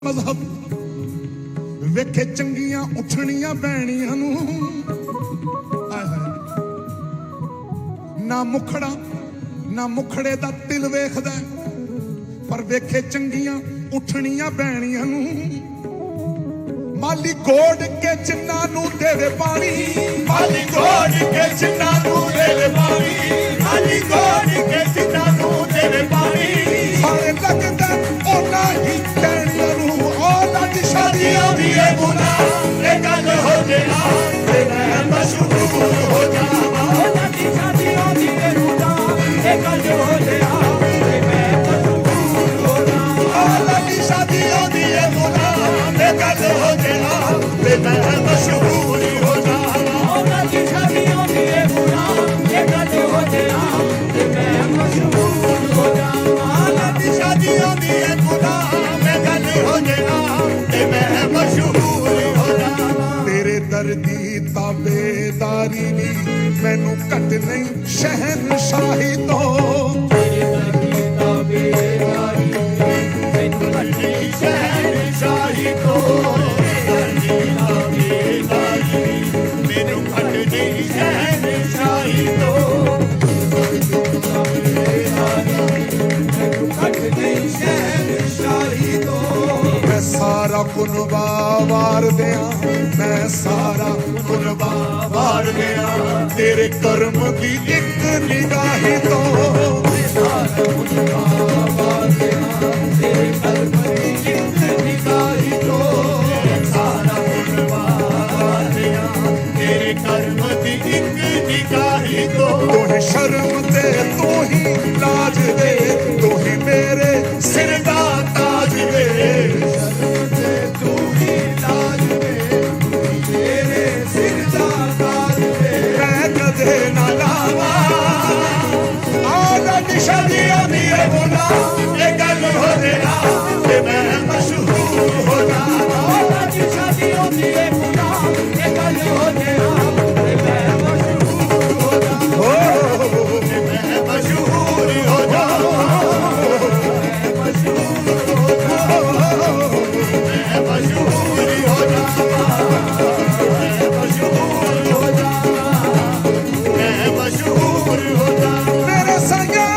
मजहब वेखे चंगियां उठनियां बैणियां नू ना मुखड़े दा तिल वेखदा पर वेखे चंगियां उठनियां बैणियां नू माली गोड़ के जिन्ना नू देवे पानी माली गोड़ के जिन्ना नू देवे पानी माली गोड़ के जिन्ना नू देवे पानी सारे लगदा ओना ही कहणियां नू शादियां भी है गुना ये गल हो जाए ते मैं मशहूर हो जावां शादियां भी है गुना ये गल हो जाए ते मैं मशहूर हो जावां शादियां भी है गुना ये गल हो जाए ते मैं मशहूर हो जावां शादियां भी है गुना ये गल हो जाए ते मैं मशहूर हो जावां शादियां भी है गुना ये गल हो जाए मैं मशहूर हो जावां तेरे दर्दी ताबेदारी नी मैनू घट नहीं शहनशाही तो तेरे दर्दी ताबेदारी मैनू घट नहीं शहनशाही तो दर्दी ताबेदारी मैनू घट नहीं शहनशाही तो मैनू घट नहीं शहनशाही तो सारा कुनबा वार दिया मैं सारा कुनबा वार दिया तेरे कर्म की एक निगाही तो सारा कुनबा वार दिया तेरे कर्म की एक निगाही तो सारा कुनबा वार दिया तेरे कर्म की एक निगाही तो तू ही शर्म दे तू ही लाज दे तू ही मेरे सिर दा ताज दे शादियां भी है गुना ये गल हो जाए ते मैं मशहूर हो जावां शादियां भी है गुना ये गल हो जाए ते मैं मशहूर हो जावां मैं मशहूर हो जावां मैं मशहूर हो जावां मैं मशहूर हो जावां मैं मशहूर हो जावां मैं मशहूर हो जावां मेरे संगा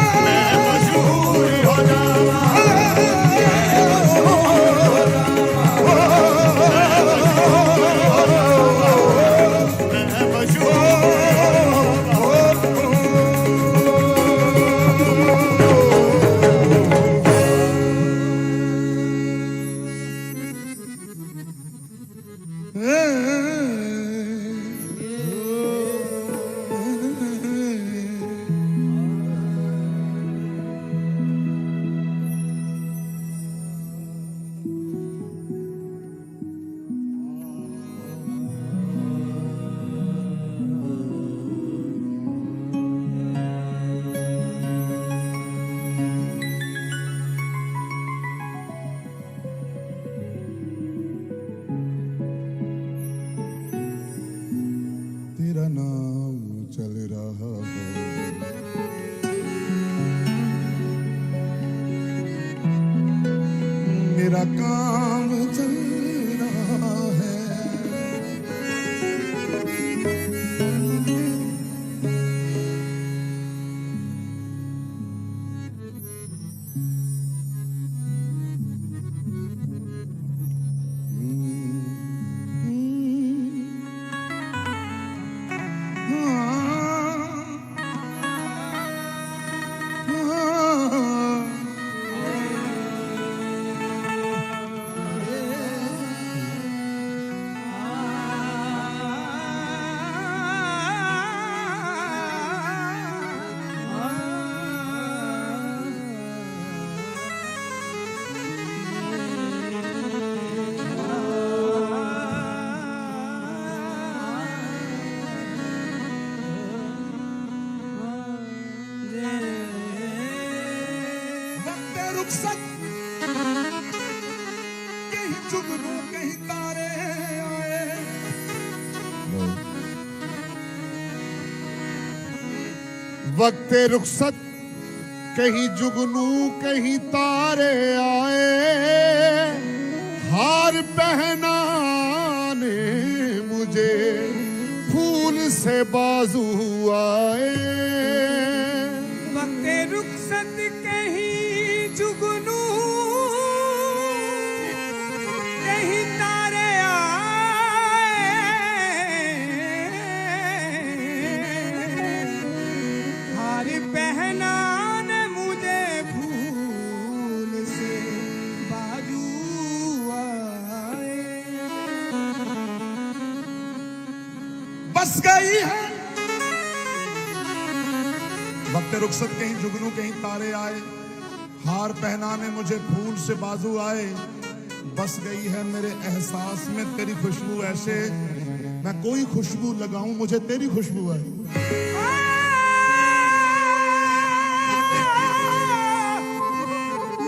तेरा नाम चल रहा है मेरा काम चल रहा है कहीं जुगनू कहीं तारे आए वक्त रुखसत कहीं जुगनू कहीं तारे आए हार पहनाने मुझे फूल से बाजू आए। वक्ते रुखसत कहीं जुगनू कहीं तारे आए। हार पहनाने मुझे फूल से बाजू आए। बस गई है वक्त रुखसत कहीं जुगनू कहीं तारे आए। हार पहनाने मुझे फूल से बाजू आए। बस गई है मेरे एहसास में तेरी खुशबू ऐसे, मैं कोई खुशबू लगाऊं मुझे तेरी खुशबू आए।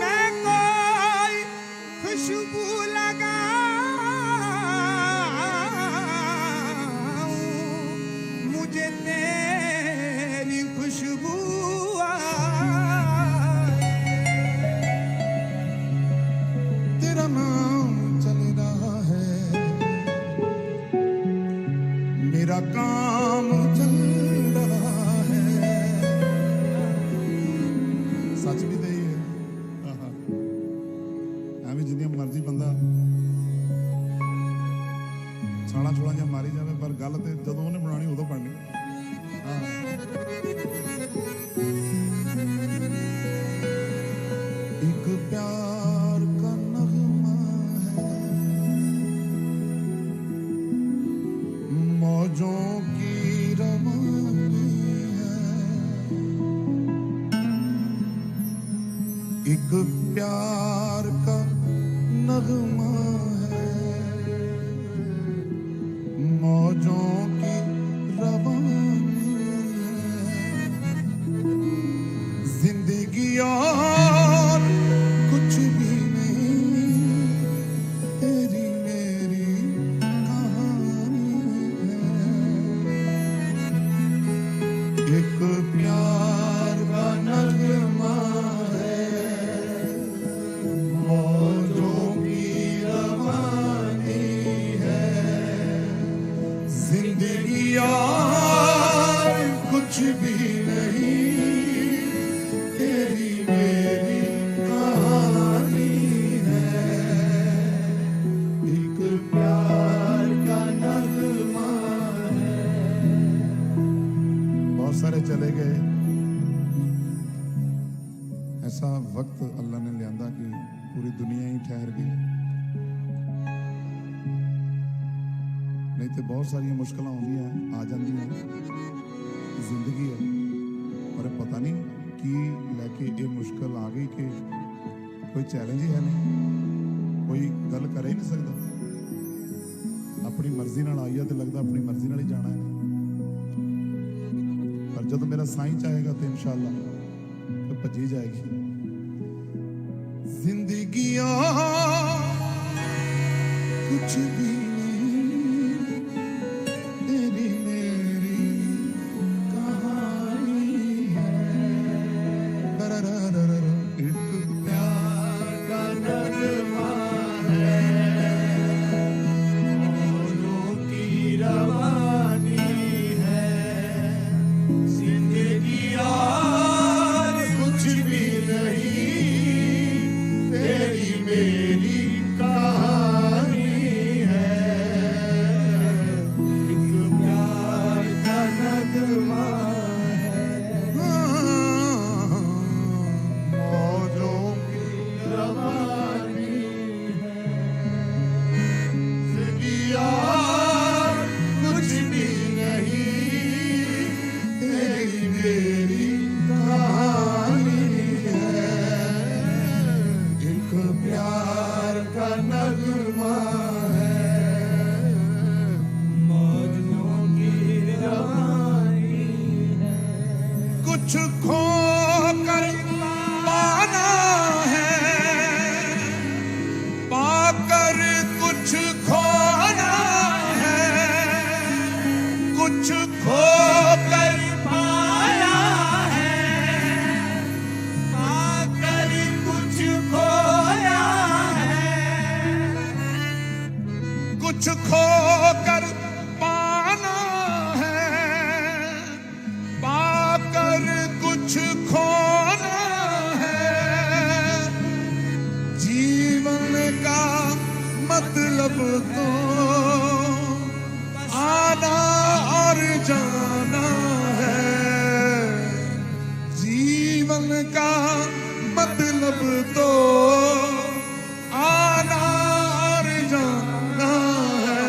मैं कोई खुशबू लगाऊं मुझे तेरी खुशबू तेरा नाम चल रहा है, मेरा काम चल रहा है। सच भी तो यही है। ਐਵੇਂ ਜਿੰਨੀ ਮਰਜ਼ੀ ਬੰਦਾ ਛਾਲਾ ਛੋਲਾ ਜਾਂ ਮਾਰੀ ਜਾਵੇ, ਪਰ ਗੱਲ ਤੇ ਜਦੋਂ ਉਹਨੇ ਬਣਾਣੀ ਉਦੋਂ ਬਣਨੀ। ਇੱਕ ਪਿਆਰ का नगमा है, मौजों की रवानी है। एक प्यार का नगमा है, मौजों की रवानी है। जिंदगी और कुछ भी नहीं, तेरी मेरी कहानी है। एक प्यार का नगमा है, मौजों की रवानी है। जिंदगी और कुछ भी नहीं, तेरी मेरी कहानी है। एक प्यार का नगमा है। बहुत सारे चले गए, ऐसा वक्त अल्लाह ने लियांदा कि पूरी दुनिया ही ठहर गई। नहीं तो बहुत सारी मुश्किल आउंदियां आ जांदियां, जिंदगी है। पर पता नहीं की लैके ये मुश्किल आ गई कि कोई चैलेंज ही है नहीं, कोई गल कर ही नहीं सकता। अपनी मर्जी नाल आई है तो लगता अपनी मर्जी नाल ही जाना है। पर जब मेरा साईं चाहेगा तो इंशाअल्लाह तो भजी जाएगी जिंदगी। कुछ भी नहीं, तेरी मेरी कहानी है। एक प्यार का नगमा है, मौजों की रवानी है। जिंदगी और कुछ भी नहीं, तेरी मेरी कहानी है। एक प्यार का नगमा है, मौजों की रवानी है। जिंदगी और कुछ भी नहीं, तेरी मेरी कहानी है। एक प्यार का नगमा है, मौजों की रवानी है। कुछ खो कर पाना है, पाकर कुछ खोना है। कुछ खो कर पाया है, पाकर कुछ खोया है। कुछ खो कर पाना है, पाकर कुछ खोना है। जीवन का मतलब तो आना और जाना है। जीवन का मतलब तो आना और जाना है।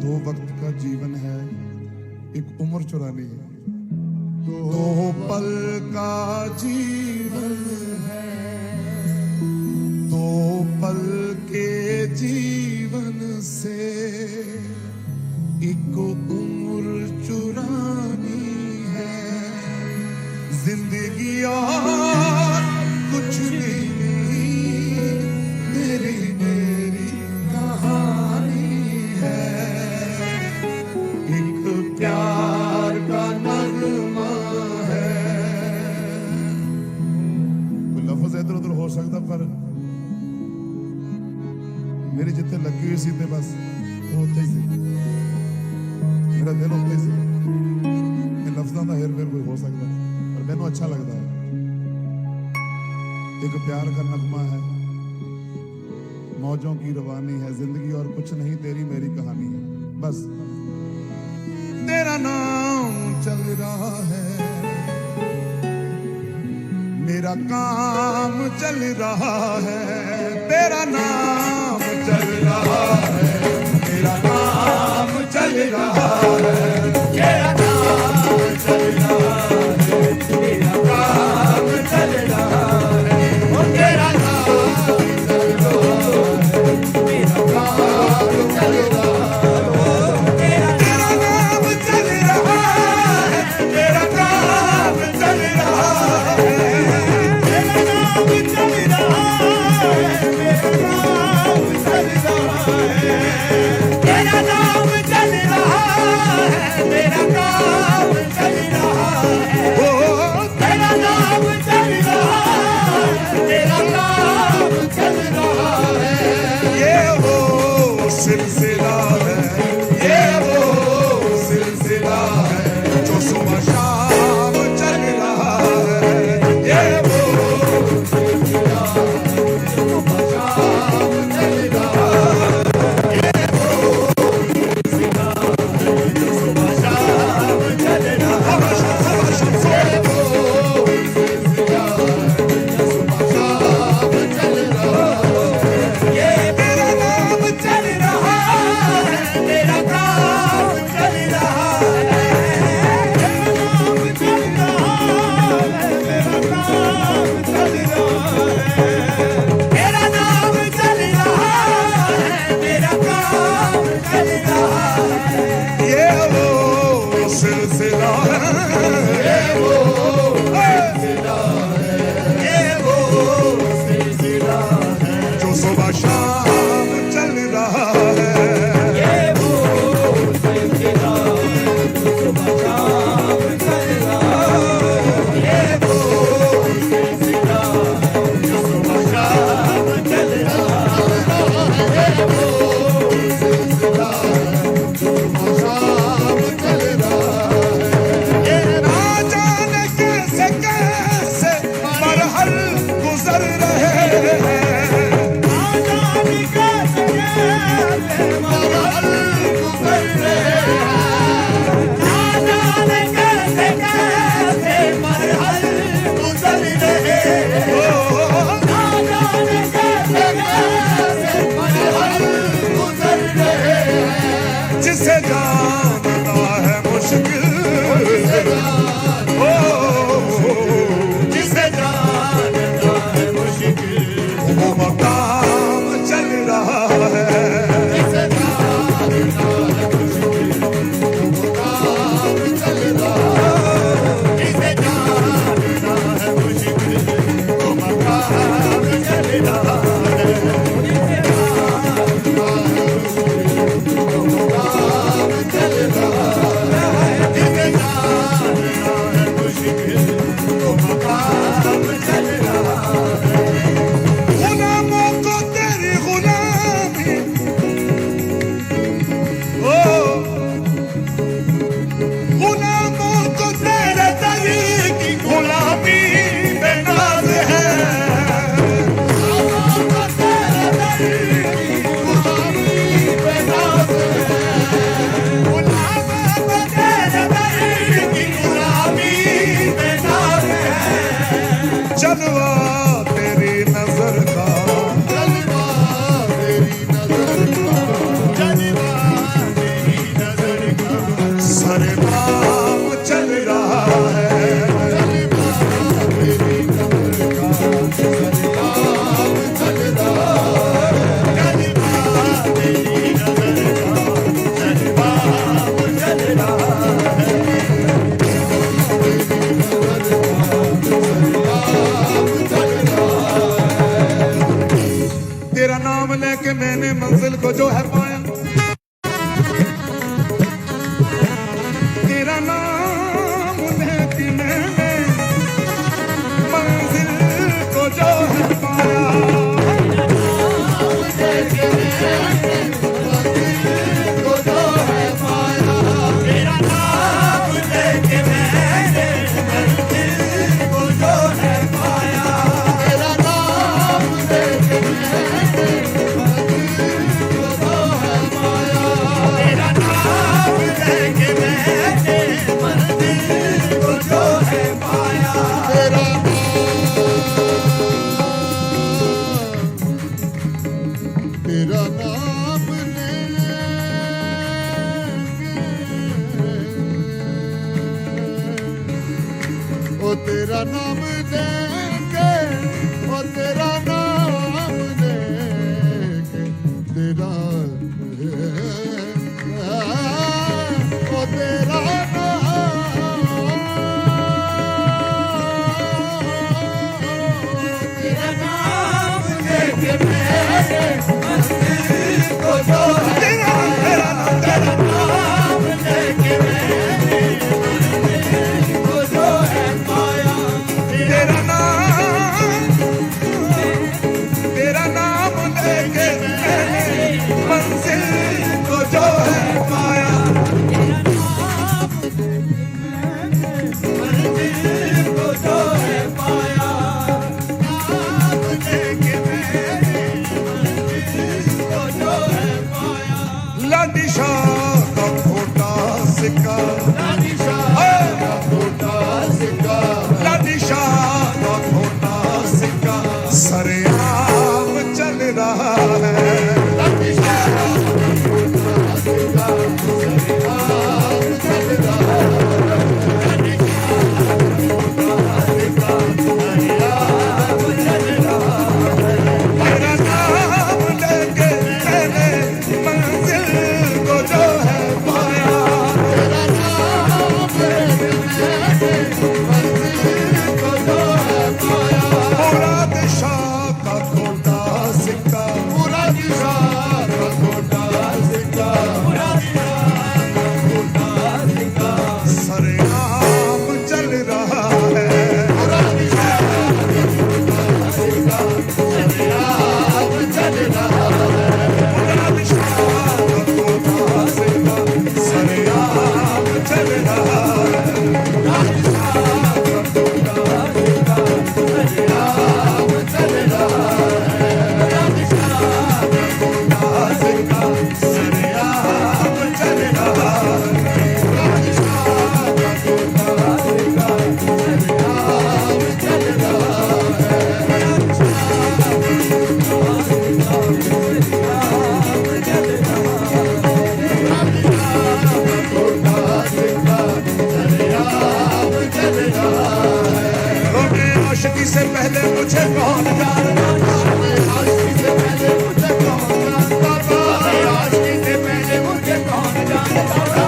दो वक्त का जीवन है, एक उम्र चुरानी है। दो पल का जीवन है, दो पल के जीवन से एक उम्र चुरानी है। जिंदगी और कुछ नहीं, मेरी मेरी कहानी है। एक प्यार का नगमा है। कोई लफ्ज इधर उधर हो सकता, पर मेरी जितने लगी हुई सी थे बस वो उत्थे सी, मेरा दिल उत्थे सी। लफ्ज़ों का हेर फेर कोई हो सकता है, पर मैनू अच्छा लगता है। एक प्यार का नगमा है, मौजों की रवानी है। जिंदगी और कुछ नहीं, तेरी मेरी कहानी है। बस तेरा नाम चल रहा है, मेरा काम चल रहा है। तेरा नाम चल रहा है, मेरा काम चल रहा है। तेरा नाम चल रहा है, मेरा काम चल रहा है। ओ तेरा नाम चल रहा है, मेरा काम चल रहा है। तेरा नाम चल रहा है, मेरा काम चल रहा है। तेरा नाम चल रहा है, मेरा काम चल रहा है। तेरा नाम चल रहा है, मेरा काम चल रहा है। ओ तेरा नाम चल रहा है, मेरा काम चल रहा है। ये वो सिलसिला है, ये वो सिलसिला है जो सुबह शाम चल रहा है। ये वो सिलसिला है जो सुबह शाम चल रहा है। ये वो सिलसिला है जो सुबह शाम चल रहा है। ये वो सिलसिला है जो सुबह शाम चल रहा है। ये तेरा नाम चल रहा है, मेरा काम चल रहा है। तेरा नाम चल रहा है, मेरा काम चल रहा है। तेरा नाम चल रहा है, मेरा काम चल रहा है। ये वो सिलसिला है, ये वो सिलसिला है, ये वो सिलसिला है जो सुबह शाम चल रहा है। ये वो सिलसिला है जो सुबह शाम चल रहा है। ये वो सिलसिला है जो सुबह शाम चल रहा है। ये वो सिलसिला है जो सुबह शाम चल रहा है। ये ना जाने कैसे कैसे मरहल गुजर रहे हैं। ना जाने कैसे कैसे मरहल गुजर रहे हैं। ना जाने कैसे कैसे मरहल गुजर रहे हैं। ना जाने कैसे कैसे मरहल गुजर रहे हैं। जिसे जानना है मुश्किल, जिसे जानना है मुश्किल, वो मकाम चल रहा है। जिसे जानना है मुश्किल, वो मकाम चल रहा है। जिसे जानना है मुश्किल, वो मकाम चल रहा है। जिसे जानना है मुश्किल, वो मकाम चल रहा है। जिसे जानना है मुश्किल, वो मकाम चल रहा है। गुलामों को कि मैंने मंजिल को जो है पाया, तेरा नाम लेके मैंने मंजिल को जो है पाया, तेरा नाम लेके मैंने मंजिल को जो है पाया, तेरा नाम लेके मैंने मंजिल को जो है पाया, तेरा नाम लेके मैंने मंजिल को जो है पाया, तेरा तेरा नाम लेके ओ तेरा नाम लेके, ओ तेरा नाम लेके, तेरा ओ तेरा तेरा नाम लेके मैंने मंजिल को जो है तेरा नाम, तेरा नाम लेके मैंने मंजिल को जो है पाया, तेरा नाम, तेरा नाम लेके मैंने मंजिल को जो है पाया, मंजिल को जो है पाया, नाम लेके मैंने मंजिल को जो है पाया, लाडी शाह का खोटा सिक्का, लाडी शाह का खोटा सिक्का, लाडी शाह का खोटा सिक्का सरेआम चल रहा है, लाडी शाह का खोटा सिक्का सरेआम चल रहा है, लाडी शाह का खोटा सिक्का सरेआम चल रहा है, तेरा नाम लेके मैंने मंजिल को जो है पाया, तेरा नाम लेके मैंने मंजिल को जो है पाया, मुराद शाह का खोटा सिक्का, मुराद शाह का खोटा सिक्का, मुराद शाह का खोटा सिक्का सरेआम चल रहा है, मुराद शाह का खोटा सिक्का सरेआम चल रहा है, मुराद शाह का खोटा सिक्का सरेआम चल रहा है, मुराद शाह का खोटा सिक्का सरेआम चल रहा है, मुराद शाह का खोटा सिक्का सरेआम चल रहा है, मुराद शाह का खोटा सिक्का सरेआम चल रहा है, मुराद शाह का खोटा सिक्का सरेआम चल रहा है, मुराद शाह का खोटा सिक्का सरेआम चल रहा है, रोने आशिकी से पहले मुझे कौन जानता था, आशिकी से पहले मुझे कौन जानता था, आशिकी से पहले मुझे कौन जानता था,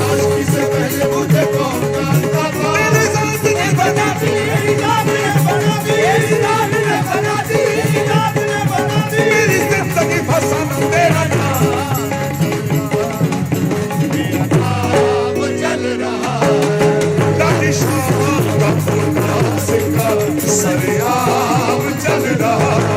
आशिकी से पहले मुझे कौन जानता था, मेरी जिंदगी बना दी, मेरी जान ने बना दी, मेरी जान ने बना दी, मेरी जान ने बना दी, मेरी जिंदगी फसाना तेरा नाम, नाम चल रहा है, लाडी शाह का खोटा सिक्का सरेआम चल रहा है,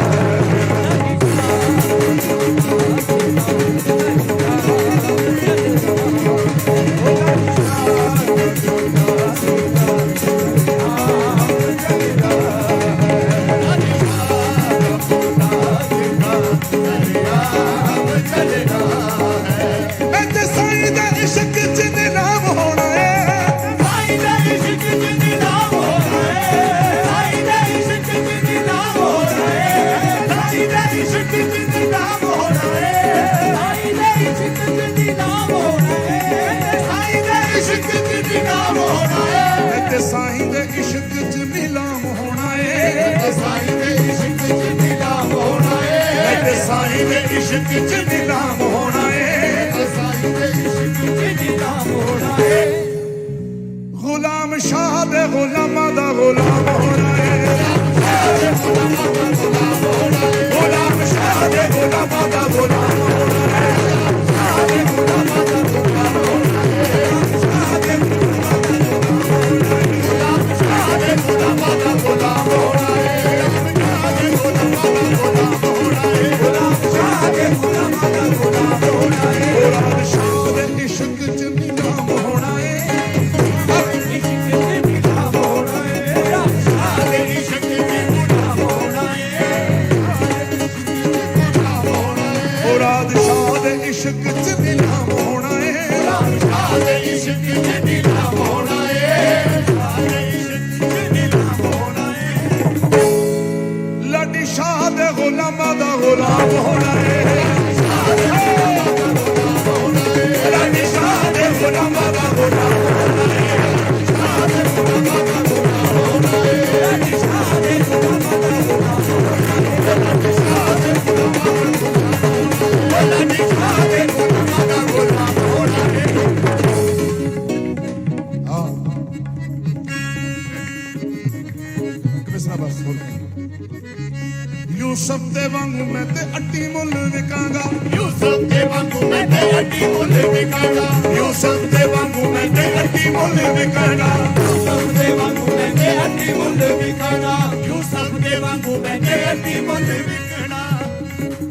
मैं ते साईं दा इश्क च नीलाम होना है, साईं दा इश्क च नीलाम होना है, साईं दा इश्क च नीलाम होना है, साईं दा इश्क च नीलाम होना है, साईं दा इश्क च नीलाम होना है, साईं दा इश्क च नीलाम होना है, मैं ते साईं दे इश्क च नीलाम होना है, साईं दे इश्क च नीलाम होना है, मैं ते साईं दे इश्क च नीलाम होना है, साईं दे इश्क च नीलाम होना है, गुलाम शाह दे गुलामां दा गुलाम होना है, गुलाम शाह दे गुलामां दा ਦੇ ਗੁਲਾਮਾਂ ਦਾ ਗੁਲਾਮ ਹੋਣਾ ਏ ਲਾਡੀ ਸ਼ਾਹ ਦੇ ਗੁਲਾਮਾਂ ਦਾ ਗੁਲਾਮ ਹੋਣਾ ਏ ਲਾਡੀ ਸ਼ਾਹ ਦੇ ਗੁਲਾਮਾਂ ਦਾ ਗੁਲਾਮ ਹੋਣਾ ਏ ਲਾਡੀ ਸ਼ਾਹ ਦੇ ਗੁਲਾਮਾਂ ਦਾ ਗੁਲਾਮ ਲਾਡੀ ਸ਼ਾਹ ਦੇ ਗੁਲਾਮਾਂ ਦਾ ਗੁਲਾਮ ਹੋਣਾ ਏ यूसुफ दे वांगू मैं ते अट्टी मुल विकांगा यूसुफ दे वांगू मैं ते अट्टी मुल विकांगा यूसुफ दे वांगू मैं ते अट्टी मुल विकांगा यूसुफ दे वांगू मैं ते अट्टी मुल विकांगा यूसुफ दे वांगू मैं ते अट्टी मुल विकना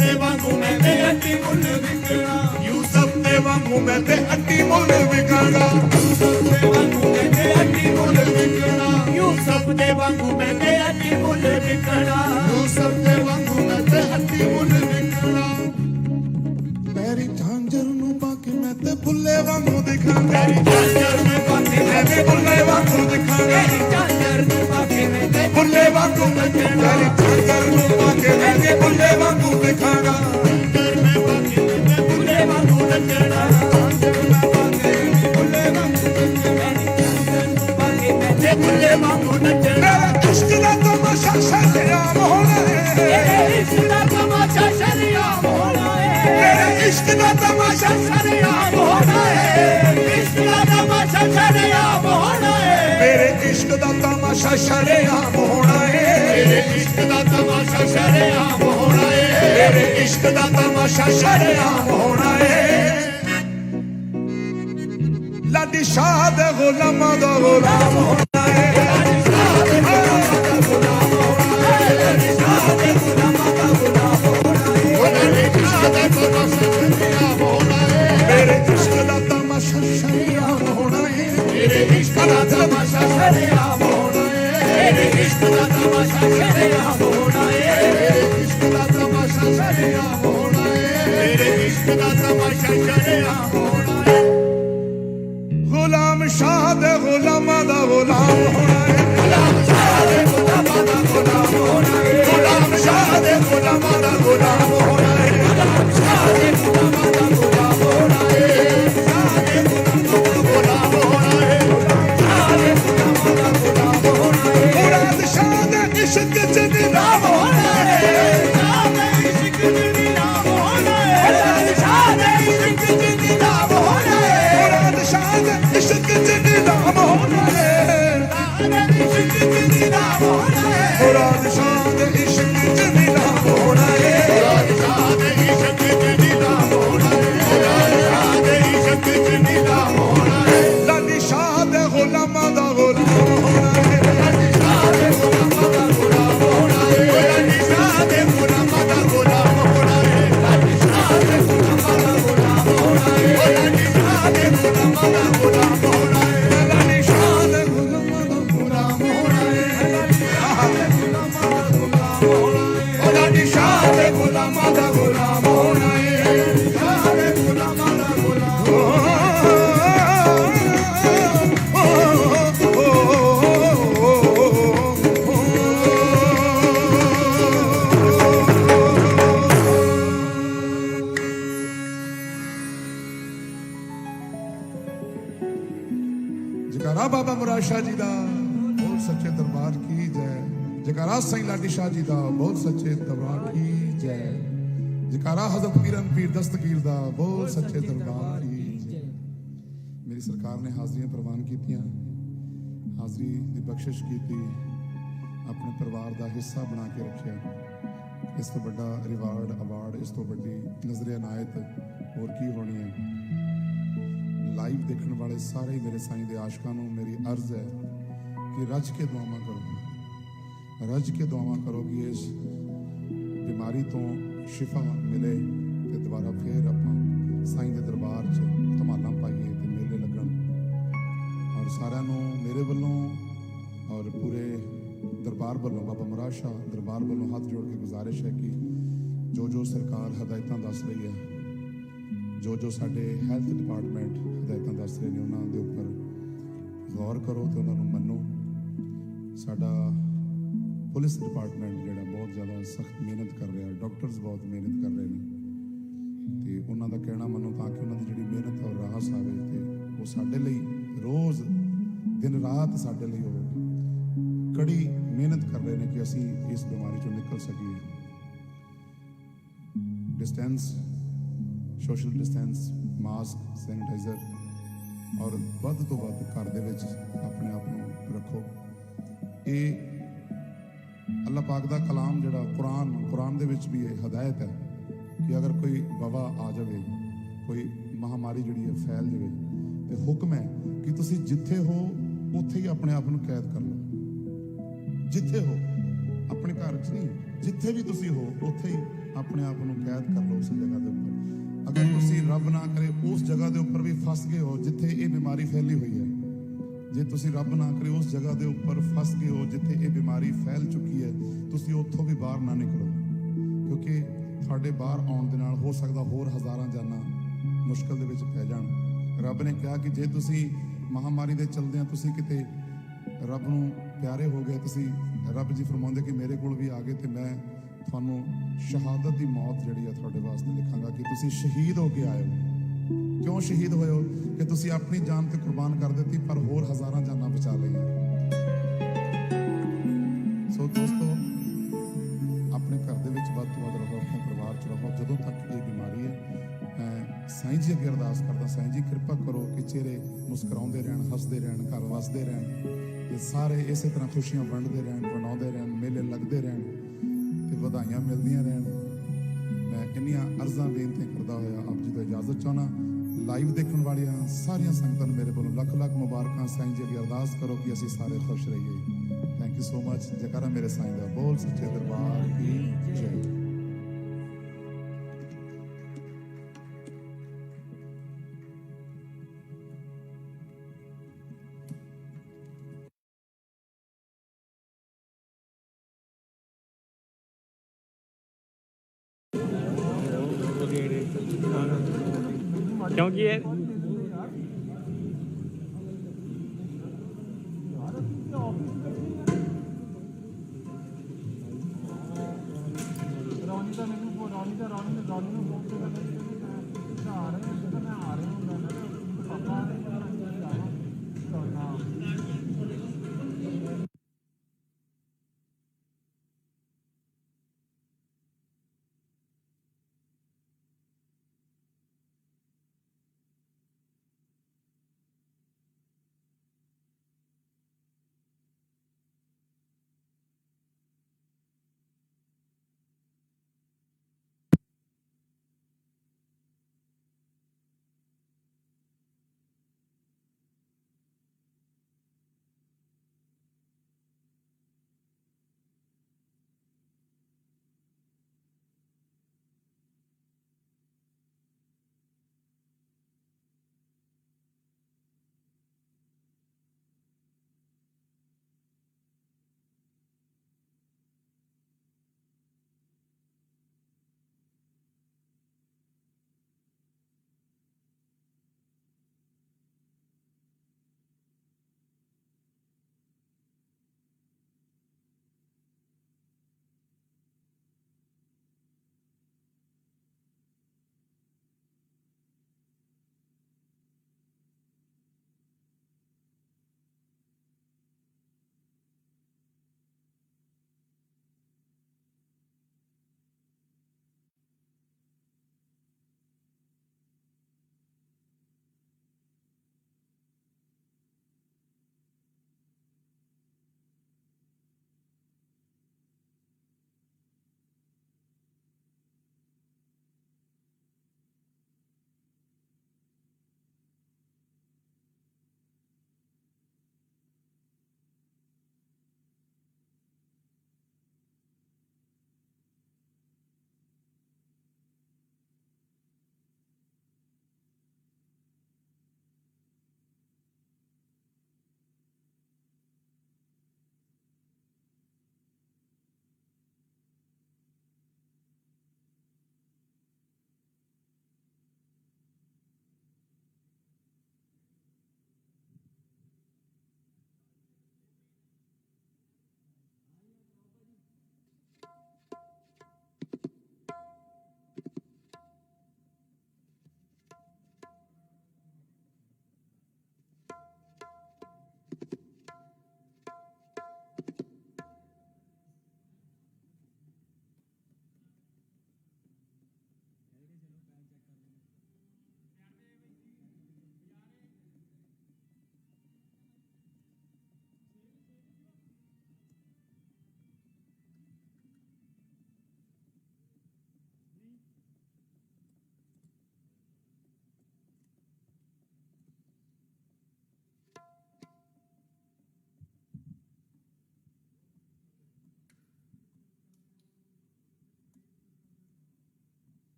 दे वांगू मैं ते अट्टी मुल विकना यूसुफ दे वांगू मैं ते अट्टी मुल विकांगा यूसुफ दे वांगू मैं ते अट्टी मुल विकना यूसुफ दे वांगू मैं ते अट्टी मुल विकना यूसुफ दे वांगू मैं ते अट्टी मुल विकना पैरी झांझर नू पाके मैं ते बुल्ले वांगू दिखांगा पैरी झांझर नू पाके मैं ते बुल्ले वांगू दिखांगा पैरी झांझर नू पाके मैं ते बुल्ले वांगू दिखांगा पैरी झांझर नू पाके मैं ते बुल्ले वांगू दिखांगा झांझर में पाके मैं ते बुल्ले वांगू दिखांगा झांझर में पाके बुल्ले वांगू दिखांगा झांझर नू पाके मैं ते बुल्ले वांगू दिखांगा इश्क दा तमाशा शरियाम होना है तेरे इश्क दा तमाशा शरियाम होना है तेरे इश्क दा तमाशा शरियाम होना है इश्क दा तमाशा शरियाम होना है तेरे इश्क दा तमाशा शरियाम होना है तेरे इश्क दा तमाशा शरियाम होना है तेरे इश्क दा तमाशा शरियाम होना है लाडी शाह दे गुलामां दा गुलाम होना है लाडी शाह दे गुलामां दा गुलाम होना है लाडी शाह दे गुलामां दा गुलाम होना है लाडी शाह दे गुलामां होना है मेरे इश्क दा तमाशा शरियाम होना है मेरे इश्क दा तमाशा शरियाम होना है मेरे इश्क दा तमाशा शरियाम होना है मेरे इश्क दा तमाशा शरियाम होना है मेरे इश्क दा तमाशा शरियाम होना है गुलाम शाह दे गुलामां दा गुलाम होना है गुलाम शाह दे गुलामां दा गुलाम होना है गुलाम शाह दे गुलामां दा गुलाम होना है गुलाम शाह दे गुलामां दा गुलाम होना है शाह दे गुलामां दा गुलाम होना है शाह दे गुलामां दा गुलाम होना है मुराद शाह दे इश्क च निराम होना है शाह दे इश्क च निराम होना है मुराद शाह दे इश्क च निराम होना है मुराद शाह दे इश्क च निराम होना है इश्क च निराम होना है मुराद शाह दे इश्क च निराम होना है मुराद शाह दे इश्क च निराम होना है मुराद शाह दे इश्क च निराम होना है लाडी शाह दे गुलामां दा गुलाम होना है लाडी शाह दे गुलामां दा गुलाम होना है लाडी शाह दे गुलामां दा गुलाम होना है लाडी शाह दे गुलामां दा गुलाम होना है लाडी शाह दे गुलामां दा गुलाम होना है लाडी शाह दे गुलामां दा गुलाम होना है लाडी शाह दे गुलामां दा गुलाम होना है शाह दे गुलामां दा गुलाम जयकारा बाबा मुराद शाह जी दा बोल सच्चे दरबार की जय जयकारा साईं लाडी शाह जी दा बोल सच्चे दरबार की जय जयकारा हजरत पीरन पीर दस्तगीर दा बोल सच्चे दरबार की जय मेरी सरकार ने हाजरियां प्रवान कीतियां हाजरी दी बख्शिश कीती अपने परिवार दा हिस्सा बना के रखिया इस तो बड़ा रिवार्ड अवार्ड इस तो बड़ी नजर इनायत और की होनी है लाइव देखने वाले सारे मेरे साईं दे आशिकां नूं मेरी अर्ज है कि रज के दुआवां करो कि इस बीमारी तो शिफा मिले ते दोबारा फिर आपां साईं दे दरबार च धमालां पाइए ते मेले लगन और सारिआं नूं मेरे वल्लों और पूरे दरबार वालों बाबा मुराद शाह दरबार वालों हाथ जोड़ के गुजारिश है कि जो सरकार हदायतां दस रही है जो साडे हैल्थ डिपार्टमेंट हदायतां दस रहे हैं उन्हां दे उपर गौर करो तो उन्हां नूं मन्नो साडा पुलिस डिपार्टमेंट जिहड़ा बहुत ज़्यादा सख्त मेहनत कर रहा, डॉक्टर्स बहुत मेहनत कर रहे हैं ਤੇ ਉਹਨਾਂ ਦਾ ਕਹਿਣਾ ਮੰਨੋ ਤਾਂ ਕਿ ਉਹਨਾਂ ਦੀ ਜਿਹੜੀ ਮਿਹਨਤ ਔਰ ਰਾਹਤ ਆਵੇ ਤੇ ਉਹ ਸਾਡੇ ਲਈ ਰੋਜ਼ ਦਿਨ ਰਾਤ ਸਾਡੇ ਲਈ ਉਹ ਕੜੀ ਮਿਹਨਤ ਕਰ ਰਹੇ ਨੇ ਕਿ ਅਸੀਂ ਇਸ ਬਿਮਾਰੀ ਚੋਂ ਨਿਕਲ ਸਕੀਏ। Distance, social distance, mask, sanitizer ਔਰ ਵੱਧ ਤੋਂ ਵੱਧ ਘਰ ਦੇ ਵਿੱਚ ਆਪਣੇ ਆਪ ਨੂੰ ਰੱਖੋ। ਇਹ ਅੱਲਾਹ ਪਾਕ ਦਾ ਕਲਾਮ ਜਿਹੜਾ ਕੁਰਾਨ ਦੇ ਵਿੱਚ ਵੀ ਇਹ ਹਦਾਇਤ ਹੈ ਕਿ ਅਗਰ ਕੋਈ ਵਬਾ ਆ ਜਾਵੇ, ਕੋਈ ਮਹਾਮਾਰੀ ਜਿਹੜੀ ਹੈ ਫੈਲ ਜਾਵੇ ਤੇ ਹੁਕਮ ਹੈ ਕਿ ਤੁਸੀਂ ਜਿੱਥੇ ਹੋ ਉੱਥੇ ਹੀ ਆਪਣੇ ਆਪ ਨੂੰ ਕੈਦ ਕਰ ਲਓ। ਜਿੱਥੇ ਹੋ, ਆਪਣੇ ਘਰ 'ਚ ਨਹੀਂ, ਜਿੱਥੇ ਵੀ ਤੁਸੀਂ ਹੋ ਉੱਥੇ ਹੀ ਆਪਣੇ ਆਪ ਨੂੰ ਕੈਦ ਕਰ ਲਓ ਉਸ ਜਗ੍ਹਾ ਦੇ ਉੱਪਰ। ਅਗਰ ਤੁਸੀਂ ਰੱਬ ਨਾ ਕਰੇ ਉਸ ਜਗ੍ਹਾ ਦੇ ਉੱਪਰ ਵੀ ਫਸ ਗਏ ਹੋ ਜਿੱਥੇ ਇਹ ਬਿਮਾਰੀ ਫੈਲੀ ਹੋਈ ਹੈ, ਜੇ ਤੁਸੀਂ ਰੱਬ ਨਾ ਕਰੇ ਉਸ ਜਗ੍ਹਾ ਦੇ ਉੱਪਰ ਫਸ ਗਏ ਹੋ ਜਿੱਥੇ ਇਹ ਬਿਮਾਰੀ ਫੈਲ ਚੁੱਕੀ ਹੈ, ਤੁਸੀਂ ਉੱਥੋਂ ਵੀ ਬਾਹਰ ਨਾ ਨਿਕਲੋ, ਕਿਉਂਕਿ ਤੁਹਾਡੇ ਬਾਹਰ ਆਉਣ ਦੇ ਨਾਲ ਹੋ ਸਕਦਾ ਹੋਰ ਹਜ਼ਾਰਾਂ ਜਾਨਾਂ ਮੁਸ਼ਕਲ ਦੇ ਵਿੱਚ ਪੈ ਜਾਣ। ਰੱਬ ਨੇ ਕਿਹਾ ਕਿ ਜੇ ਤੁਸੀਂ ਮਹਾਮਾਰੀ ਦੇ ਚਲਦਿਆਂ ਤੁਸੀਂ ਕਿਤੇ ਰੱਬ ਨੂੰ ਪਿਆਰੇ ਹੋ ਗਏ, ਤੁਸੀਂ ਰੱਬ ਜੀ ਫਰਮਾਉਂਦੇ ਕਿ ਮੇਰੇ ਕੋਲ ਵੀ ਆ ਗਏ ਤੇ ਮੈਂ ਤੁਹਾਨੂੰ ਸ਼ਹਾਦਤ ਦੀ ਮੌਤ ਜਿਹੜੀ ਆ ਤੁਹਾਡੇ ਵਾਸਤੇ ਲਿਖਾਂਗਾ ਕਿ ਤੁਸੀਂ ਸ਼ਹੀਦ ਹੋ ਕੇ ਆਏ ਹੋ। ਕਿਉਂ ਸ਼ਹੀਦ ਹੋਏ ਹੋ? ਕਿ ਤੁਸੀਂ ਆਪਣੀ ਜਾਨ ਤੇ ਕੁਰਬਾਨ ਕਰ ਦਿੱਤੀ ਪਰ ਹੋਰ ਹਜ਼ਾਰਾਂ ਜਾਨਾਂ ਬਚਾ ਲਈਆਂ। ਸੋ ਦੋਸਤੋ, ਆਪਣੇ ਘਰ ਦੇ ਵਿੱਚ ਵੱਧ ਤੋਂ ਵੱਧ ਰਹੋ, ਆਪਣੇ ਪਰਿਵਾਰ 'ਚ ਰਹੋ ਜਦੋਂ ਤੱਕ ਇਹ ਬਿਮਾਰੀ ਹੈ। ਮੈਂ ਸਾਈਂ ਜੀ ਅੱਗੇ ਅਰਦਾਸ ਕਰਦਾ, ਸਾਈਂ ਜੀ ਕਿਰਪਾ ਕਰੋ ਕਿ ਚਿਹਰੇ ਮੁਸਕਰਾਉਂਦੇ ਰਹਿਣ, ਹੱਸਦੇ ਰਹਿਣ, ਘਰ ਵਸਦੇ ਰਹਿਣ, ਤੇ ਸਾਰੇ ਇਸੇ ਤਰ੍ਹਾਂ ਖੁਸ਼ੀਆਂ ਵੰਡਦੇ ਰਹਿਣ, ਮਨਾਉਂਦੇ ਰਹਿਣ, ਮੇਲੇ ਲੱਗਦੇ ਰਹਿਣ ਤੇ ਵਧਾਈਆਂ ਮਿਲਦੀਆਂ ਰਹਿਣ। ਮੈਂ ਇੰਨੀਆਂ ਅਰਜ਼ਾਂ ਬੇਨਤੀਆਂ ਕਰਦਾ ਹੋਇਆ ਆਪ ਜੀ ਤੋਂ ਇਜਾਜ਼ਤ ਚਾਹੁੰਦਾ। ਲਾਈਵ ਦੇਖਣ ਵਾਲੀਆਂ ਸਾਰੀਆਂ ਸੰਗਤਾਂ ਨੂੰ ਮੇਰੇ ਵੱਲੋਂ ਲੱਖ ਲੱਖ ਮੁਬਾਰਕਾਂ। ਸਾਈਂ ਜੀ ਅੱਗੇ ਅਰਦਾਸ ਕਰੋ ਕਿ ਅਸੀਂ ਸਾਰੇ ਖੁਸ਼ ਰਹੀਏ। Thank you so much. ਜੈਕਾਰਾ ਮੇਰੇ ਸਾਈਂ ਦਾ ਬੋਲ, ਸੱਚੇ ਦਰਬਾਰ ਕੀ ਜੈ। क्योंकि ये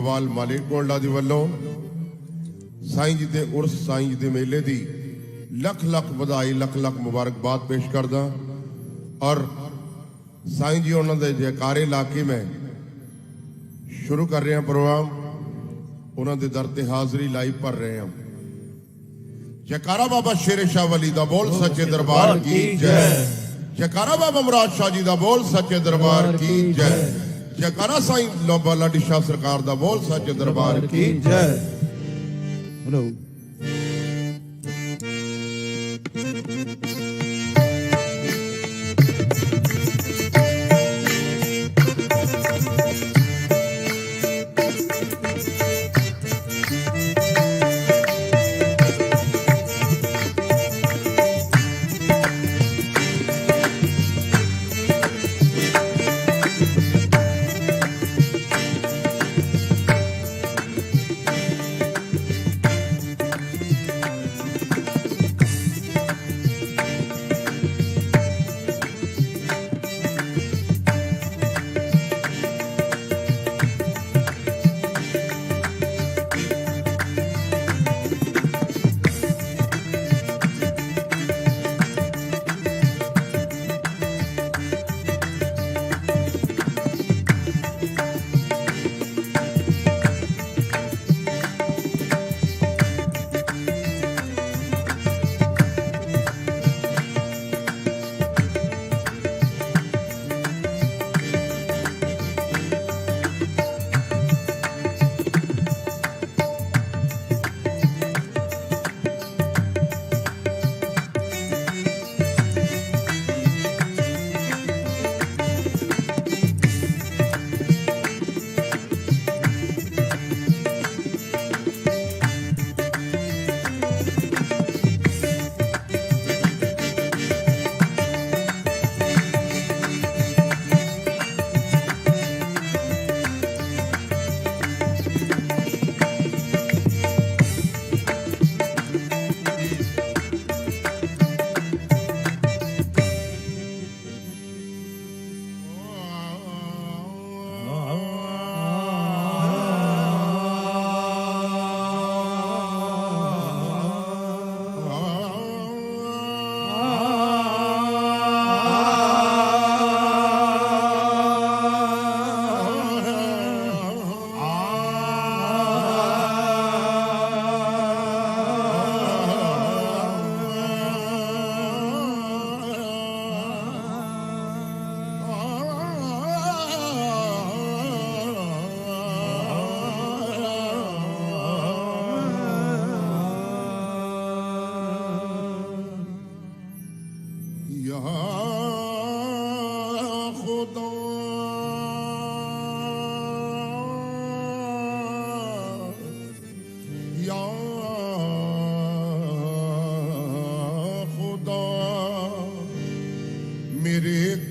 वाल मालिक गोल्डा दी वल्लों साईं जी दे उर्स साईं जी दे मेले दी लख लख बधाई लख लख मुबारकबाद पेश करदा और साईं जी उन्होंने जयकारे ला के मैं शुरू कर रहे हैं प्रोग्राम। उन्होंने दर ते हाजरी लाइव भर रहे हैं। जयकारा बाबा शेर शाह वली दा बोल सच्चे दरबार की जय। जयकारा बाबा मुराद शाह जी दा बोल सच्चे दरबार की जय। जयकारा साईं लोबा लाडी शाह सरकार दा बोल सच्चे दरबार की जय। हेलो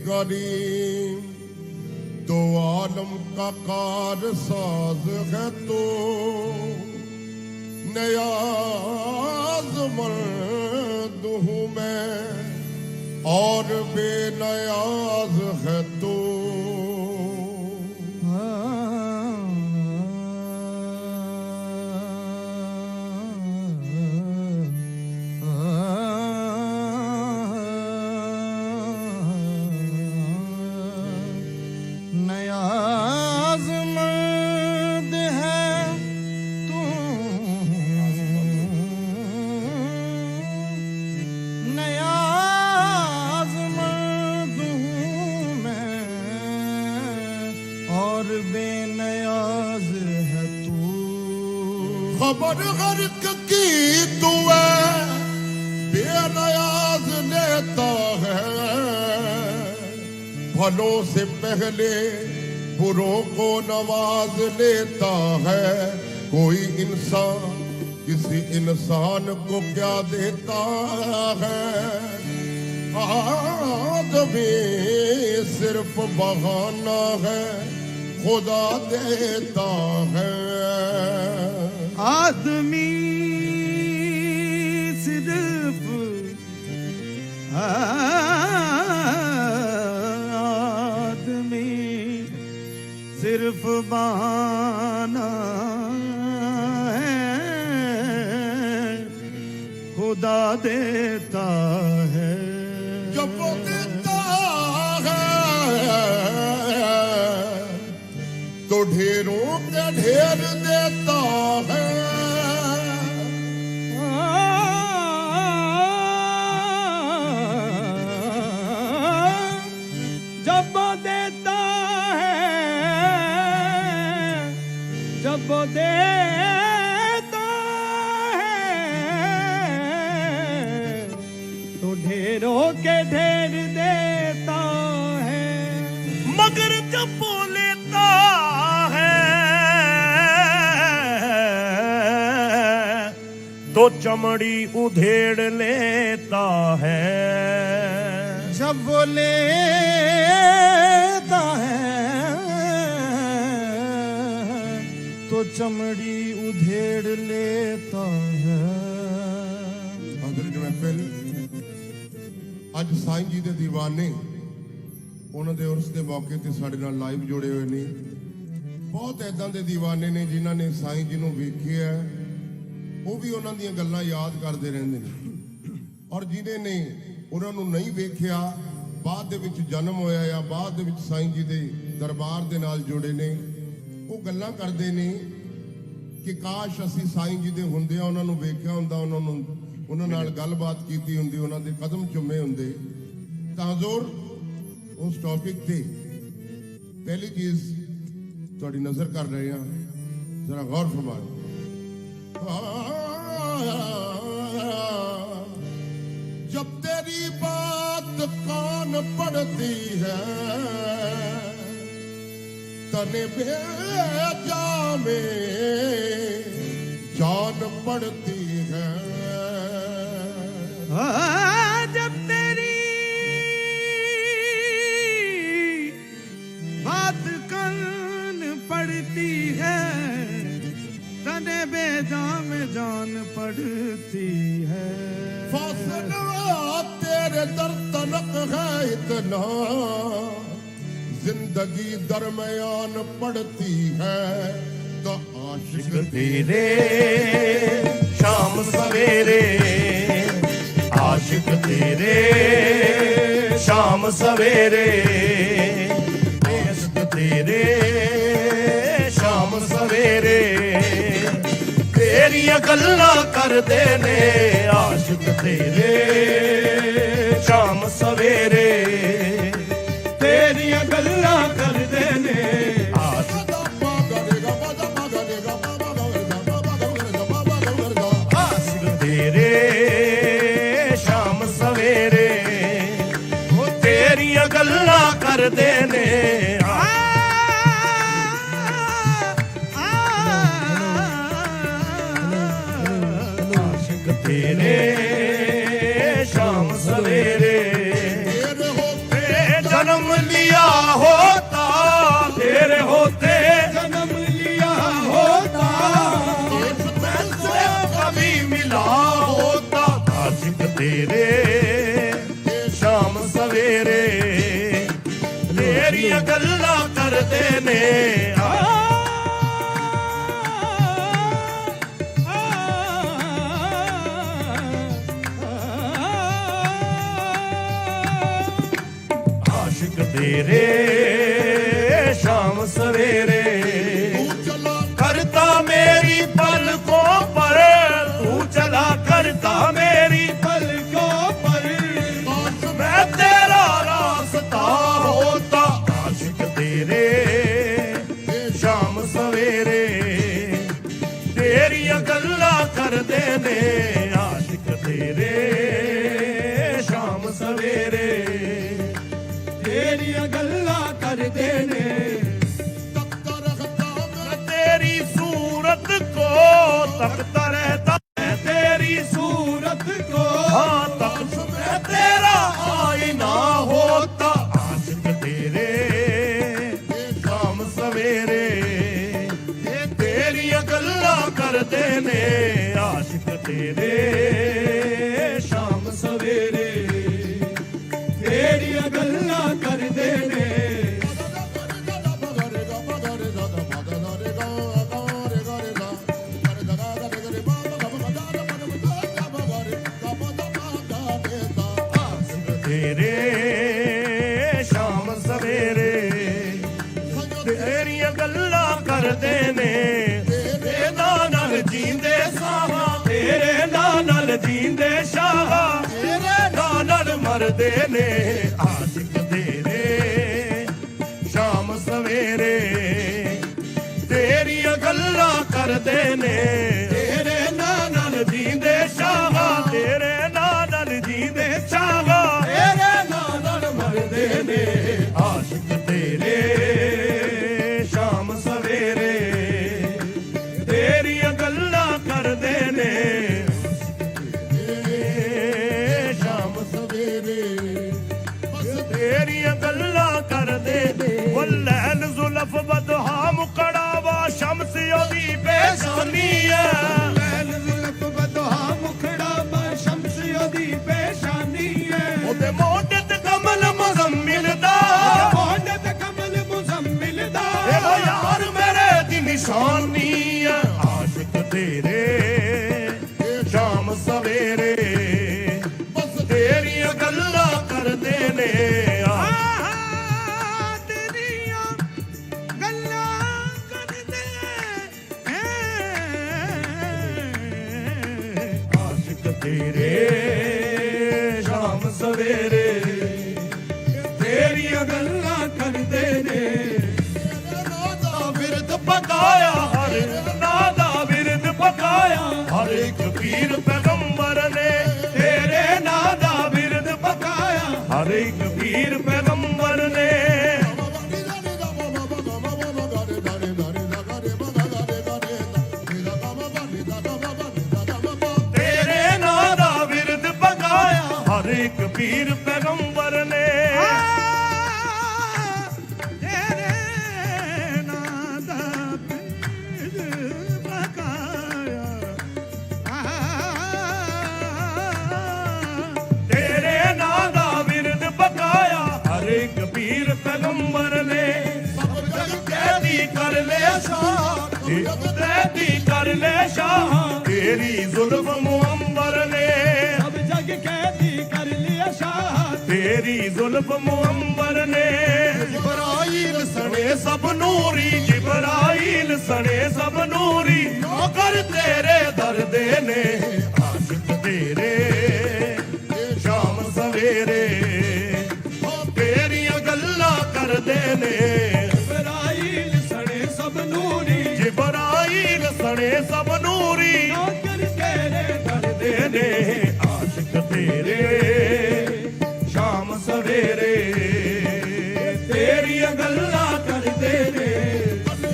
करीम दो आलम का कार साज है तो नयाज मर्द हूँ मैं और बेनयाज है तो खबर गर्क की तू बेनयाज लेता है भलों से पहले बुरों को नवाज लेता है कोई इंसान किसी इंसान को क्या देता है आदमी सिर्फ बहाना है खुदा देता है आदमी सिर्फ आदमी सिर्फ बहाना खुदा देता है, जब वो देता है तो ढेरों के ढेर देता है। जब वो देता है, जब वो देता है तो ढेरों के ढेर देता है, मगर जब वो लेता है तो चमड़ी उधेड़ लेता है। जब वो लेता है तो चमड़ी उधेड़ लेता है। ਅੰਦਰ ਜਿਵੇਂ ਪਹਿਲ ਅੱਜ ਸਾਈਂ ਜੀ ਦੇ دیਵਾਨੇ ਉਹਨਾਂ ਦੇ ਉਰਸ ਦੇ ਮੌਕੇ ਤੇ ਸਾਡੇ ਨਾਲ ਲਾਈਵ ਜੁੜੇ ਹੋਏ ਨੇ। ਬਹੁਤ ਐਦਾਂ ਦੇ دیਵਾਨੇ ਨੇ ਜਿਨ੍ਹਾਂ ਨੇ ਸਾਈਂ ਜੀ ਨੂੰ ਵੇਖਿਆ, ਉਹ ਵੀ ਉਹਨਾਂ ਦੀਆਂ ਗੱਲਾਂ ਯਾਦ ਕਰਦੇ ਰਹਿੰਦੇ ਨੇ। ਔਰ ਜਿਹਨੇ ਨੇ ਉਹਨਾਂ ਨੂੰ ਨਹੀਂ ਵੇਖਿਆ, ਬਾਅਦ ਦੇ ਵਿੱਚ ਜਨਮ ਹੋਇਆ ਜਾਂ ਬਾਅਦ ਦੇ ਵਿੱਚ ਸਾਈਂ ਜੀ ਦੇ ਦਰਬਾਰ ਦੇ ਨਾਲ ਜੁੜੇ ਨੇ, ਉਹ ਗੱਲਾਂ ਕਰਦੇ ਨੇ ਕਿ ਕਾਸ਼ ਅਸੀਂ ਸਾਈਂ ਜੀ ਦੇ ਹੁੰਦਿਆਂ ਉਹਨਾਂ ਨੂੰ ਵੇਖਿਆ ਹੁੰਦਾ, ਉਹਨਾਂ ਨਾਲ ਗੱਲਬਾਤ ਕੀਤੀ ਹੁੰਦੀ, ਉਹਨਾਂ ਦੇ ਕਦਮ ਚੁੰਮੇ ਹੁੰਦੇ। ਤਾਂ ਹਜ਼ੂਰ ਉਸ ਟੌਪਿਕ ਤੇ ਪਹਿਲੀ ਚੀਜ਼ ਤੁਹਾਡੀ ਨਜ਼ਰ ਕਰ ਰਹੇ ਹਾਂ, ਜ਼ਰਾ ਗੌਰ ਫਰਮਾਓ। जब तेरी बात कान पड़ती है, तने भेजा में जान पड़ती है। जब तेरी बात कान पड़ती है, तने बेजा में जान पड़ती है। फासला तेरे दर तलक है इतना, जिंदगी दरमियान पड़ती है। तो आशिक तेरे शाम सवेरे, आशिक तेरे शाम सवेरे, इश्क तेरे शाम सवेरे, तेरियां गल्लां करदे ने आशिक तेरे शाम सवेरे, तेरियां गल्लां करदे ने आशिक तेरे शाम सवेरे, ओ तेरियां गल्लां करदे ने तेरे शाम सवेरे। जन्म लिया होता तेरे होते, जन्म लिया होता तुझसे कभी मिला होता, आशिक तेरे शाम सवेरे, तेरियां गल्लां करदे ने तेरे शाम सवेरे। करता मेरी पलकों पर तू चला, करता मेरी पलकों पर मैं तेरा रास्ता होता, आशिक तेरे शाम सवेरे, तेरियां गल्लां करदे ने आशिक तेरे शाम सवेरे, तेरियां गल्लां करदे ने। तेरी सूरत को तकता रहता है, तेरी सूरत को हाँ तक मैं तेरा आईना होता, आशिक तेरे शाम सवेरे, तेरियां गल्लां करदे ने आशिक तेरे शाम सवेरे, तेरियां गल्लां करदे ने। तेरे शाम सवेरे तेरियां गल्लां करदे ने तेरे नाल जींदे सावा तेरे नाल जींदे शाहा तेरे नाल मरदे ने आशिक तेरे शाम सवेरे तेरियां गल्लां करदे ने तेरे नाल जींदे शाहा तेरे नाल जींदे शाहा तेरे नाल मरदे ने आशिक तेरे शाम सवेरे तेरियां गल्लां करदे ने शाम सवेरे तेरियां गल्लां करदे ने वल्लैल जुल्फ बदहा मुकड़ावा शम्स ओदी पेशानी है लैल जुल्फ बदहा मुखड़ावा शम्स ओदी पेशानी है ओदे मोढे ते कमल मुज़म्मिल दा मोहन ते कमल मुज़म्मिल दा ए ओ यार मेरे दी निशानी है आशिक तेरे शाम सवेरे बस तेरियां गल्लां करदे ने तेरियां गल्लां करदे आशिक तेरे शाम सवेरे तेरियां गल्लां करदे ने नादा बिरद पकाया हर नादा बिरद पकाया हर एक पीर पैगंबर ने तेरे नादा बिरद पकाया हर एक पीर पैगंबर ने तेरे नादा बिरद पकाया हर एक पीर पैगंबर ने तेरे नादा बिरद पकाया तेरे नादा बिरद पकाया हर एक पीर पैगंबर ने सब जग कैदी कर ले शाह कैदी कर ले शाह तेरी जुल्फ मुअम्बर ने सब जग कैदी कर लिया शाह तेरी जुल्फ मुअम्बर ने जिब्राइल सने सब नूरी जिब्राइल सने सब नूरी नौकर तेरे दर्दे ने आशिक तेरे शाम सवेरे तेरियां गल्लां करदे ने जिब्राइल सने सब नूरी जिब्राइल सने सब नूरी नौकर तेरे करदे ने आशिक तेरे शाम सवेरे तेरियां गल्लां करदे ने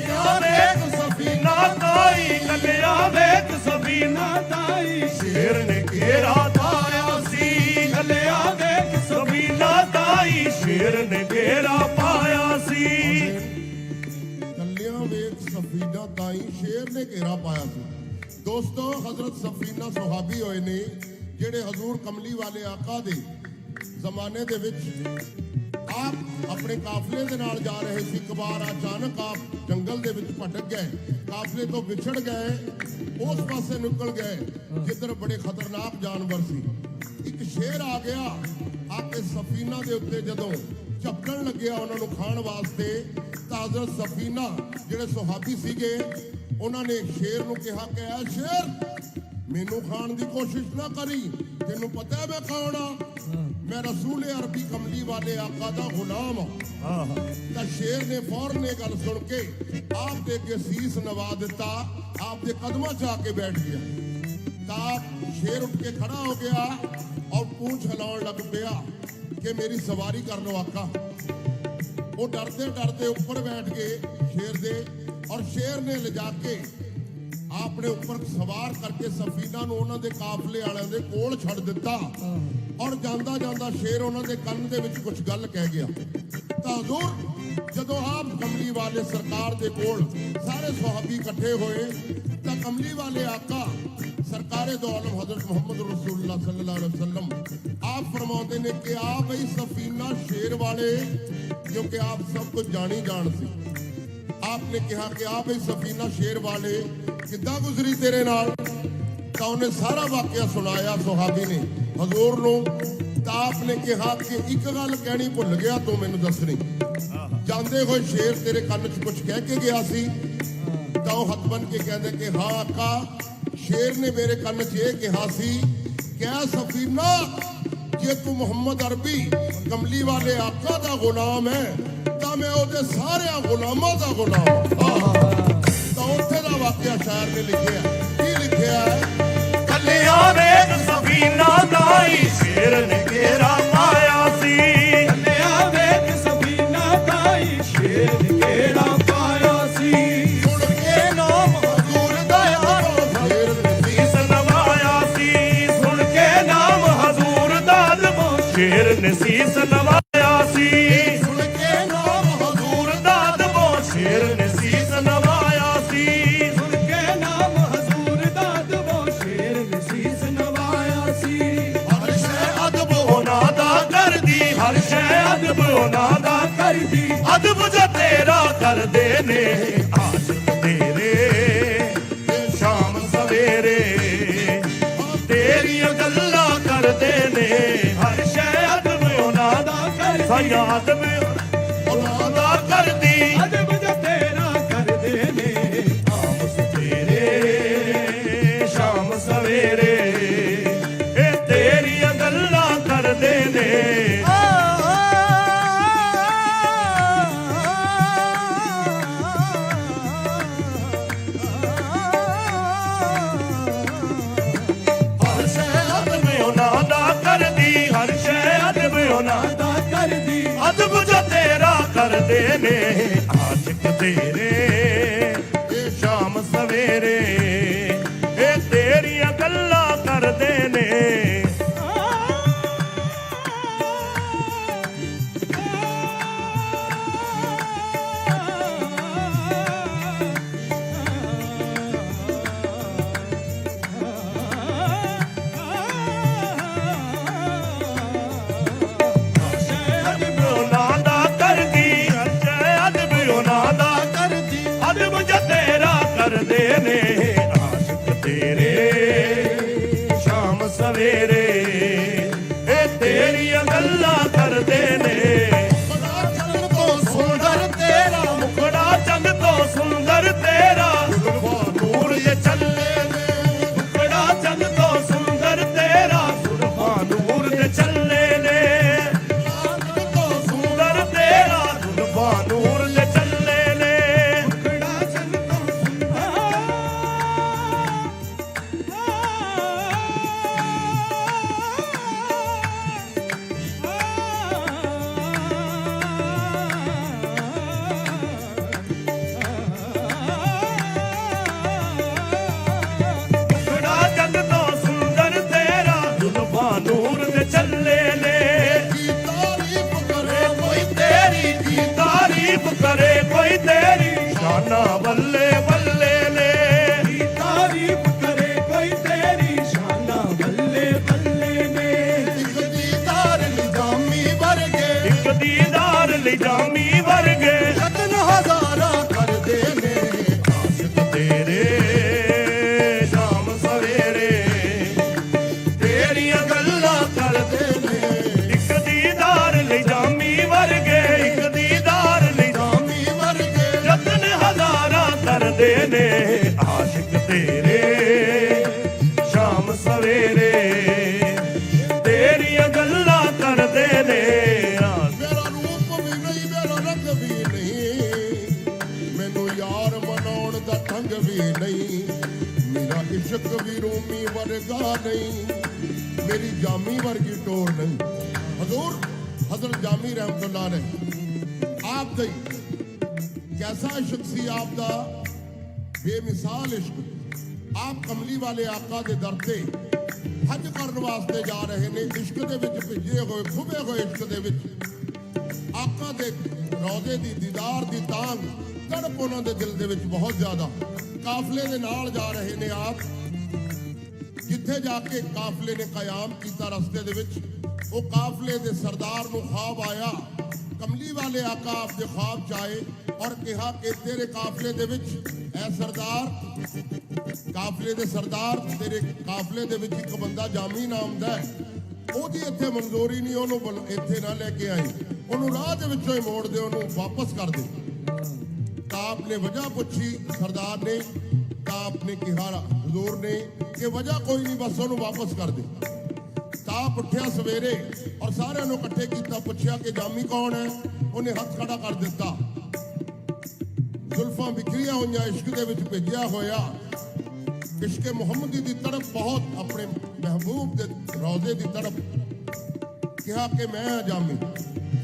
यारे सफीना ताई कलिया वेख सफीना ताई शेर ने घेरा पाया सी कलिया वेख सफीना ताई शेर ने घेरा पाया सी ਕੱਲਿਆਂ ਵੇਖ ਸਫੀਨਾ ਤਾਈ ਸ਼ੇਰ ਨੇ ਘੇਰਾ ਪਾਇਆ ਸੀ ਦੋਸਤੋ ਹਜ਼ਰਤ ਸਫੀਨਾ ਸੁਹਾਬੀ ਹੋਏ ਨੇ ਜਿਹੜੇ ਹਜ਼ੂਰ ਕਮਲੀ ਵਾਲੇ ਆਕਾ ਦੇ ਜ਼ਮਾਨੇ ਦੇ ਵਿੱਚ ਆਪ ਆਪਣੇ ਕਾਫਲੇ ਦੇ ਨਾਲ ਜਾ ਰਹੇ ਸੀ ਇੱਕ ਵਾਰ ਅਚਾਨਕ ਆਪ ਜੰਗਲ ਦੇ ਵਿੱਚ ਭਟਕ ਗਏ ਕਾਫਲੇ ਤੋਂ ਵਿਛੜ ਗਏ ਉਸ ਪਾਸੇ ਨਿਕਲ ਗਏ ਜਿੱਧਰ ਬੜੇ ਖਤਰਨਾਕ ਜਾਨਵਰ ਸੀ ਇੱਕ ਸ਼ੇਰ ਆ ਗਿਆ ਆ ਕੇ ਸਫੀਨਾ ਦੇ ਉੱਤੇ ਜਦੋਂ ਝਪਕਣ ਲੱਗਿਆ ਉਹਨਾਂ ਨੂੰ ਖਾਣ ਵਾਸਤੇ ਤਾਂ ਹਜ਼ਰਤ ਸਫੀਨਾ ਜਿਹੜੇ ਸੁਹਾਬੀ ਸੀਗੇ ਉਹਨਾਂ ਨੇ ਸ਼ੇਰ ਨੂੰ ਕਿਹਾ ਕਿ ਐ ਸ਼ੇਰ ਮੈਨੂੰ ਖਾਣ ਦੀ ਕੋਸ਼ਿਸ਼ ਨਾ ਕਰੀ ਤੈਨੂੰ ਪਤਾ ਹੈ ਮੈਂ ਕੌਣ ਆ ਮੈਂ ਰਸੂਲ ਅਰਬੀ ਕਮਲੀ ਵਾਲੇ ਆਕਾ ਦਾ ਗੁਲਾਮ ਆ ਤਾਂ ਸ਼ੇਰ ਨੇ ਫੌਰਨ ਇਹ ਗੱਲ ਸੁਣ ਕੇ ਆਪ ਦੇ ਅੱਗੇ ਸੀਸ ਨਵਾ ਦਿੱਤਾ ਆਪ ਦੇ ਕਦਮਾਂ 'ਚ ਆ ਕੇ ਬੈਠ ਗਿਆ ਤਾਂ ਸ਼ੇਰ ਉੱਠ ਕੇ ਖੜਾ ਹੋ ਗਿਆ ਔਰ ਪੂੰਛ ਹਿਲਾਉਣ ਲੱਗ ਪਿਆ ਕਿ ਮੇਰੀ ਸਵਾਰੀ ਕਰ ਲਓ ਆਕਾ ਉਹ ਡਰਦੇ ਡਰਦੇ ਉੱਪਰ ਬੈਠ ਗਏ ਸ਼ੇਰ ਦੇ ਔਰ ਸ਼ੇਰ ਨੇ ਲਿਜਾ ਕੇ ਆਪਣੇ ਉੱਪਰ ਸਵਾਰ ਕਰਕੇ ਸਫੀਨਾ ਨੂੰ ਉਹਨਾਂ ਦੇ ਕਾਫਲੇ ਵਾਲਿਆਂ ਦੇ ਕੋਲ ਛੱਡ ਦਿੱਤਾ ਔਰ ਜਾਂਦਾ ਜਾਂਦਾ ਸ਼ੇਰ ਉਹਨਾਂ ਦੇ ਕੰਨ ਦੇ ਵਿੱਚ ਕੁਝ ਗੱਲ ਕਹਿ ਗਿਆ ਤਾਂ ਹਜ਼ੂਰ ਜਦੋਂ ਆਪ ਕਮਲੀ ਵਾਲੇ ਸਰਕਾਰ ਦੇ ਕੋਲ ਸਾਰੇ ਸੁਹਾਬੀ ਇਕੱਠੇ ਹੋਏ ਤਾਂ ਕਮਲੀ ਵਾਲੇ ਆਕਾ ਸਰਕਾਰੇ ਦੋ ਆਲਮ ਹਜ਼ਰਤ ਮੁਹੰਮਦ ਰਸੂਲullah ਸੱਲੱਲਾਹੁ ਅਲੈहि ਵਸੱਲਮ ਆਪ ਫਰਮਾਉਂਦੇ ਨੇ ਕਿ ਆ ਬਈ ਸਫੀਨਾ ਸ਼ੇਰ ਵਾਲੇ ਕਿਉਂਕਿ ਆਪ ਸਭ ਕੁਝ ਜਾਣੀ ਜਾਣ ਸੀ आपने कहा कि आप इस सफीना शेर वाले किद्दां गुजरी तेरे नाल ਤਾਂ ਉਹਨੇ ਸਾਰਾ ਵਾਕਿਆ ਸੁਣਾਇਆ ਸੁਹਾਬੀ ਨੇ ਹਜ਼ੂਰ ਨੂੰ ਤਾਂ ਆਪਨੇ ਕਿਹਾ ਕਿ ਇੱਕ ਗੱਲ ਕਹਿਣੀ ਭੁੱਲ ਗਿਆ ਤੂੰ ਮੈਨੂੰ ਦੱਸਣੀ। ਜਾਂਦੇ ਹੋਏ ਸ਼ੇਰ ਤੇਰੇ ਕੰਨ 'ਚ ਕੁਝ ਕਹਿ ਕੇ ਗਿਆ ਸੀ? ਤਾਂ ਉਹ ਹੱਥ ਬੰਨ ਕੇ ਕਹਿੰਦੇ ਕਿ ਹਾਂ ਆਕਾ, ਸ਼ੇਰ ਨੇ ਮੇਰੇ ਕੰਨ 'ਚ ਇਹ ਕਿਹਾ ਸੀ, ਕਹਿ ਸਫੀਨਾ ਜੇ ਤੂੰ ਮੁਹੰਮਦ ਅਰਬੀ ਕਮਲੀ ਵਾਲੇ ਆਕਾ ਦਾ ਗੁਲਾਮ ਹੈ ਤਾਂ ਮੈਂ ਉਹਦੇ ਸਾਰਿਆਂ ਗੁਲਾਮਾਂ ਦਾ ਗੁਲਾਮ ਹਾਂ। ਤਾਂ ਉੱਥੇ ਦਾ ਵਾਕਿਆ ਸ਼ਾਇਰ ਨੇ ਲਿਖਿਆ, ਕੀ ਲਿਖਿਆ ਹੈ? ਕੱਲਿਆਂ ਵੇਖ ਸਫੀਨਾ ਤਾਈ ਸ਼ੇਰ ਨੇ ਘੇਰਾ ਪਾਇਆ ਸੀ। ਕੱਲਿਆ ਵੇਖ ਸਫੀਨਾ ਤਾਈ ਸ਼ੇਰ ਨੇ ਘੇਰਾ ਪਾਇਆ ਸੀ। ਸੁਣ ਕੇ ਨਾਮ ਹਜ਼ੂਰ ਦਾ ਯਾਰੋ ਸ਼ੇਰ ਨੇ ਸੀਸ ਨਵਾਇਆ ਸੀ। ਸੁਣ ਕੇ ਨਾਮ ਹਜ਼ੂਰ ਦਾ ਆਦਮੋ ਸ਼ੇਰ ਨੇ ਸੀਸ ਨਵਾਇਆ ਸੀ। ਸੁਣ ਕੇ ਨਾਮ ਹਜ਼ੂਰ ਦਾ ਆਦਮੋ ਸ਼ੇਰ ਨੇ ਸੀਸ ਨਵਾਇਆ ਸੀ। ਸੁਣ ਕੇ ਨਾਮ ਹਜ਼ੂਰ ਦਾ ਦਬੋ ਸ਼ੇਰ ਨੇ ਸੀਸ ਨਵਾਇਆ ਸੀ। ਹਰ ਸ਼ੈ ਅਦਬ ਉਹਨਾਂ ਦਾ ਕਰਦੀ, ਹਰ ਸ਼ੈ ਅਦਬ ਉਹਨਾਂ ਦਾ ਕਰਦੀ ਅਦਬ ਜੋ ਤੇਰਾ ਕਰਦੇ ਨੇ ਆਸ਼ਿਕ ਤੇਰੇ ਸ਼ਾਮ ਸਵੇਰੇ ਤੇਰੀਆਂ ਗੱਲਾਂ ਕਰਦੇ ਨੇ। ਹਰ ਸ਼ੈ ਅਦਬ ਉਹਨਾਂ ਦਾ ਕਰਦੀ ਸਾਇਆ ਅਦਬ ਉਹਨਾਂ ਦਾ ਕਰਦੀ ਅਦਬ ਜੋ ਤੇਰਾ ਕਰਦੇ ਨੇ। ਆਮ ਸਵੇਰੇ ਸ਼ਾਮ ਸਵੇਰੇ ਇਹ ਤੇਰੀਆਂ ਗੱਲਾਂ ਕਰਦੇ ਨੇ। ਹਰ ਸ਼ੈ ਅਦਬ ਉਹਨਾਂ ਦਾ ਕਰਦੀ, ਹਰ ਸ਼ੈ ਅਦਬ ਉਹਨਾਂ ਦਾ ਦਾ ਕਰਦੀ ਅਦਬ ਜੋ ਤੇਰਾ ਕਰਦੇ ਨੇ ਆਸ਼ਿਕ ਤੇਰੇ ਇਹ ਸ਼ਾਮ ਸਵੇਰੇ ਇਹ ਤੇਰੀਆਂ ਗੱਲਾਂ ਕਰਦੇ ਨੇ। ਅਦਬ ਉਹਨਾਂ ਦਾ ਕਰਦੀ, ਹਰ ਸ਼ੈ ਅਦਬ ਉਹਨਾਂ ਦਾ ਕਰਦੀ ਅਦਬ ਜੋ ਤੇਰਾ ਕਰਦੇ ਨੇ ਆਸ਼ਿਕ ਤੇਰੇ ਸ਼ਾਮ ਸਵੇਰੇ ਇਹ ਤੇਰੀਆਂ ਗੱਲਾਂ ਕਰਦੇ ਨੇ। ਮੁਖੜਾ ਚੰਦ ਤੋਂ ਸੁੰਦਰ ਤੇਰਾ, ਮੁਖੜਾ ਚੰਦ ਤੋਂ ਸੁੰਦਰ ਤੇਰਾ ਜ਼ੁਲਫਾਂ ਨੂਰ ਦੇ ਚੱਲੇ ਨੇ। ਮੁਖੜਾ ਚੰਦ ਤੋਂ ਸੁੰਦਰ ਤੇਰਾ ਜ਼ੁਲਫਾਂ ਨੂਰ ਦੇ ਚੱਲੇ ਨੇ। ਤੋਂ ਸੁੰਦਰ ਤੇਰਾ ਜ਼ੁਲਫਾਂ ਨੂਰ ਦੇ ਚੱਲੇ ਨੇ। ਕੜਾ ਚੰਦ ਤੋਂ ਮੁਖੜਾ ਚੰਦ ਤੋਂ ਸੁੰਦਰ ਤੇਰਾ ਜ਼ੁਲਫਾਂ ਨੂਰ ਦੇ ਚੱਲੇ ਨੇ। ਦੀ ਤਾਰੀਫ ਕਰੇ ਕੋਈ ਤੇਰੀ ਦੀ ਤਾਰੀਫ ਕਰੇ ਕੋਈ ਤੇਰੀ ਸ਼ਾਨਾ ਬੱਲੇ ਬੱਲੇ ਨੇ। ਦੀ ਤਾਰੀਫ ਕਰੇ ਕੋਈ ਤੇਰੀ ਸ਼ਾਨਾ ਬੱਲੇ ਬੱਲੇ ਨੇ। ਇੱਕ ਦੀਦਾਰ ਨਿਜ਼ਾਮੀ ਵਰਗੇ ਇੱਕ ਦੀਦਾਰ ਲਿਜਾਮੀ ਵਰਗੇ ਯਤਨ ਹਜ਼ਾਰਾਂ ਕਰਦੇ ਨੇ ਆਸ਼ਿਕ ਤੇਰੇ ਸ਼ਾਮ ਸਵੇਰੇ ਤੇਰੀਆਂ ਗੱਲਾਂ ਕਰਦੇ ਨੇ। ਇੱਕ ਦੀਦਾਰ ਲਿਜਾਮੀ ਵਰਗੇ, ਇੱਕ ਦੀਦਾਰ ਲਿਜਾਮੀ ਨਿਜ਼ਾਮੀ ਵਰਗੇ ਯਤਨ ਹਜ਼ਾਰਾਂ ਕਰਦੇ ਨੇ ਆਸ਼ਿਕ ਤੇਰੇ ਸ਼ਾਮ ਸਵੇਰੇ ਤੇਰੀਆਂ ਗੱਲਾਂ ਕਰਦੇ ਨੇ। ਮੇਰਾ ਰੂਪ ਵੀ ਨਹੀਂ, ਮੇਰਾ ਰੰਗ ਵੀ ਨਹੀਂ, ਮੈਨੂੰ ਯਾਰ ਮਨਾਉਣ ਦਾ ਢੰਗ ਵੀ ਨਹੀਂ, ਮੇਰਾ ਇਸ਼ਕ ਵੀ ਰੂਮੀ ਵਰਗਾ ਨਹੀਂ, ਮੇਰੀ ਜਾਮੀ ਵਰਗੀ ਟੋਰ ਨਹੀਂ। ਹਜ਼ੂਰ ਹਜ਼ਰਤ ਜਾਮੀ ਰਹਿਮਤੁल्लाह ਨੇ ਆਪ ਦੇ ਕੈਸਾ ਇਸ਼ਕ ਸੀ ਆਪ ਦਾ, ਬੇਮਿਸਾਲ ਇਸ਼ਕ। ਆਪ ਕਮਲੀ ਵਾਲੇ ਆਕਾ ਦੇ ਦਰ ਤੇ ਹਜ ਕਰਨ ਵਾਸਤੇ ਜਾ ਰਹੇ ਨੇ, ਇਸ਼ਕ ਦੇ ਵਿੱਚ ਭਿੱਜੇ ਹੋਏ, ਖੁਬੇ ਹੋਏ ਇਸ਼ਕ ਦੇ ਵਿੱਚ। ਆਕਾ ਦੇ ਰੌਜ਼ੇ ਦੀ ਦੀਦਾਰ ਦੀ ਤਾਂਗ ਤੜਪ ਉਹਨਾਂ ਦੇ ਦਿਲ ਦੇ ਵਿੱਚ ਬਹੁਤ ਜ਼ਿਆਦਾ। ਕਾਫਲੇ ਦੇ ਨਾਲ ਜਾ ਰਹੇ ਨੇ ਆਪ, ਜਿੱਥੇ ਜਾ ਕੇ ਕਾਫਲੇ ਨੇ ਕਿਆਮ ਕੀਤਾ ਰਸਤੇ ਦੇ ਵਿੱਚ, ਉਹ ਕਾਫਲੇ ਦੇ ਸਰਦਾਰ ਨੂੰ ਖਾਬ ਆਇਆ। ਕਮਲੀ ਵਾਲੇ ਆਕਾ ਆਪ ਦੇ ਖਾਬ ਚ ਆਏ ਔਰ ਕਿਹਾ ਕਿ ਤੇਰੇ ਕਾਫਲੇ ਦੇ ਵਿੱਚ ਐ ਸਰਦਾਰ, ਕਾਫਲੇ ਦੇ ਸਰਦਾਰ, ਤੇਰੇ ਕਾਫਲੇ ਦੇ ਵਿੱਚ ਇੱਕ ਬੰਦਾ ਜਾਮੀ ਨਾਮ ਦਾ ਹੈ, ਉਹਦੀ ਇੱਥੇ ਮਨਜ਼ੂਰੀ ਨਹੀਂ, ਉਹਨੂੰ ਇੱਥੇ ਨਾ ਲੈ ਕੇ ਆਈ, ਉਹਨੂੰ ਰਾਹ ਦੇ ਵਿੱਚੋਂ ਹੀ ਮੋੜ ਦੇ, ਉਹਨੂੰ ਵਾਪਸ ਕਰ ਦੇ। ਤਾਂ ਆਪਨੇ ਵਜ੍ਹਾ ਪੁੱਛੀ ਸਰਦਾਰ ਨੇ, ਤਾਂ ਆਪਨੇ ਕਿਹਾ ਹਜ਼ੂਰ ਨੇ ਕਿ ਵਜ੍ਹਾ ਕੋਈ ਨਹੀਂ, ਬਸ ਉਹਨੂੰ ਵਾਪਸ ਕਰ ਦੇ। ਤਾਂ ਉੱਠਿਆ ਸਵੇਰੇ ਔਰ ਸਾਰਿਆਂ ਨੂੰ ਇਕੱਠੇ ਕੀਤਾ, ਪੁੱਛਿਆ ਕਿ ਜਾਮੀ ਕੌਣ ਹੈ? ਉਹਨੇ ਹੱਥ ਖੜਾ ਕਰ ਦਿੱਤਾ। ਜ਼ੁਲਫਾਂ ਬਿਖਰੀਆਂ ਹੋਈਆਂ, ਇਸ਼ਕ ਦੇ ਵਿੱਚ ਭੇਜਿਆ ਹੋਇਆ, ਇਸ਼ਕ ਮੁਹੰਮਦੀ ਦੀ ਤਰਫ ਬਹੁਤ, ਆਪਣੇ ਮਹਿਬੂਬ ਦੇ ਰੌਜ਼ੇ ਦੀ ਤਰਫ। ਕਿਹਾ ਕਿ ਮੈਂ ਜਾਮੀ,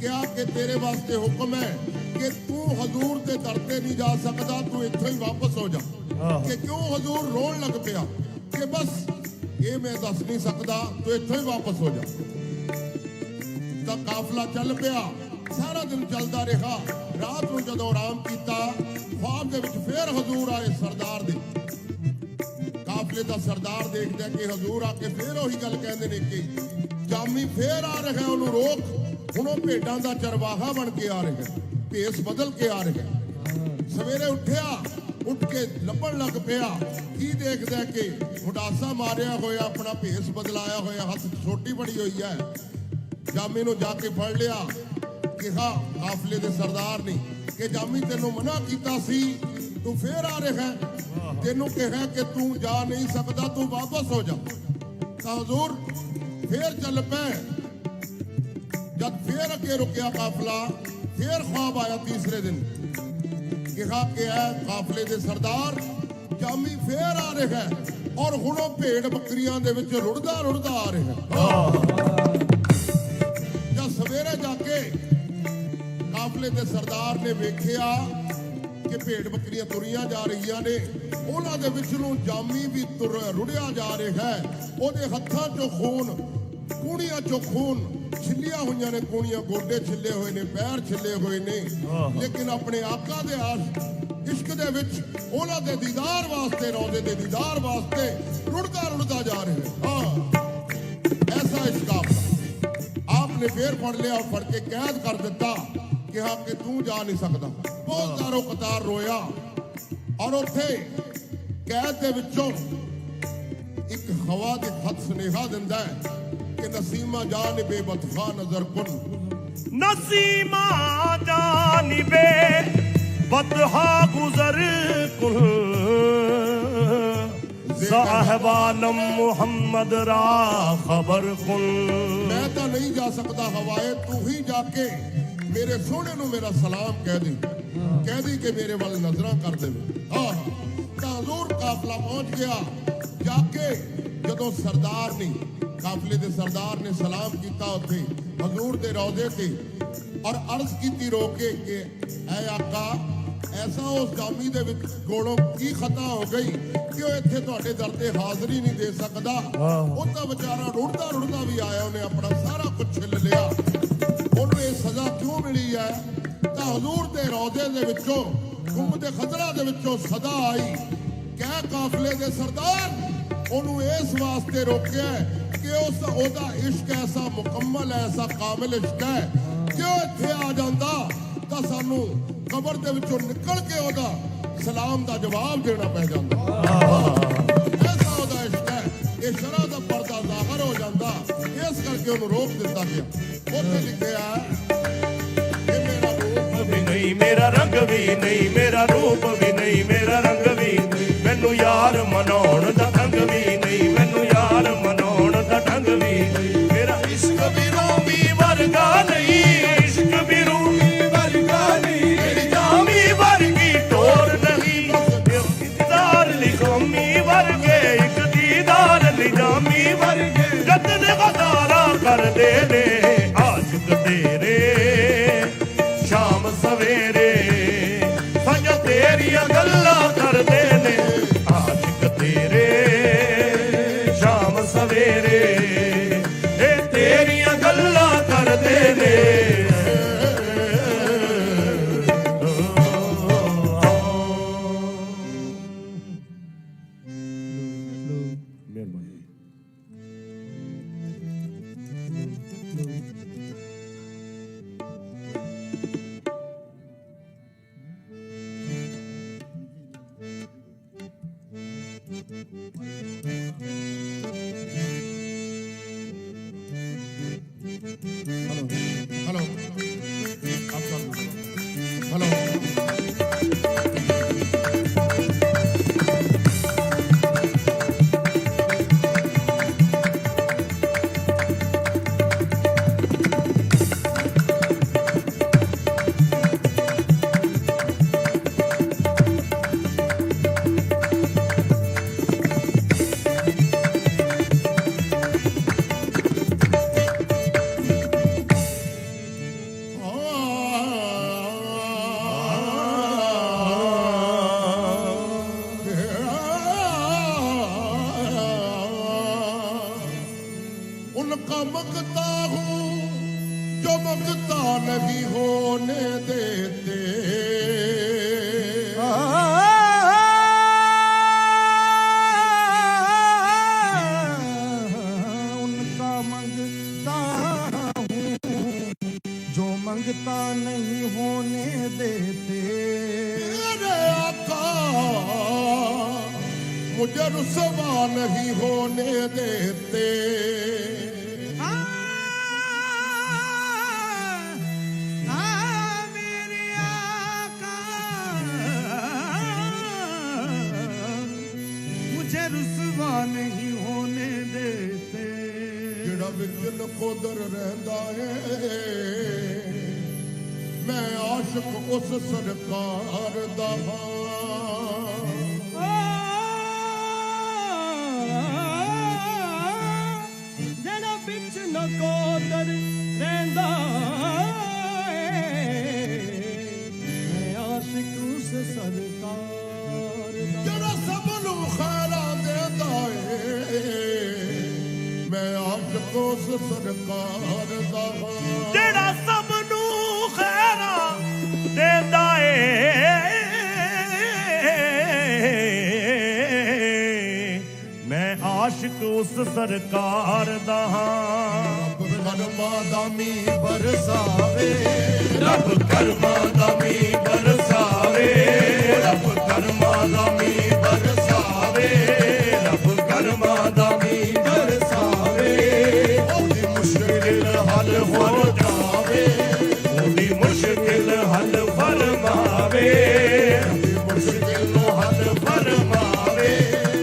ਕਿਹਾ ਕਿ ਤੇਰੇ ਵਾਸਤੇ ਹੁਕਮ ਹੈ ਕਿ ਤੂੰ ਹਜ਼ੂਰ ਦੇ ਦਰ ਤੇ ਨਹੀਂ ਜਾ ਸਕਦਾ, ਤੂੰ ਇੱਥੋਂ ਹੀ ਵਾਪਸ ਹੋ ਜਾ। ਕਿ ਕਿਉਂ? ਹਜ਼ੂਰ ਰੋਣ ਲੱਗ ਪਿਆ ਕਿ ਬਸ ਇਹ ਮੈਂ ਦੱਸ ਨਹੀਂ ਸਕਦਾ, ਤੂੰ ਇੱਥੋਂ ਹੀ ਵਾਪਸ ਹੋ ਜਾ। ਤਾਂ ਕਾਫਲਾ ਚੱਲ ਪਿਆ, ਸਾਰਾ ਦਿਨ ਚੱਲਦਾ ਰਿਹਾ। ਰਾਤ ਨੂੰ ਜਦੋਂ ਆਰਾਮ ਕੀਤਾ, ख्वाब ਦੇ ਵਿੱਚ ਫੇਰ ਹਜ਼ੂਰ ਆਏ ਸਰਦਾਰ ਦੇ। ਕਾਫਲੇ ਦਾ ਸਰਦਾਰ ਦੇਖਦਾ ਕਿ ਹਜ਼ੂਰ ਆ ਕੇ ਫੇਰ ਉਹੀ ਗੱਲ ਕਹਿੰਦੇ ਨੇ ਕਿ ਜਾਮੀ ਫੇਰ ਆ ਰਿਹਾ, ਉਹਨੂੰ ਰੋਕ। ਹੁਣ ਉਹ ਭੇਡਾਂ ਦਾ ਚਰਵਾਹਾ ਬਣ ਕੇ ਆ ਰਿਹਾ, ਭੇਸ ਬਦਲ ਕੇ ਆ ਰਿਹਾ। ਸਵੇਰੇ ਉੱਠਿਆ, ਉੱਠ ਕੇ ਲੱਭਣ ਲੱਗ ਪਿਆ, ਕੀ ਦੇਖਦਾ ਕਿ ਮੁਡਾਸਾ ਮਾਰਿਆ ਹੋਇਆ, ਆਪਣਾ ਭੇਸ ਬਦਲਾਇਆ ਹੋਇਆ, ਹੱਥ ਛੋਟੀ ਬੜੀ ਹੋਈ ਹੈ। ਜਾਮੀ ਨੂੰ ਜਾ ਕੇ ਫੜ ਲਿਆ। ਕਿਹਾ ਕਾਫਲੇ ਦੇ ਸਰਦਾਰ ਨੇ ਕਿ ਜਾਮੀ ਤੈਨੂੰ ਮਨਾ ਕੀਤਾ ਸੀ, ਤੂੰ ਫੇਰ ਆ ਰਿਹਾ, ਤੈਨੂੰ ਕਿਹਾ ਕਿ ਤੂੰ ਜਾ ਨਹੀਂ ਸਕਦਾ, ਤੂੰ ਵਾਪਸ ਹੋ ਜਾ। ਤਾਂ ਹਜ਼ੂਰ ਫੇਰ ਚੱਲ ਪਏ। ਜਦ ਫੇਰ ਅੱਗੇ ਰੁਕਿਆ ਕਾਫਲਾ, ਫੇਰ ख्वाब ਆਇਆ ਤੀਸਰੇ ਦਿਨ। ਕਿਹਾ ਕਿ ਇਹ ਕਾਫਲੇ ਦੇ ਸਰਦਾਰ ਜਾਮੀ ਫੇਰ ਆ ਰਿਹਾ ਔਰ ਹੁਣ ਉਹ ਭੇਡ ਬੱਕਰੀਆਂ ਦੇ ਵਿੱਚ ਰੁੜਦਾ ਆ ਰਿਹਾ। ਜਦ ਸਵੇਰੇ ਜਾ ਕੇ ਕਾਫਲੇ ਦੇ ਸਰਦਾਰ ਨੇ ਵੇਖਿਆ ਕਿ ਭੇਡ ਬੱਕਰੀਆਂ ਤੁਰੀਆਂ ਜਾ ਰਹੀਆਂ ਨੇ, ਉਹਨਾਂ ਦੇ ਵਿੱਚ ਨੂੰ ਜਾਮੀ ਵੀ ਰੁੜਿਆ ਜਾ ਰਿਹਾ ਹੈ। ਉਹਦੇ ਹੱਥਾਂ 'ਚੋਂ ਖੂਨ, ਕੂਣੀਆਂ 'ਚੋਂ ਖੂਨ ਛਿੱਲੀਆਂ ਹੋਈਆਂ ਨੇ, ਕੂਣੀਆਂ, ਗੋਡੇ ਛਿੱਲੇ ਹੋਏ ਨੇ, ਪੈਰ ਛਿੱਲੇ ਹੋਏ ਨੇ, ਲੇਕਿਨ ਆਪਣੇ ਆਕਾ ਦੇ ਇਸ਼ਕ ਦੇ ਵਿੱਚ, ਉਹਨਾਂ ਦੇ ਦੀਦਾਰ ਵਾਸਤੇ, ਰੌਜ਼ੇ ਦੇ ਦੀਦਾਰ ਵਾਸਤੇ ਰੁੜਦਾ ਜਾ ਰਿਹਾ। ਐਸਾ ਇਸ਼ਕ ਆਪਨੇ ਫੇਰ ਫੜ ਲਿਆ, ਫੜ ਕੇ ਕੈਦ ਕਰ ਦਿੱਤਾ। ਕਿਹਾ ਕਿ ਤੂੰ ਜਾ ਨਹੀਂ ਸਕਦਾ। ਬਹੁਤ ਜ਼ਾਰੋ ਕਤਾਰ ਰੋਇਆ ਔਰ ਉੱਥੇ ਕੈਦ ਦੇ ਵਿੱਚੋਂ ਇੱਕ ਹਵਾ ਦੇ ਖਤ ਸੁਨੇਹਾ ਦਿੰਦਾ ਹੈ ਕਿ ਨਸੀਮਾ ਜਾਨਿਬੇ ਬਤਖਾ ਨਜ਼ਰ ਕੁਨ, नसीमा जानिबे बतहा गुजर कुल, साहबानम मुहम्मद रा खबर कुल। मैं तो नहीं जा सकता हवाए, तू ही जाके मेरे सोने ਨੂੰ ਮੇਰਾ ਸਲਾਮ ਕਹਿ ਦੀ ਕਿ ਮੇਰੇ ਵੱਲ ਨਜ਼ਰਾਂ ਕਰ ਦੇਵੇ। ਤਾਂ ਹਜ਼ੂਰ ਕਾਫਲਾ ਪਹੁੰਚ ਗਿਆ। ਜਾ ਕੇ ਜਦੋਂ ਸਰਦਾਰ ਨੇ, ਕਾਫਲੇ ਦੇ ਸਰਦਾਰ ਨੇ ਸਲਾਮ ਕੀਤਾ ਉੱਥੇ ਹਜ਼ੂਰ ਦੇ ਰੌਜ਼ੇ ਤੇ ਔਰ ਅਰਜ਼ ਕੀਤੀ ਰੋ ਕੇ ਕਿ ਐ ਆਕਾ, ਐਸਾ ਉਸ ਜਾਮੀ ਦੇ ਵਿੱਚ ਕੋਲੋਂ ਕੀ ਖਤਾ ਹੋ ਗਈ ਕਿ ਉਹ ਇੱਥੇ ਤੁਹਾਡੇ ਦਰ ਤੇ ਹਾਜ਼ਰੀ ਨਹੀਂ ਦੇ ਸਕਦਾ। ਉਹ ਤਾਂ ਵਿਚਾਰਾ ਰੁੜਦਾ ਵੀ ਆਇਆ, ਉਹਨੇ ਆਪਣਾ ਸਾਰਾ ਕੁਝ ਛਿੱਲ ਲਿਆ। ਉਹਨੂੰ ਇਹ ਸਜ਼ਾ ਕਿਉਂ ਮਿਲੀ ਹੈ? ਤਾਂ ਹਜ਼ੂਰ ਦੇ ਰੌਜ਼ੇ ਦੇ ਵਿੱਚੋਂ, ਗੁੰਬਦ ਖਜ਼ਰਾ ਦੇ ਵਿੱਚੋਂ ਸਦਾ ਆਈ। ਕਹਿ ਕਾਫਲੇ ਦੇ ਸਰਦਾਰ, ਉਹਨੂੰ ਇਸ ਵਾਸਤੇ ਰੋਕਿਆ ਕਿ ਉਹਦਾ ਇਸ਼ਕ ਐਸਾ ਮੁਕੰਮਲ, ਐਸਾ ਕਾਮਿਲ ਇਸ਼ਕ ਹੈ ਕਿ ਉਹ ਇੱਥੇ ਆ ਜਾਂਦਾ ਤਾਂ ਸਾਨੂੰ ਕਬਰ ਦੇ ਵਿੱਚੋਂ ਨਿਕਲ ਕੇ ਉਹਦਾ ਸਲਾਮ ਦਾ ਜਵਾਬ ਦੇਣਾ ਪੈ ਜਾਂਦਾ। ਐਸਾ ਉਹਦਾ ਇਸ਼ਕ ਹੈ, ਇਹ ਸ਼ਰਅ ਦਾ ਪਰਦਾ ਜ਼ਾਹਰ ਹੋ ਜਾਂਦਾ, ਇਸ ਕਰਕੇ ਉਹਨੂੰ ਰੋਕ ਦਿੱਤਾ ਗਿਆ। ਉੱਥੇ ਲਿਖਿਆ ਕਿ ਮੇਰਾ ਰੂਪ ਵੀ ਨਹੀਂ, ਮੇਰਾ ਰੰਗ ਵੀ ਨਹੀਂ, ਮੇਰਾ ਰੂਪ ਵੀ ਨਹੀਂ, ਮੇਰਾ ਰੰਗ ਵੀ ਨਹੀਂ, ਮੈਨੂੰ ਯਾਰ ਮਨਾਉਣ ਦਾ ਢੰਗ ਵੀ ਨਹੀਂ, ਮੈਨੂੰ ਯਾਰ ਮਨਾਉਣ ਦਾ ਢੰਗ ਵੀ ਨਹੀਂ, ਮੇਰਾ ਇਸ਼ਕ ਵੀ ਰੂਬੀ ਵਰਗਾ ਨਹੀਂ, ਇਸ਼ਕ ਵੀ ਰੂਬੀ ਵਰਗਾ ਨਹੀਂ, ਮੇਰੀ ਜਾਮੀ ਵਰਗੀ ਟੋਰ ਨਹੀਂ, ਦੀਦਾਰ ਲਿਖਾਮੀ ਵਰਗੇ, ਇੱਕ ਦੀਦਾਰ ਲਿਜਾਮੀ ਵਰਗੇ, ਜਤਨ ਗਦਾਰਾ ਕਰਦੇ ਨੇ ਆਸ਼ਿਕ ਤੇਰੇ ਸ਼ਾਮ ਸਵੇਰੇ, ਸਾਂਝਾ ਤੇਰੀਆਂ ਗੱਲਾਂ ਕਰਦੇ ਨੇ ਆਸ਼ਿਕ ਤੇਰੇ ਸ਼ਾਮ ਸਵੇਰੇ, ਇਹ ਤੇਰੀਆਂ ਗੱਲਾਂ ਕਰਦੇ ਨੇ। हेलो आप सब हेलो उनका मकता हूँ जो मकता नहीं होने देते उनका मंगता हूँ जो मंगता नहीं होने देते। मेरे आका मुझे रुसवा नहीं होने देते मेरे आका मुझे रुसवा नहीं होने देते। ਜਿਹੜਾ ਵਿਚਲ ਕੋਦਰ ਰਹਿੰਦਾ ਏ ਮੈਂ ਆਸ਼ਿਕ ਉਸ ਸਰਕਾਰ ਦਾ ਜਿਹੜਾ ਵਿੱਚ ਨਕੋਦਰ ਰਹਿੰਦਾ ਮੈਂ ਆਸ਼ਿਕ ਉਸ ਸਰਕਾਰ ਦਾ। ਜਿਹੜਾ ਸਭ ਨੂੰ ਖੈਰਾਂ ਦੇਂਦਾ ਏ ਮੈਂ ਆਸ਼ਿਕ ਉਸ ਸਰਕਾਰ ਦਾ ਜਿਹੜਾ ਸਭ ਨੂੰ ਖੈਰਾਂ ਦਿੰਦਾ ਏ ਮੈਂ ਆਸ਼ਿਕ ਉਸ ਸਰਕਾਰ ਦਾ ਰੱਬ ਕਰਮਾਂ ਦਾ ਮੀਂਹ ਬਰਸਾਵੇ ਰੱਬ ਕਰਮਾਂ ਦਾ ਮੀਂਹ ਬਰਸਾਵੇ ਰੱਬ ਕਰਮਾਂ ਦਾ ਮੀਂਹ ਬਰਸਾਵੇ ਰੱਬ ਕਰਮਾਂ ਦਾ ਮੀਂਹ ਬਰਸਾਵੇ ਉਹਦੀ ਮੁਸ਼ਕਿਲ ਹੱਲ ਹੋ ਜਾਵੇ ਉਹਦੀ ਮੁਸ਼ਕਿਲ ਹੱਲ ਫਰਮਾਵੇ ਉਹਦੀ ਮੁਸ਼ਕਿਲ ਨੂੰ ਹੱਲ ਫਰਮਾਵੇ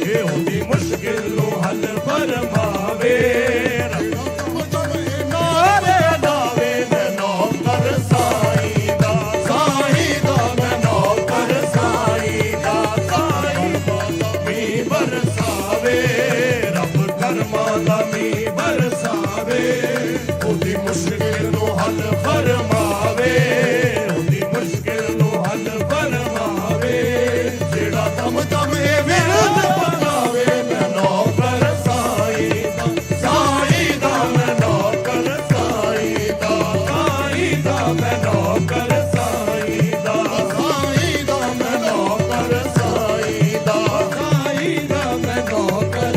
ਇਹ ਉਹਦੀ ਮੁਸ਼ਕਿਲ ਨੂੰ ਹੱਲ ਫਰਮਾਵੇ ਨਾਰੇ ਨਾਵੇ ਮੈਂ ਨੌਕਰ ਸਾਈਂ ਦਾ ਮੈਂ ਨੌਕਰ ਸਾਈਂ ਦਾ ਮੀਂਹ ਬਰਸਾਵੇ ਰੱਬ ਕਰਮਾਂ ਦਾ ਮੀਂਹ ਬਰਸਾਵੇ ਉਹਦੀ ਮੁਸ਼ਕਿਲ ਨੂੰ ਹੱਲ ਫਰਮਾਵੇ ਉਹਦੀ ਮੁਸ਼ਕਿਲ ਨੂੰ ਹੱਲ ਫਰਮਾਵੇ ਜਿਹੜਾ ਦਮ ਦਮ ਇਹ ਵਿਰਦ ਪਕਾਵੇ ਮੈਂ ਨੌਕਰ ਸਾਈਂ ਦਾ ਮੈਂ ਨੌਕਰ ਸਾਈਂ ਦਾ ਮੈਂ ਨੌਕਰ ਸਾਈਂ ਦਾ ਮੈਂ ਨੌਕਰ ਸਾਈਂ ਦਾ ਮੈਂ ਨੌਕਰ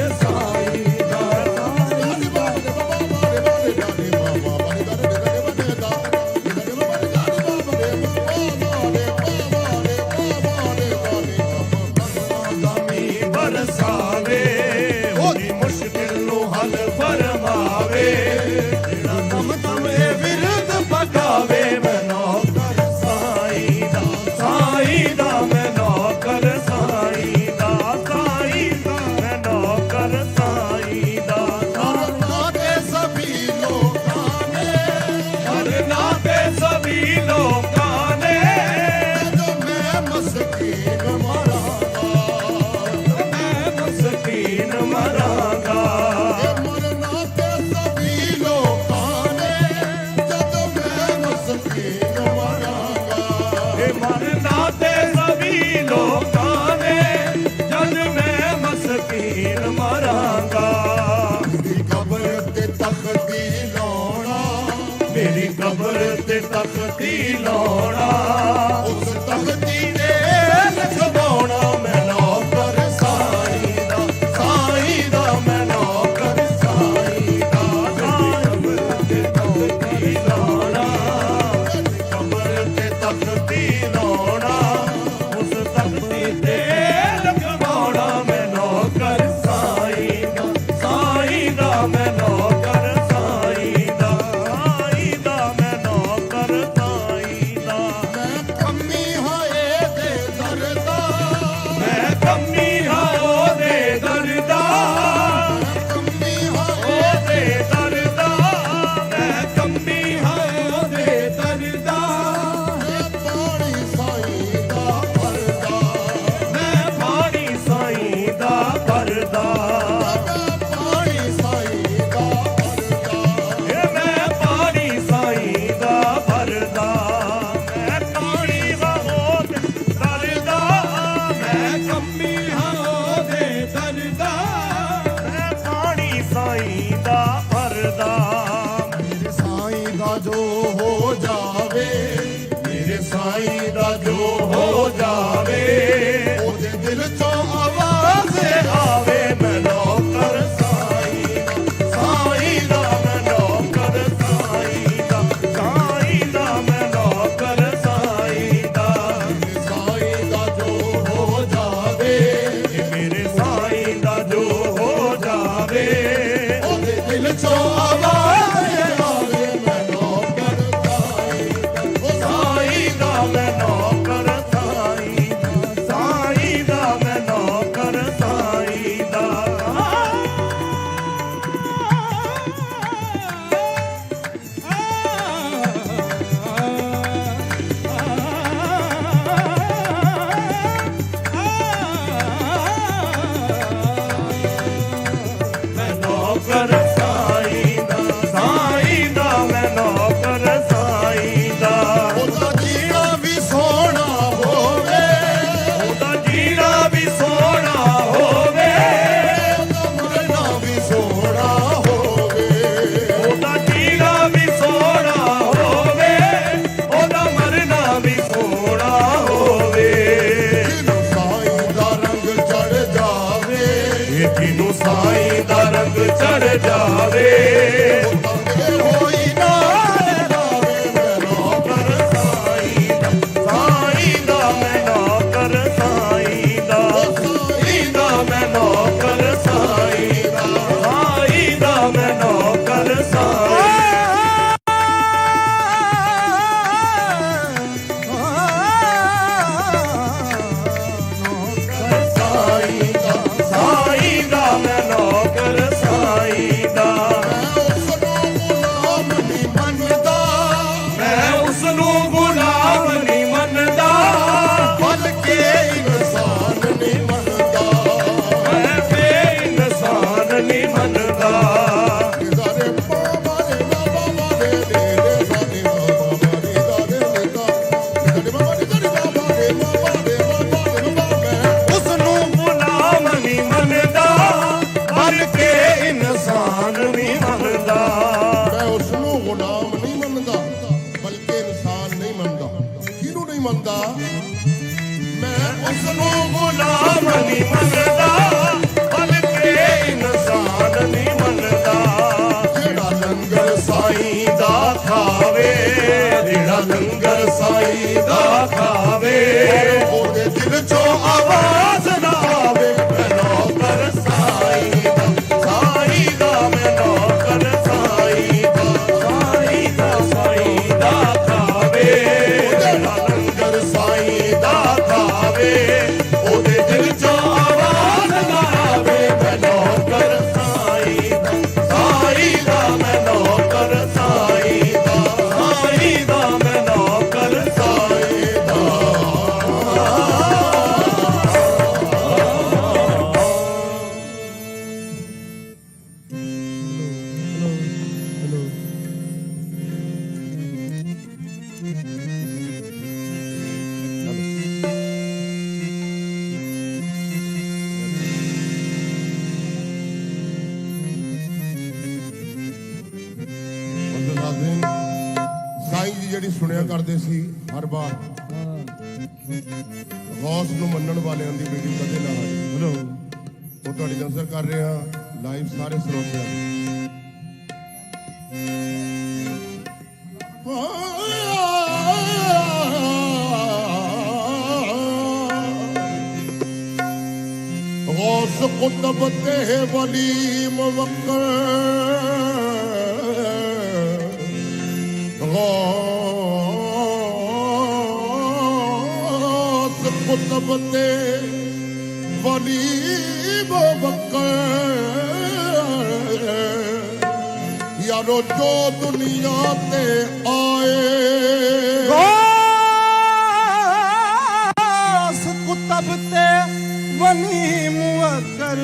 ਸਾਈਂ ਦਾ ਜੋ ਹੋ ਜਾਵੇ ਉਹਦੇ ਦਿਲ ਚੋਂ ਆਵਾਜ਼ ਆਵੇ ਮੈਂ ਨੌਕਰ ਸਾਈਂ ਦਾ ਮੈਂ ਨੌਕਰ ਸਾਈਂ ਦਾ ਸਾਈਂ ਦਾ ਮੈਂ ਨੌਕਰ ਸਾਈਂ ਦਾ ਸਾਈਂ ਦਾ ਜੋ ਹੋ ਜਾਵੇ ਇਹ ਮੇਰੇ ਸਾਈਂ ਦਾ ਜੋ ਹੋ ਜਾਵੇ ਉਹਦੇ ਦਿਲ ਚੋਂ ਆਵਾਜ਼ ਆਵੇ ਮੈਂ ਨੌਕਰ ਸਾਈਂ ਦਾ ਮੈਂ ਨੌਕਰ ਸਾਈਂ ਦਾ ਸਾਈਂ ਦਾ ਮੈਂ ਨੌਕਰ ਸਾਈਂ ਦਾ ਮੈਂ ਨੌਕਰ ਸਾਈਂ ਦਾ ਸਾਈਂ ਦਾ ਮੈਂ ਨੌਕਰ ਸਾਈਂ ਦਾ ਉਹਦਾ ਜੀਣਾ ਵੀ ਸੋਹਣਾ ਹੋਵੇ ਉਹਦਾ ਜੀਣਾ ਵੀ ਸੋਹਣਾ ਹੋਵੇ ਉਹਦਾ ਮਰਨਾ ਵੀ ਸੋਹਣਾ ਹੋਵੇ ਉਹਦਾ ਜੀਣਾ ਵੀ ਸੋਹਣਾ ਹੋਵੇ ਉਹਦਾ ਮਰਨਾ ਵੀ ਸੋਹਣਾ ਹੋਵੇ ਜਿਹਨੂੰ ਸਾਈਂ ਦਾ ਰੰਗ ਚੜ ਜਾਵੇ ਇਹ ਜਿਹਨੂੰ ਸਾਈਂ ਦਾ ਰੰਗ ਚੜ ਜਾਵੇ ਉਹ ਤੰਗੇ ਹੋਈ ਨਾ ਲਾਵੇ ਮੈਂ ਨੌਕਰ ਸਾਈਂ ਦਾ ਮੈਂ ਨੌਕਰ ਸਾਈਂ ਦਾ ਸਾਈਂ ਦਾ ਮੈਂ ਨੌਕਰ ਸਾਈਂ ਦਾ ਸਾਈਂ ਦਾ ਮੈਂ ਨੌਕਰ ਸਾਈਂ ਸਾਈਂ ਦਾ ਸਾਈਂ ਦਾ ਮੈਂ ਨੌਕਰ ਸਾਈਂ ਦਾ ਮੈਂ ਉਸ ਨੂੰ ਗੁਲਾਮ ਨਹੀਂ ਮੰਨਦਾ ਮੈਂ ਉਸ ਨੂੰ ਗੁਲਾਮ ਨਹੀਂ ਮੰਨਦਾ ਬਲਕਿ ਇਨਸਾਨ ਨਹੀਂ ਮੰਨਦਾ ਮੈਂ ਬੇਇਨਸਾਨ ਨਹੀਂ ਮੰਨਦਾ ਸਾਰੇ ਬਾਬਾ ਦੇ ਬਾਬਾ ਦੇ ਦੇ ਸਾਡੇ ਬਾਬਾ ਦੇ ਦਾਦੇ ਦੇ ਦਾ ਸਾਡੇ ਬਾਬਾ ਦੇ ਬਾਬਾ ਦੇ ਬਾਬਾ ਦੇ ਬਾਬਾ ਦੇ ਬਾਬਾ ਉਸ ਨੂੰ ਗੁਲਾਮ ਨਹੀਂ ਮੰਨਦਾ ਬਲਕਿ ਇਨਸਾਨ ਨਹੀਂ ਮੰਨਦਾ ਮੈਂ ਉਸ ਨੂੰ ਗੁਲਾਮ ਨਹੀਂ ਮੰਨਦਾ ਬਲਕਿ ਇਨਸਾਨ ਨਹੀਂ ਮੰਨਦਾ ਕਿਹਨੂੰ ਨਹੀਂ ਮੰਨਦਾ ਮੈਂ ਉਸ ਨੂੰ ਗੁਲਾਮ ਨਹੀਂ ਮੰਨਦਾ ਬਲਕਿ ਇਨਸਾਨ ਨਹੀਂ ਮੰਨਦਾ ਜਿਹੜਾ ਲੰਗਰ ਸਾਈਂ ਦਾ ਖਾਵੇ ਜਿਹੜਾ ਲੰਗਰ ਸਾਈਂ ਦਾ ਖਾਵੇ ਉਹਦੇ ਦਿਲ ਚੋਂ ਆਵਾਜ਼ ਨਾ ਆਵੇ ਮੈਂ ਨੌਕਰ ਸਾਈਂ ਦਾ ਮੈਂ ਨੌਕਰ ਸਾਈਂ ਦਾ ਖਾਵੇ ਜਿਹੜਾ ਲੰਗਰ ਸਾਈਂ ਦਾ ਖਾਵੇ ਉਹਦੇ ਦਿਲ ਚੋਂ ਆਵਾਜ਼ ਨਾ ਆਵੇ ਮੈਂ ਨੌਕਰ ਸਾਈਂ ਦਾ ਮੈਂ ਨੌਕਰ ਸਾਈਂ ਦਾ ਮੈਂ ਨੌਕਰ ਸਾਈਂ ਦਾ ਸਾਈਂ ਜੀ ਜਿਹੜੀ ਸੁਣਿਆ ਕਰਦੇ ਸੀ ਹਰ ਵਾਰ ਗੌਸ ਨੂੰ ਮੰਨਣ ਵਾਲਿਆਂ ਦੀ ਵੀਡੀਓ ਕਦੇ ਨਾ ਹਾਰੇ ਉਹ ਤੁਹਾਡੀ ਨਜ਼ਰ ਕਰ ਰਿਹਾ ਲਾਈਵ ਸਾਰੇ ਸਰੋਤਿਆਂ गौस कुतुब ते वली मुवक्कर गौस कुतुब ते वली मुवक्कर यारो जो दुनिया ते आए गौस कुतुब ते वली मुअक्कर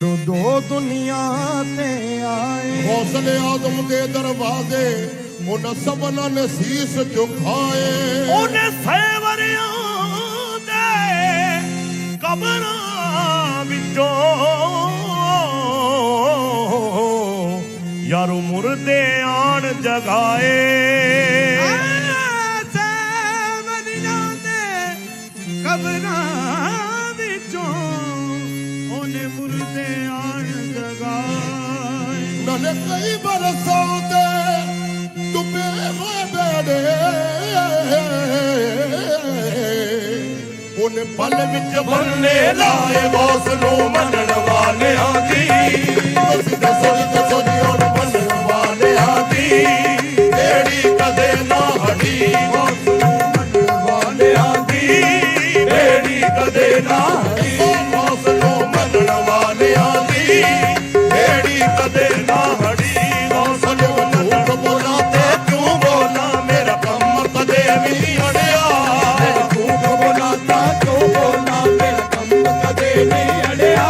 दो दुनिया ते आए हौसले आदम दे दरवाजे उन सबना ने शीस झुकाए ਉਹਨੇ ਸੇਵਰਿਆਂ ਦੇ ਕਬਰਾਂ ਵਿੱਚੋਂ ਯਾਰੋ ਮੁਰਦੇ ਆਣ ਜਗਾਏ ते आन जगाए नाले कई बरसों ते डुबे हुए बेड़े ਉਹਨੇ ਪਲ ਵਿੱਚ ਬੰਨੇ ਲਾਏ ਬੌਸ ਨੂੰ ਮੰਨਣ ਵਾਲਿਆਂ ਦੀ ਤੁਸੀਂ ਦੱਸੋ ਜੀ ਉਹਨੂੰ ਮੰਨਣ ਵਾਲਿਆਂ ਦੀ ਜਿਹੜੀ ਕਦੇ ਨਾ ਹਟੀ ਬੌਸ ਨੂੰ ਮੰਨਣ ਵਾਲਿਆਂ ਦੀ ਜਿਹੜੀ ਕਦੇ ਨਾ ਹਟੀ ਬੌਸ ਨੂੰ ਮੰਨਣ ਵਾਲਿਆਂ ਦੀ ਜਿਹੜੀ ਕਦੇ ਨਾ ਹਟੀ ਬੌਸ ਨੂੰ ਝੂਠ ਬੋਲਾਂ ਤੇ ਕਿਉਂ ਬੋਲਾਂ ਮੇਰਾ ਕੰਮ ਕਦੇ ਵੀ ਨਹੀਂ ਅੜਿਆ झूठ बोलाता क्यों बोला मेरा कम कदे नहीं अड़िया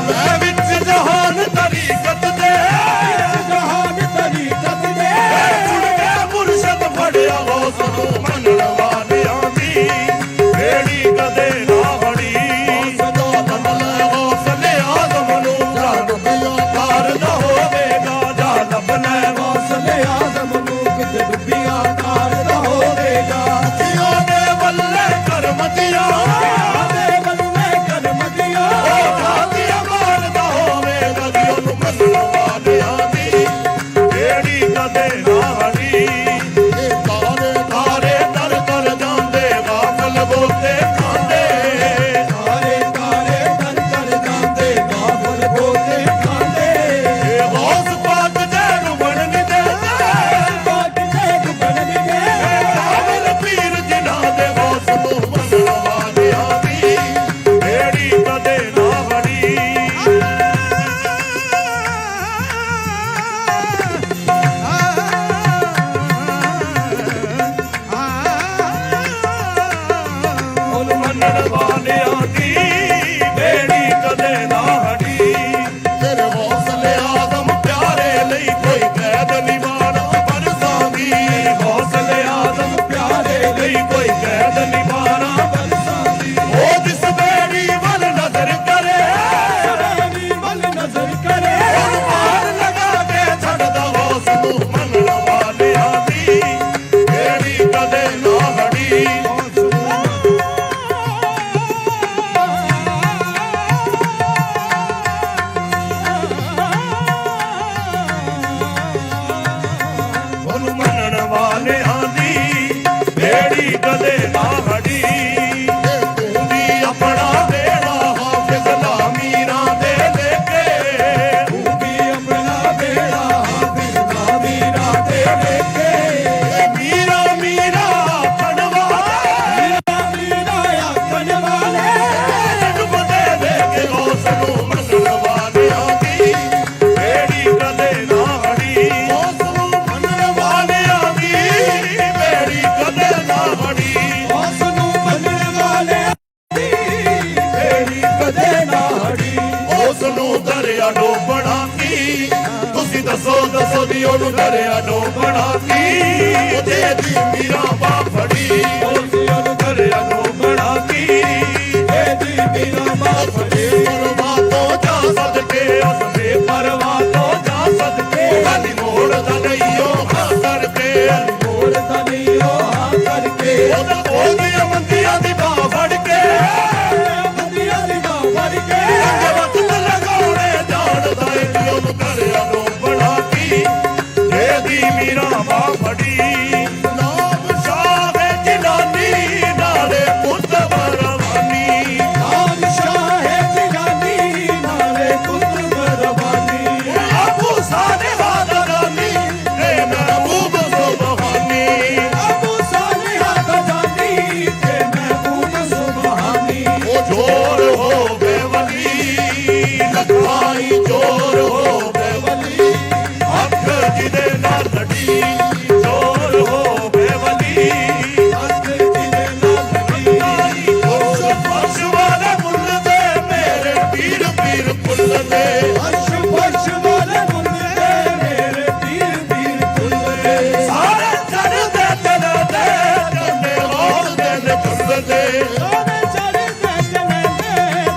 ਮੈਂ ਵਿੱਚ ਜਹਾਨ ਤਰੀਕਤ ਦੇ जहान तरीकत दे ਸੁਣ ਕੇ ਮੁਰਸ਼ਦ ਫੜਿਆ ਉਸ ਨੂੰ ਮੰਨਣ ਵਾਲਿਆਂ ਦੀ ਜਿਹੜੀ ਕਦੇ ਨਾ ਹੜੀ ਸਦਾ ਬਦਲੇ ਹੌਸਲੇ ਆਦਮ ਨੂੰ ਜਾਨ ਦਿਓ ਤਾਰ ਨਾ ਹੋਵੇਗਾ ਜਾ ਲੱਭ ਲੈ हौसले आजम नू किते डुबिया तार दा होवेगा ਜਿਉ ਦੇ ਵੱਲੇ ਕਰਮਤੀਆਂ आदे बल्ले करम दिया ਉਹ ਜਾਤੀ ਅਮਾਨ ਦਾ ਹੋਵੇਗਾ ਜੀ ਉਹਨੂੰ ਮੰਨਣ ਵਾਲਿਆਂ ਦੀ ਜਿਹੜੀ ਕਦੇ ਨਾ ਹਟੀ ਇਹ ਤਾਰੇ ਤਾਰੇ ਦਰ ਦਰ ਜਾਂਦੇ ਵਾਕਲ ਬੋਤੇ ਖਾਂਦੇ तारे तारे कर कर जाते गाफल बोते खांदे ਇਹ ਹੌਸ ਪਾਕ ਜੈ ਨੂੰ ਬਣ ਨਹੀਂ ਦੇਂਦੇ बात देख बन गए ਕਾਬਲ ਪੀਰ ਜਿਨ੍ਹਾਂ ਦੇ ਹੌਸ ਨੂੰ ਮੰਨਣ ਵਾਲਿਆਂ ਦੀ ਜਿਹੜੀ ਕਦੇ ਨਾ ਹਟੀ ਉਹਨੂੰ ਮੰਨਣ ਵਾਲਿਆਂ ਦੀ ਜਿਹੜੀ ਕਦੇ ਨਾ ਹਟੀ ਤੇਰੇ ਹੌਸਲੇ ਆਦਮ ਪਿਆਰੇ ਲਈ ਕੋਈ ਕੈਦ ਨਹੀਂ ਮਾਣਾ ਬਰਸਾਂ ਦੀ ਹੌਸਲੇ ਆਦਮ ਪਿਆਰੇ ਲਈ ਕੋਈ ਕੈਦ ਨਹੀਂ ਮਾਣਾ ਬਰਸਾਂ ਦੀ ਉਹ ਜਿਸ ਬੇੜੀ ਵੱਲ ਨਜ਼ਰ ਕਰੇ शराबी बल नजर करे ਉਹਨੂੰ ਮਾਰ ਲਗਾ ਕੇ ਛੱਡਦਾ ਹੌਸ ਨੂੰ ਮੰਨਣ ਵਾਲਿਆਂ ਦੀ ਜਿਹੜੀ ਕਦੇ ਨਾ ਹਟੀ ਉਹਨੂੰ ਮੰਨਣ ਵਾਲਿਆਂ ਦੀ ਜਿਹੜੀ ਕਦੇ ਨਾ ਹਟੀ ਤੂੰ ਵੀ ਆਪਣਾ ਬੇੜਾ ਹਾਫਿਜ਼ ਲਾਮੀਰਾਂ ਦੇ ਲੈ ਕੇ तू भी अपना बेड़ा हाफिज मीरा दे लेके ਮੀਰਾ ਮੀਰਾ ਪੜਵਾ मीरा आखन वाले ਡੁੱਬ ਦੇ ਕੇ ਉਸ ਨੂੰ ਮੰਨਣ ਵਾਲਿਆਂ ਦੀ ਜਿਹੜੀ ਕਦੇ ਨਾ ਹਟੀ ਉਸ ਨੂੰ ਮੰਨਣ ਵਾਲਿਆਂ ਦੀ ਜਿਹੜੀ ਕਦੇ ਨਾ ਹਟੀ उसनू मनने वाले दी तेरी कदे ना हटी ਉਸ ਨੂੰ ਦਰਿਆ ਡੋਬਣਾ ਕੀ ਤੁਸੀਂ ਦੱਸੋ ਦੀ ਉਹਨੂੰ ਦਰਿਆ ਡੋਬਣਾ ਕੀ ਉਹਦੇ ਦੀ ਮੀਰਾ ਬਾਹ ਫੜੀ ओसियन ਦਰਿਆ ਡੋਬਣਾ ਕੀ तेरी मीरा बाप फड़े ਪਰਵਾਹ ਤੋਂ ਜਾ ਸਦਕੇ ਅਸਲੇ ਪਰਵਾਹ ਤੋਂ ਜਾ ਸਦਕੇ ਹਾਲੀ ਮੋੜਦਾ ਨਹੀਂ ਉਹ ਹਾਂ ਕਰਕੇ मोड़ तनी ओ हां करके ਉਹਦੀਆਂ ਮੰਦੀਆਂ ਦੀ ਬਾਹ ਫੜ ਕੇ बंदियां दी बाह फड़ के ਚੰਗੇ ਵਕਤ ਲਗਾਉਣੇ ਜਾਣਦਾ ਏ ਕਿ ਉਹਨੂੰ ਦਰਿਆ ਡੋਬਣਾ ਕੀ ਇਹਦੀ ਮੀਰਾ ਬਾਹ ਫੜੀ ਨਾਮ ਸ਼ਾਹ ਜਿਨਾਨੀ ਨਾਲੇ ਪੁੱਤ ਬਰਵਾਨੀ नाम शाह जिलानी नाले पुत्र बरवानी ਅਬੂ ਸਾਲਿਹਾ ਦਾ ਨਾਨੀ ਤੇ ਮਹਿਬੂਬ ਸੁਬਹਾਨੀ अबू सालिहा दा जानी ते महबूब सुबहानी ਉਹ ਜੋਰ ਹੋਵੇ ਵਲੀ ਲਖਾਈ ਜੋਰ ਹੋਵੇ ਵਲੀ ਅੱਖ ਜਿਹਦੇ ਨਾਲ ਲੜੀ ਜੋਰ ਹੋਵੇ ਵਲੀ अख जिदे नाल लगी ਉਸ ਫਰਸ਼ ਵਾਲੇ ਮੁੱਲ ਦੇ ਮੇਰੇ ਪੀਰ ਪੀਰ ਫੁੱਲ ਦੇ अर्श फर्श वाले मुंदे मेरे पीर पीर खुलदे ਸਾਰੇ ਚੜ੍ਹਦੇ ਦਿਲ ਦੇ ਕੰਨੇ ਹੋਲਦੇ ਨੇ ਚੁੱਲਦੇ सोने चढ़दे चलदे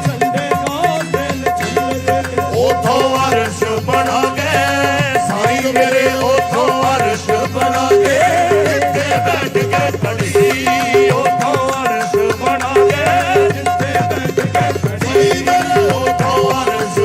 झंडे गौलदे चलदे ਉਥੋਂ ਅਰਸ਼ ਬਣਾ ਗਏ ਸਾਈਂ ਮੇਰੇ ਉਥੋਂ ਅਰਸ਼ ਬਣਾ ਗਏ ਜਿੱਥੇ ਬੈਠ ਕੇ ਖੜੀ ਉਥੋਂ ਅਰਸ਼ ਬਣਾ ਗਏ जिथे बैठ के खड़ी ਸਾਈਂ ਮੇਰੇ ਉਥੋਂ ਅਰਸ਼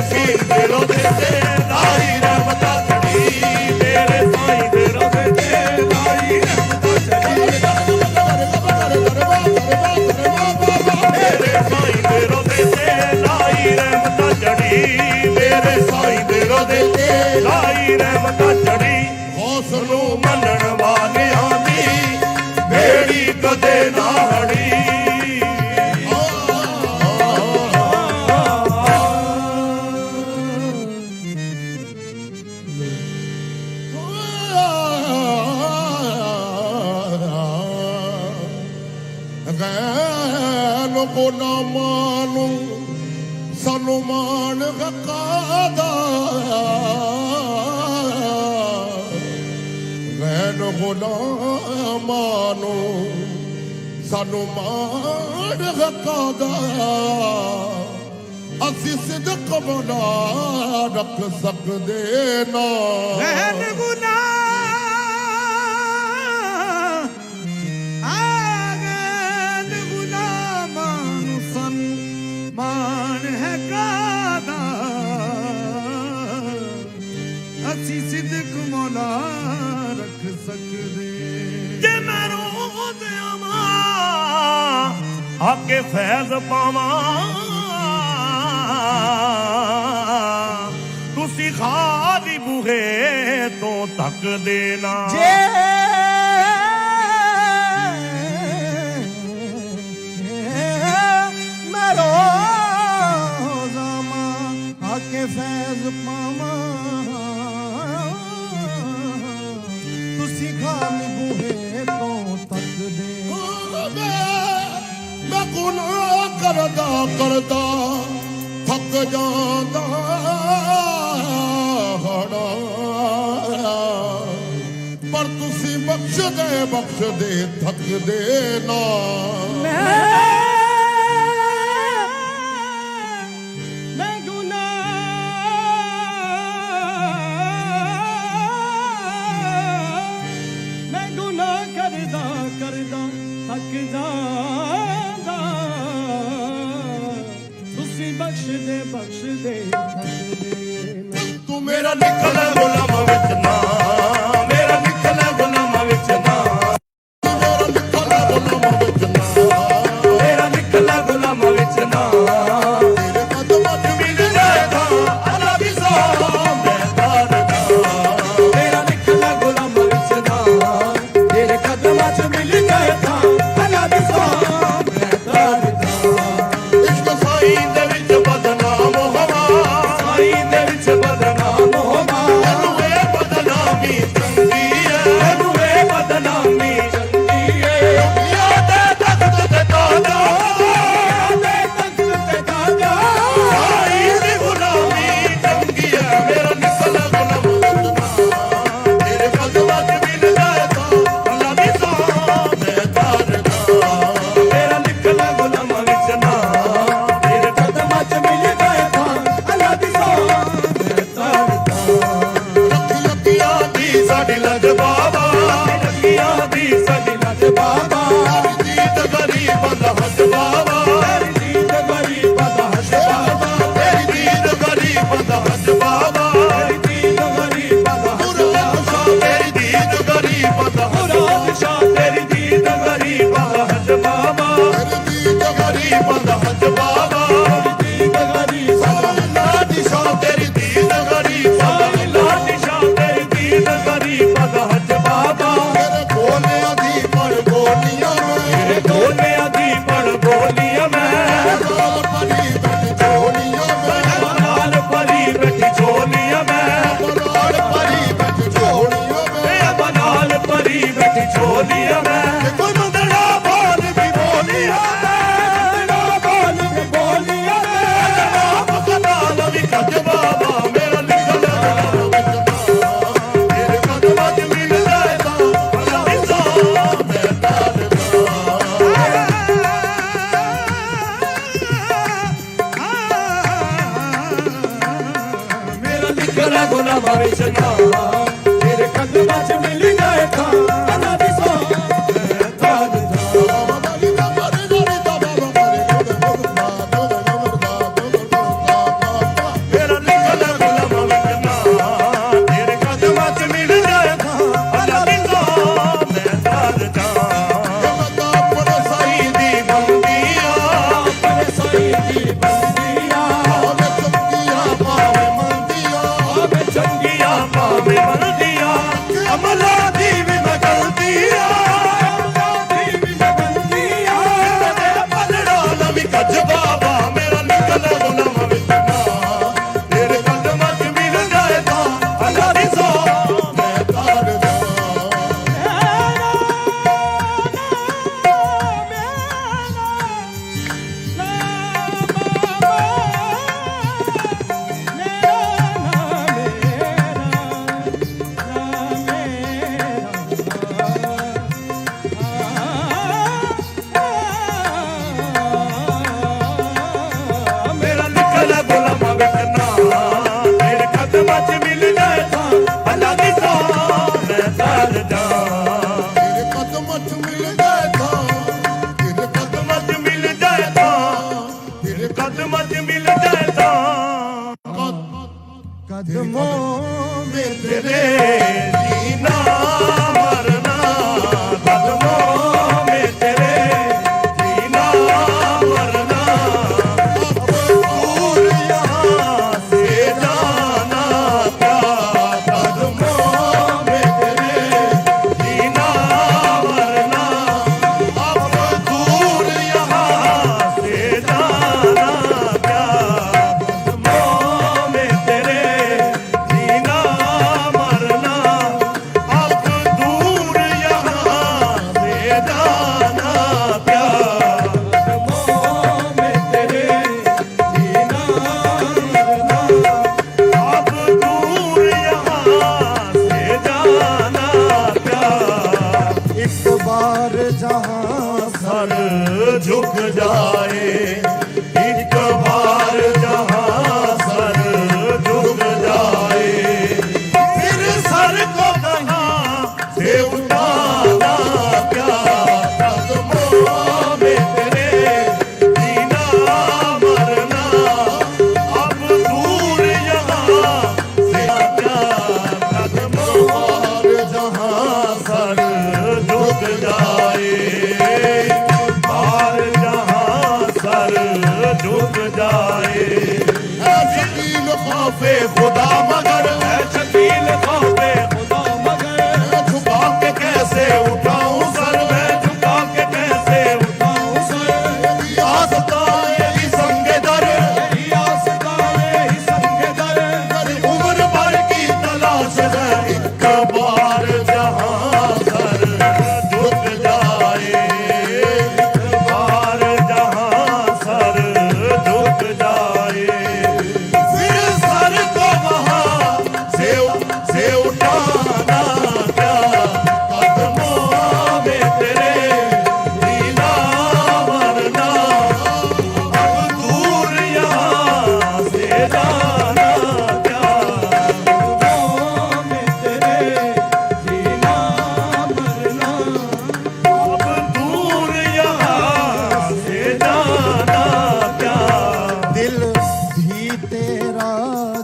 ਸਾਈਂ ਦੇ ਰੋਜ਼ੇ ਤੇ ਲਾਈ ਰਹਿਮਤਾਂ ਚੜੀ ਮੇਰੇ ਸਾਈਂ ਦੇ ਰੋਜ਼ੇ ਤੇ ਲਾਈ ਰਹਿਮਤਾਂ ਚੜੀ ਮੇਰੇ ਸਾਈਂ ਦੇ ਰੋਜ਼ੇ ਤੇ ਲਾਈ ਰਹਿਮਤਾਂ ਚੜੀ ਮੇਰੇ ਸਾਈਂ ਦੇ ਰੋਜ਼ੇ ਤੇ ਲਾਈ ਰਹਿਮਤਾਂ ਚੜੀ ਹੌਸ ਨੂੰ ਮੰਨਣ ਵਾਲਿਆਂ ਦੀ ਬੇੜੀ ਕਦੇ ਨਾ ਹੜੀ ਗੈਨ ਗੁਲਾਮਾਂ ਨੂੰ ਸਾਨੂੰ ਮਾਣ ਹਕਾਦਾ ਗੈਨ ਗੁਲਾਮਾਂ ਨੂੰ ਸਾਨੂੰ ਮਾਣ ਹਕਾਦਾ ਅਸੀਂ ਸਿਦਕ ਬਣਾ ਰੱਖ ਸਕਦੇ ਨਾ ਰਹਿਣ ਆਗਨ ਗੁਲਾਮਾਂ ਨੂੰ ਸਨਮਾਨ ਹੈ ਕਾਦਾ ਅਸੀਂ ਸਿੱਦਕ ਮੌਲਾ ਰੱਖ ਸਕਦੇ ਜੇ ਮੈਂ ਰੋਜ਼ ਆਵਾਂ ਆਕੇ ਫੈਜ਼ ਪਾਵਾਂ ਤੁਸੀਂ ਖਾਲੀ ਬੂਹੇ ਤੋਂ ਤੱਕਦੇ ਨਾ ਜੇ ਮੈਂ ਰੋਜ਼ਾਂ ਆਕੇ ਫੈਜ਼ ਪਾਵਾਂ ਤੁਸੀਂ ਖਾਲੀ ਬੂਹੇ ਤੋਂ ਤੱਕਦੇ ਮੈਂ ਗੁਨਾਹ ਕਰਦਾ ਕਰਦਾ ਥੱਕ ਜਾਂਦਾ ਹੜਾ ਪਰ ਤੁਸੀਂ ਬਖਸ਼ਦੇ ਥੱਕਦੇ ਨਾ ਮੈਂ ਗੁਨਾਹ ਕਰਦਾ ਕਰਦਾ ਥੱਕ ਜਾਂਦਾ ਤੁਸੀਂ ਬਖਸ਼ਦੇ ਥੱਕਦੇ ਨਾ ਤੂੰ ਮੇਰਾ ਨਿਕਲ ਗੁਲਾਮਾਂ ਵਿੱਚ ਨਾ ਮੇਰਾ ਨਿਕਲ ਗੁਲਾਮਾਂ ਵਿੱਚ ਨਾ ਮੇਰਾ ਨਿਕਲ ਗੁਲਾਮਾਂ ਵਿੱਚ ਨਾ ਤੇਰੇ ਕਦਮਾਂ 'ਚ ਮਿਲ ਜਾਏ ਤਾਂ ਅੱਲਾ ਦੀ ਸੌਂ ਮੈਂ ਤਾਰਦਾ ਮੇਰਾ ਨਿਕਲ ਗੁਲਾਮਾਂ ਵਿੱਚ ਨਾ ਤੇਰੇ ਕਦਮਾਂ 'ਚ ਮਿਲ ਜਾਏ ਤਾਂ ਅੱਲਾ ਦੀ ਸੌਂ ਮੈਂ ਤਾਰਦਾ ਇਸ਼ਕ ਸਾਈਂ ਦੇ ਵਿੱਚ ਬਦਨਾਮ ਹੋਵਾਂ ਸਾਈਂ ਦੇ ਵਿੱਚ ਬਦਨਾਮ ਹੋਵਾਂ ਤੈਨੂੰ ਇਹ ਬਦਨਾਮੀ ਚੰਗੀ ਹੈ ਤੈਨੂੰ ਇਹ ਬਦਨਾਮੀ ਚੰਗੀ ਹੈ ਯਾਦ ਤਖਤ ਤੇ ਤਾਜਾ ਯਾਦ ਤਖਤ ਤੇ ਤਾਜਾ ਸਾਈਂ ਦੀ ਗੁਲਾਮੀ ਚੰਗੀ ਹੈ ਮੇਰਾ ਨਿਕਲ ਗੁਲਾਮ ਤੇਰੇ ਕਦਮਾਂ 'ਚ ਮਿਲ ਜਾਏ ਤਾਂ ਅੱਲਾ ਦੀ ਸੌਂ ਮੈਂ ਤਾਰਦਾ ਮੇਰਾ ਨਿਕਲ ਗੁਲਾਮਾਂ ਵਿੱਚ ਨਾ ਤੇਰੇ ਕਦਮਾਂ 'ਚ ਮਿਲ ਜਾਏ ਤਾਂ ਅੱਲਾ ਦੀ ਸੌਂ ਮੈਂ ਤਾਰਦਾ ਲੱਖੀਆਂ ਦੀ ਸਾਡੀ ਲੱਜ ਬਾਬਾ ਲੱਖੀਆਂ ਦੀ ਸਾਡੀ ਲੱਜ ਬਾਬਾ ਦੀਦ ਗਰੀਬਾਂ ਦਾ ਹੱਜ ਬਾਬਾ ਦੀਦ ਗਰੀਬਾਂ ਦਾ ਹੱਜ ਬਾਬਾ ਦੀਦ ਗਰੀਬਾਂ ਦਾ ਹੱਜ ਬਾਬਾ ਦੀਦ ਗਰੀਬਾਂ ਦਾ ਹੱਜ ਬਾਬਾ ਤੇਰੀ ਦੀਦ ਗਰੀਬਾਂ ਦਾ ਮੁਰਾਦ ਸ਼ਾਹ ਤੇਰੀ ਦੀਦ ਗਰੀਬਾਂ ਦਾ ਹੱਜ ਬਾਬਾ ਦੀਦ ਗਰੀਬਾਂ ਦਾ ਹੱਜ ਬਾਬਾ ਦੀਦ ਗਰੀਬਾਂ ਦਾ ਲਾਡੀ ਸ਼ਾਹ ਤੇਰੀ ਦੀਦ ਗਰੀਬਾਂ ਦਾ ਲਾਡੀ ਸ਼ਾਹ ਤੇਰੀ ਦੀਦ ਗਰੀਬਾਂ ਦਾ ਹੱਜ ਬਾਬਾ ਤੇਰੇ ਗੋਲਿਆਂ ਦੀ ਪੜ ਗੋਲੀਆਂ ਤੇਰੇ ਦੋਨਿਆਂ ਦੀ ਪੜ ਬੋਲੀਆਂ ਮੈਂ ਨਾਲ ਪਰੀ ਬੈਠ ਝੋਲੀਆਂ ਨਾਲ ਭਰੀ ਬੈਠੀ ਝੋਲੀਆਂ ਮੈਂ ਨਾਲ ਪਰੀ ਬੈਠ ਝੋਲੀਆਂ ਨਾਲ ਭਰੀ ਬੈਠੀ ਝੋਲੀਆਂ ਮੈਂ ਕੋਈ ਮੰਦੜਾ ਬੋਲ ਵੀ ਬੋਲੀਆਂ ਮੰਦੜਾ ਬੋਲ ਵੀ ਬੋਲੀਆਂ ਨਾਲ ਵੀ ਕੱਜ ਬਾਬਾ ਮੇਰਾ ਨਿਕਲ ਤੇਰੇ ਕਦਮਾਂ 'ਚ ਮਿਲ ਜਾਏ ਤਾਂ ਅੱਲਾ ਦੀ ਸੌਂ ਮੈਂ ਤਾਰਦਾ ਮੇਰਾ ਨਿਕਲ ਗੁਨਾਹਾਂ ਵਿੱਚ ਨਾ ਤੇਰੇ ਕਦਮਾਂ 'ਚ ਮਿਲ ਜਾਏ ਤਾਂ ਅੱਲਾ ਦੀ ਸੌਂ ਮੈਂ ਤਾਰਦਾ ਮੇਰਾ कदमों में तेरे जीना मरना कदमों में तेरे जीना मरना अब दूर यहाँ से जाना क्या कदमों में तेरे जीना मरना अब दूर यहाँ से जाना क्या कदमों में तेरे जीना मरना अब दूर यहाँ से जाना क्या कदमों में तेरे जीना मरना अब दूर यहाँ से जाना क्या एक बार जहां सर झुक जाए एक बार जहाँ सर झुक जाए फिर सर को कहाँ से उठाना क्या कदमों में तेरे जीना मरना अब दूर यहाँ से क्या कदमों जहाँ सर झुक जाए बार जहाँ सर झुक जाए है शकील खौफे खुदा मगर है शकील खौफे खुदा मगर झुका के कैसे उठाऊं सर मैं झुका के कैसे उठाऊं सर आसताए ही संगे दर आसताए ही संग दर उम्र भर की तलाश है एक बार जहाँ सर झुक जाए बार जहाँ सर झुक जाए फिर सर को वहाँ से उठाना क्या कदमों में तेरे जीना मरना अब दूर यहाँ से जाना क्या कदमों में तेरे जीना मरना अब दूर यहाँ से जाना क्या दिल भी तेरा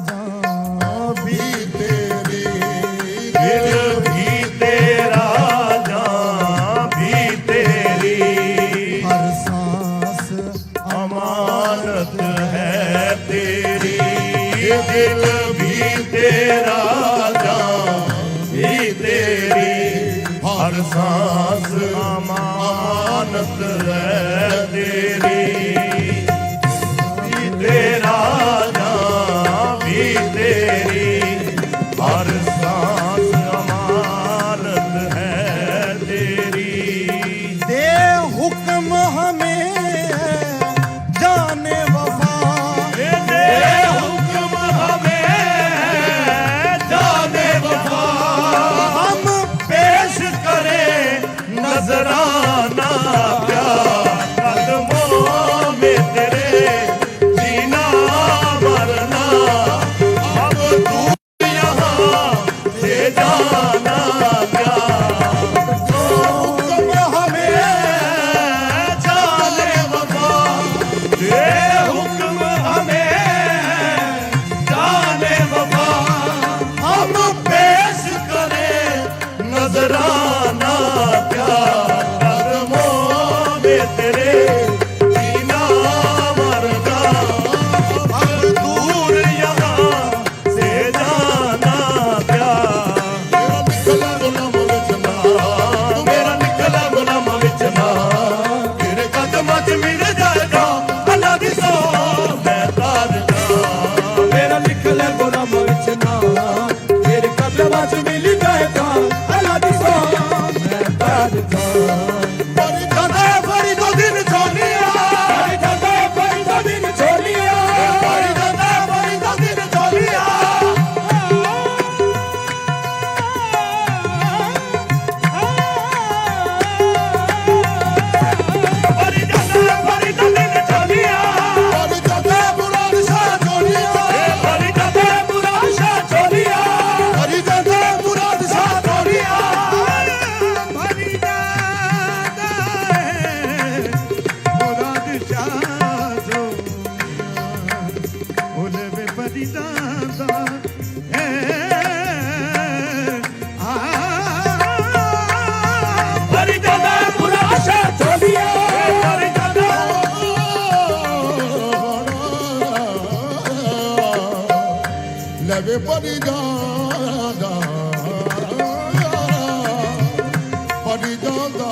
जान भी तेरी दिल भी तेरा जान भी तेरी हर सांस अमानत है तेरी दिल भी तेरा जान भी तेरी हर सांस अमानत है तेरी भी तेरा जान भी तेरी हर सांस अमानत है तेरी दे हुक्म हमें जाने वफा दे हुक्म हमें जाने वफा हम पेश करें नजराना क्या कदमों में तेरे जीना मरना अब दूर यहाँ से जाना क्या हुक्म हमें जाने वफा दे हुक्म हमें जाने वफा हम पेश करें नजराना क्या कदमों में तेरे जीना मरना अब दूर यहाँ से जाना क्या मेरा निकला गुलाम विचना तेरे कदमां च मिल जाएगा अल्लाह दी सौ मैं तार मेरा लिखल गुलाम विच ना तेरे कदमां च मिल जाएगा अल्लाह दी सौ मैं तार बड़ी दादा बड़ी दो दिन छोलिया बड़ी दादा बड़ी दो दिन छोलिया बड़ी दादा बड़ी दो दिन छोलिया बड़ी दादा बड़ी दो दिन छोलिया बड़ी दादा बुरा शाह छोलिया बड़ी दादा बुरा शाह छोलिया बड़ी दादा बुरा शाह छोलिया बड़ी दादा मुराद शाह छोलिया ओले में बड़ी दादा ਲਵੇ ਪਰੀ ਜਾਂਦਾ ਪਰੀ ਜਾਂਦਾ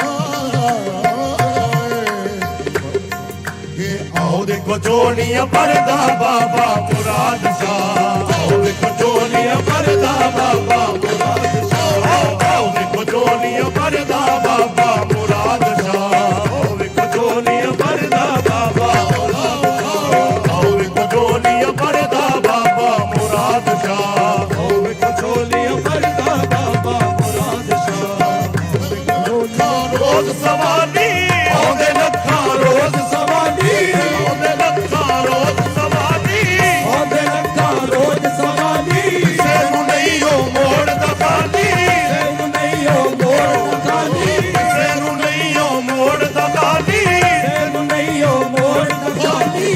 ਇਹ ਆਓ ਦੇਖੋ ਝੋਲੀਆਂ ਭਰਦਾ ਬਾਬਾ ਮੁਰਾਦ ਸ਼ਾਹ ਆਓ ਦੇਖੋ ਝੋਲੀਆਂ ਭਰਦਾ ਬਾਬਾ ਮੁਰਾਦ ਸ਼ਾਹ ਆਓ ਦੇਖੋ ਝੋਲੀਆਂ ਭਰਦਾ ਬਾਬਾ ਮੁਰਾਦ ਸ਼ਾਹ ਆਓ ਦੇਖੋ ਝੋਲੀਆਂ ਭਰਦਾ ਬਾਬਾ ਆਓ ਦੇਖੋ ਝੋਲੀਆਂ ਭਰਦਾ ਬਾਬਾ ਮੁਰਾਦ ਸ਼ਾਹ ਆਓ ਵੇਖੋ ਝੋਲੀਆਂ ਭਰਦਾ ਬਾਬਾ ਮੁਰਾਦ ਸ਼ਾਹ ਰੋਜ਼ ਸਵਾਲੀ ਆਉਂਦੇ ਲੱਖਾਂ ਰੋਜ਼ ਸਵਾਲੀ ਆਉਂਦੇ ਲੱਖਾਂ ਰੋਜ਼ ਸਵਾਲੀ ਆਉਂਦੇ ਲੱਖਾਂ ਰੋਜ਼ ਸਵਾਲੀ ਕਿਸੇ ਨੂੰ ਨਹੀਂ ਉਹ ਮੋੜਦਾ ਖਾਲੀ ਤੈਨੂੰ ਨਹੀਂ ਉਹ ਮੋੜ ਖਾਲੀ ਕਿਸੇ ਨੂੰ ਨਹੀਂ ਉਹ ਮੋੜਦਾ ਖਾਲੀ ਤੈਨੂੰ ਨਹੀਂ ਉਹ ਮੋੜ ਖਾਲੀ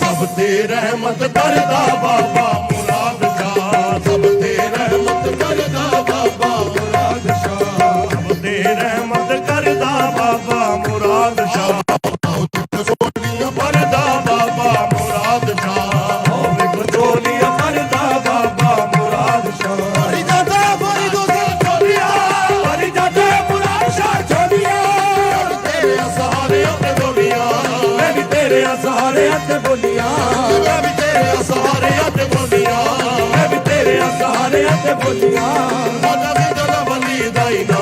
ਸਭ ਤੇ ਰਹਿਮਤ ਕਰਦਾ ਬਾਬਾ ਮੁਰਾਦ ਸ਼ਾਹ ਸਭ ਤੇ ਰਹਿਮਤ ਕਰਦਾ ਬਾਬਾ ਮੁਰਾਦ ਸ਼ਾਹ ਸਭ ਤੇ ਰਹਿਮਤ ਕਰਦਾ ਬਾਬਾ ਮੁਰਾਦ ਸ਼ਾਹ ਝੋਲੀਆਂ ਭਰਦਾ ਬਾਬਾ ਮੁਰਾਦ ਸ਼ਾਹ ਆਓ ਵੇਖੋ ਝੋਲੀਆਂ ਭਰਦਾ ਬਾਬਾ ਮੁਰਾਦ ਸ਼ਾਹ ਹਰੀ ਜਾਂਦਾ ਬੋਲੀ ਦੋਸਤ ਝੋਲੀਆਂ ਹਰੀ ਜਾਂਦਾ ਮੁਰਾਦ ਸ਼ਾਹ ਝੋਲੀਆਂ ਤੇਰੇ ਸਹਾਰੇ ਤੇ ਝੋਲੀਆਂ ਮੈਂ ਵੀ ਤੇਰੇ ਸਹਾਰੇ ਤੇ ਬੋਲੀਆਂ ਮੈਂ ਵੀ ਤੇਰੇ ਸਹਾਰੇ ਤੇ ਬੋਲੀਆਂ ਮੈਂ ਵੀ ਤੇਰੇ ਸਹਾਰੇ ਤੇ ਬੋਲੀਆਂ ਵਾਦਾ ਦਿਲ ਵਲੀ ਦਾਈਨਾ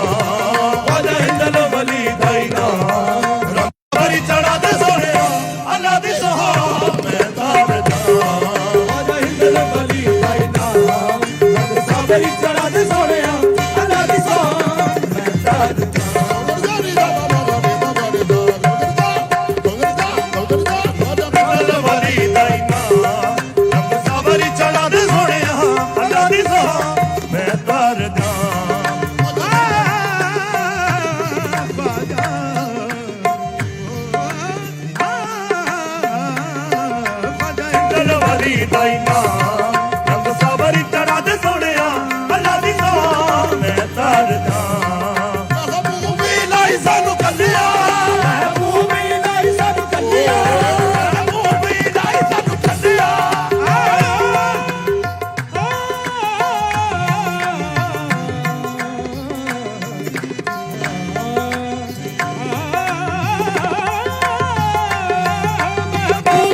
ਵਾਦਾ ਦਿਲ ਵਲੀ ਦਾਈਨਾ ਰੱਬਰੀ ਚੜਾ ਦੇ ਸੋਹਣਿਆ ਅੱਲਾ ਦੀ ਸਹਾ ਮੈਂ ਤਾਰਦਾ ਆਜਾ ਹਿੰਦਲ ਬਲੀ ਬਾਈਨਾ ਰੰਗ ਸਾਬਰੀ ਚੜਾ ਦੇ ਸੋਹਣਿਆ ਅੱਲਾ ਦੀ ਸੋ ਮੈਂ ਤਾਜ ਦਿਲ ਵਲੀ ਦਾਈਨਾ ਰੱਬ ਸਾਬਰੀ ਚੜਾ ਦੇ ਸੋਹਣਿਆ ਅੱਲਾ ਦੀ ਸਹਾ ਮੈਂ ਤਾਰਦਾ ਦਿਲ ਵਲੀ ਦਾਈਨਾ ਰੰਗ ਸਾਬਰੀ ਚੜਾ ਦੇ ਸੋਹਣਿਆ ਅੱਲਾ ਦੀ ਸਹਾ ਮੈਂ ਤਾਰਦਾ ਵੀ ਲਾਈ ਸਾਨੂੰ ਕੱਲਿਆ ਭੂਮੀ ਲਈ ਸਭ ਕੱਲਿਆ ਵੀ ਲਾਈ ਸਾਨੂੰ ਕੱਲਿਆ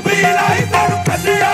ਵੀ ਲਾਈ ਸਾਨੂੰ ਕੱਲਿਆ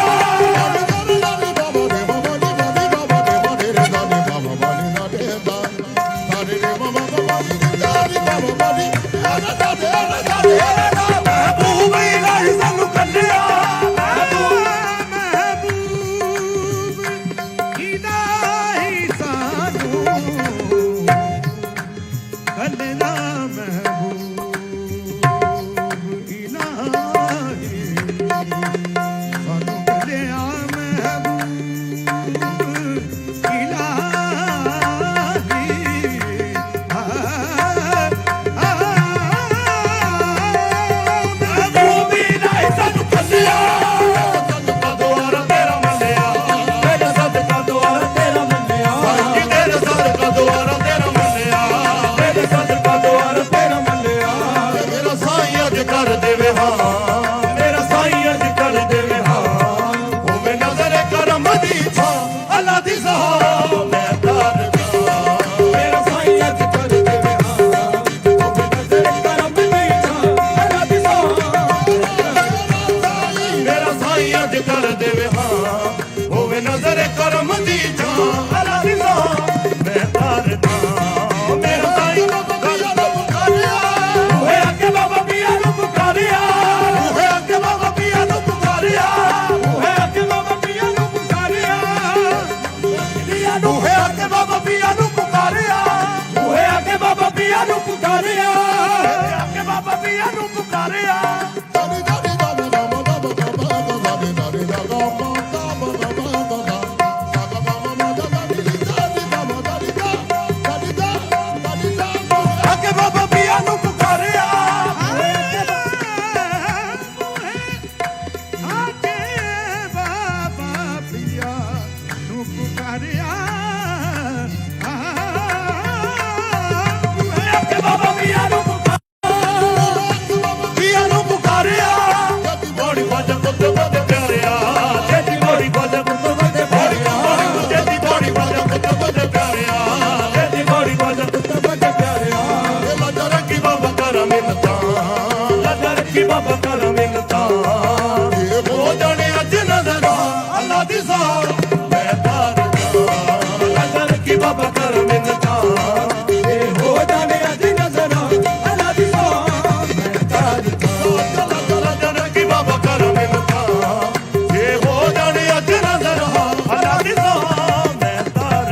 अल्लाह दी सौ मैं तार नजर की बाबा कर मिन्नता ये हो जाने अज नजरा अल्लाह दी सौ मैं तार नजर की बाबा कर मिन्नता ये हो जाने अज नजर अल्लाह दी सौ मैं तार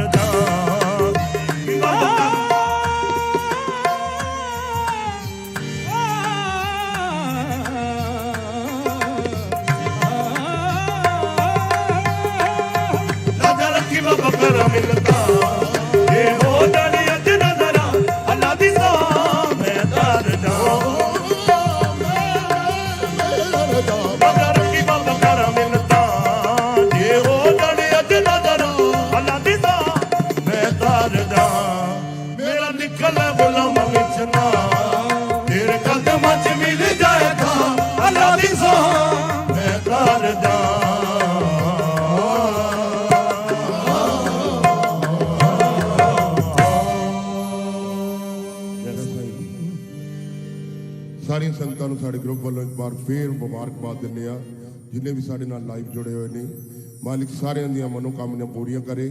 नजर की बाबा कर मिन्नता ये हो जाने अज नजर अल्लाह दी सौ मैं तार नजर की बाबा कर मिन्नता ये हो जाने अज नजर अल्लाह दी सौ मैं तार मेरा निकल गुलाम विच ना तेरे कदम च मिल जाएगा अल्लाह दी सौ मैं तार ਸਾਰੀਆਂ ਸੰਗਤਾਂ ਨੂੰ ਸਾਡੇ ਗਰੁੱਪ ਵੱਲੋਂ ਇੱਕ ਵਾਰ ਫੇਰ ਮੁਬਾਰਕਬਾਦ ਦਿੰਦੇ ਆ ਜਿੰਨੇ ਵੀ ਸਾਡੇ ਨਾਲ ਲਾਈਵ ਜੁੜੇ ਹੋਏ ਨੇ ਮਾਲਿਕ ਸਾਰਿਆਂ ਦੀਆਂ ਮਨੋਕਾਮਨਾਵਾਂ ਪੂਰੀਆਂ ਕਰੇ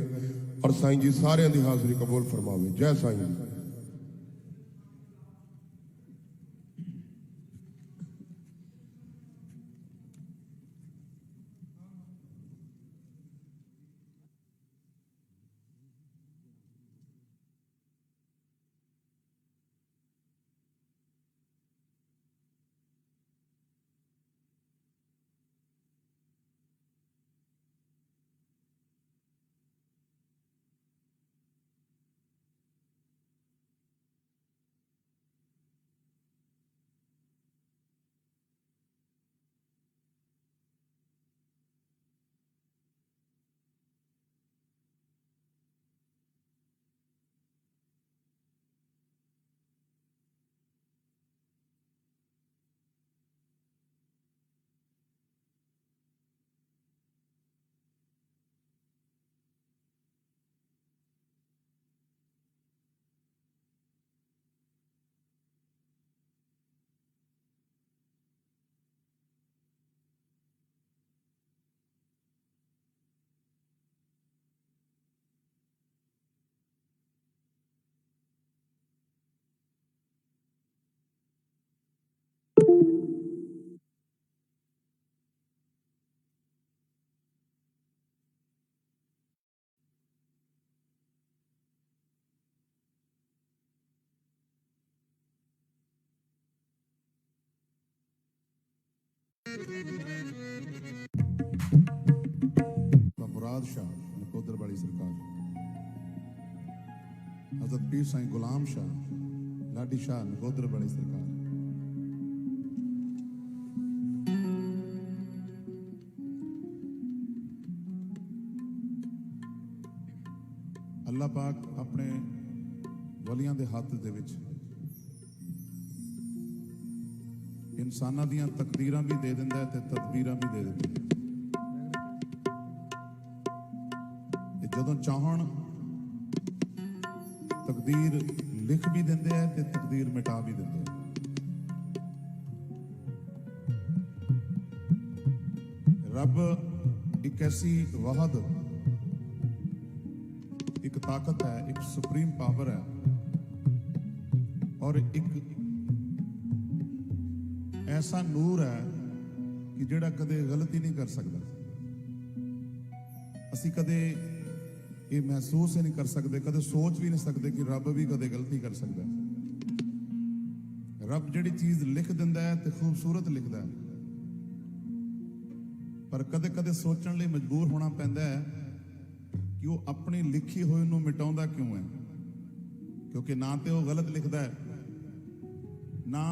ਔਰ ਸਾਈਂ ਜੀ ਸਾਰਿਆਂ ਦੀ ਹਾਜ਼ਰੀ ਕਬੂਲ ਫਰਮਾਵੇ ਜੈ ਸਾਈਂ ਜੀ मुराद शाह नकोदर वाली सरकार, हजरत पीर साईं गुलाम शाह लाडी शाह नकोदर वाली सरकार, अल्लाह पाक अपने वलियां दे हत्थ दे विच इंसानां दियां तकदीरां भी दे दिंदा है ते तदबीरां भी दे दिंदा है। जदों चाहण तकदीर लिख भी दिंदे है ते तकदीर मिटा भी दिंदे है। रब एक ऐसी वाहद, एक ताकत है, एक सुप्रीम पावर है और एक ऐसा नूर है कि जिहड़ा कदे गलती नहीं कर सकता। असी कदे ये महसूस ही नहीं कर सकते, कदे सोच भी नहीं सकते कि रब भी कदे गलती कर सकता है। रब जिहड़ी चीज लिख दिंदा है ते खूबसूरत लिखदा है, पर कदे कदे सोचण लई मजबूर होना पैंदा है कि वो अपनी लिखी हुई नूं मिटाउंदा क्यों है, क्योंकि ना तो वो गलत लिखदा है, ना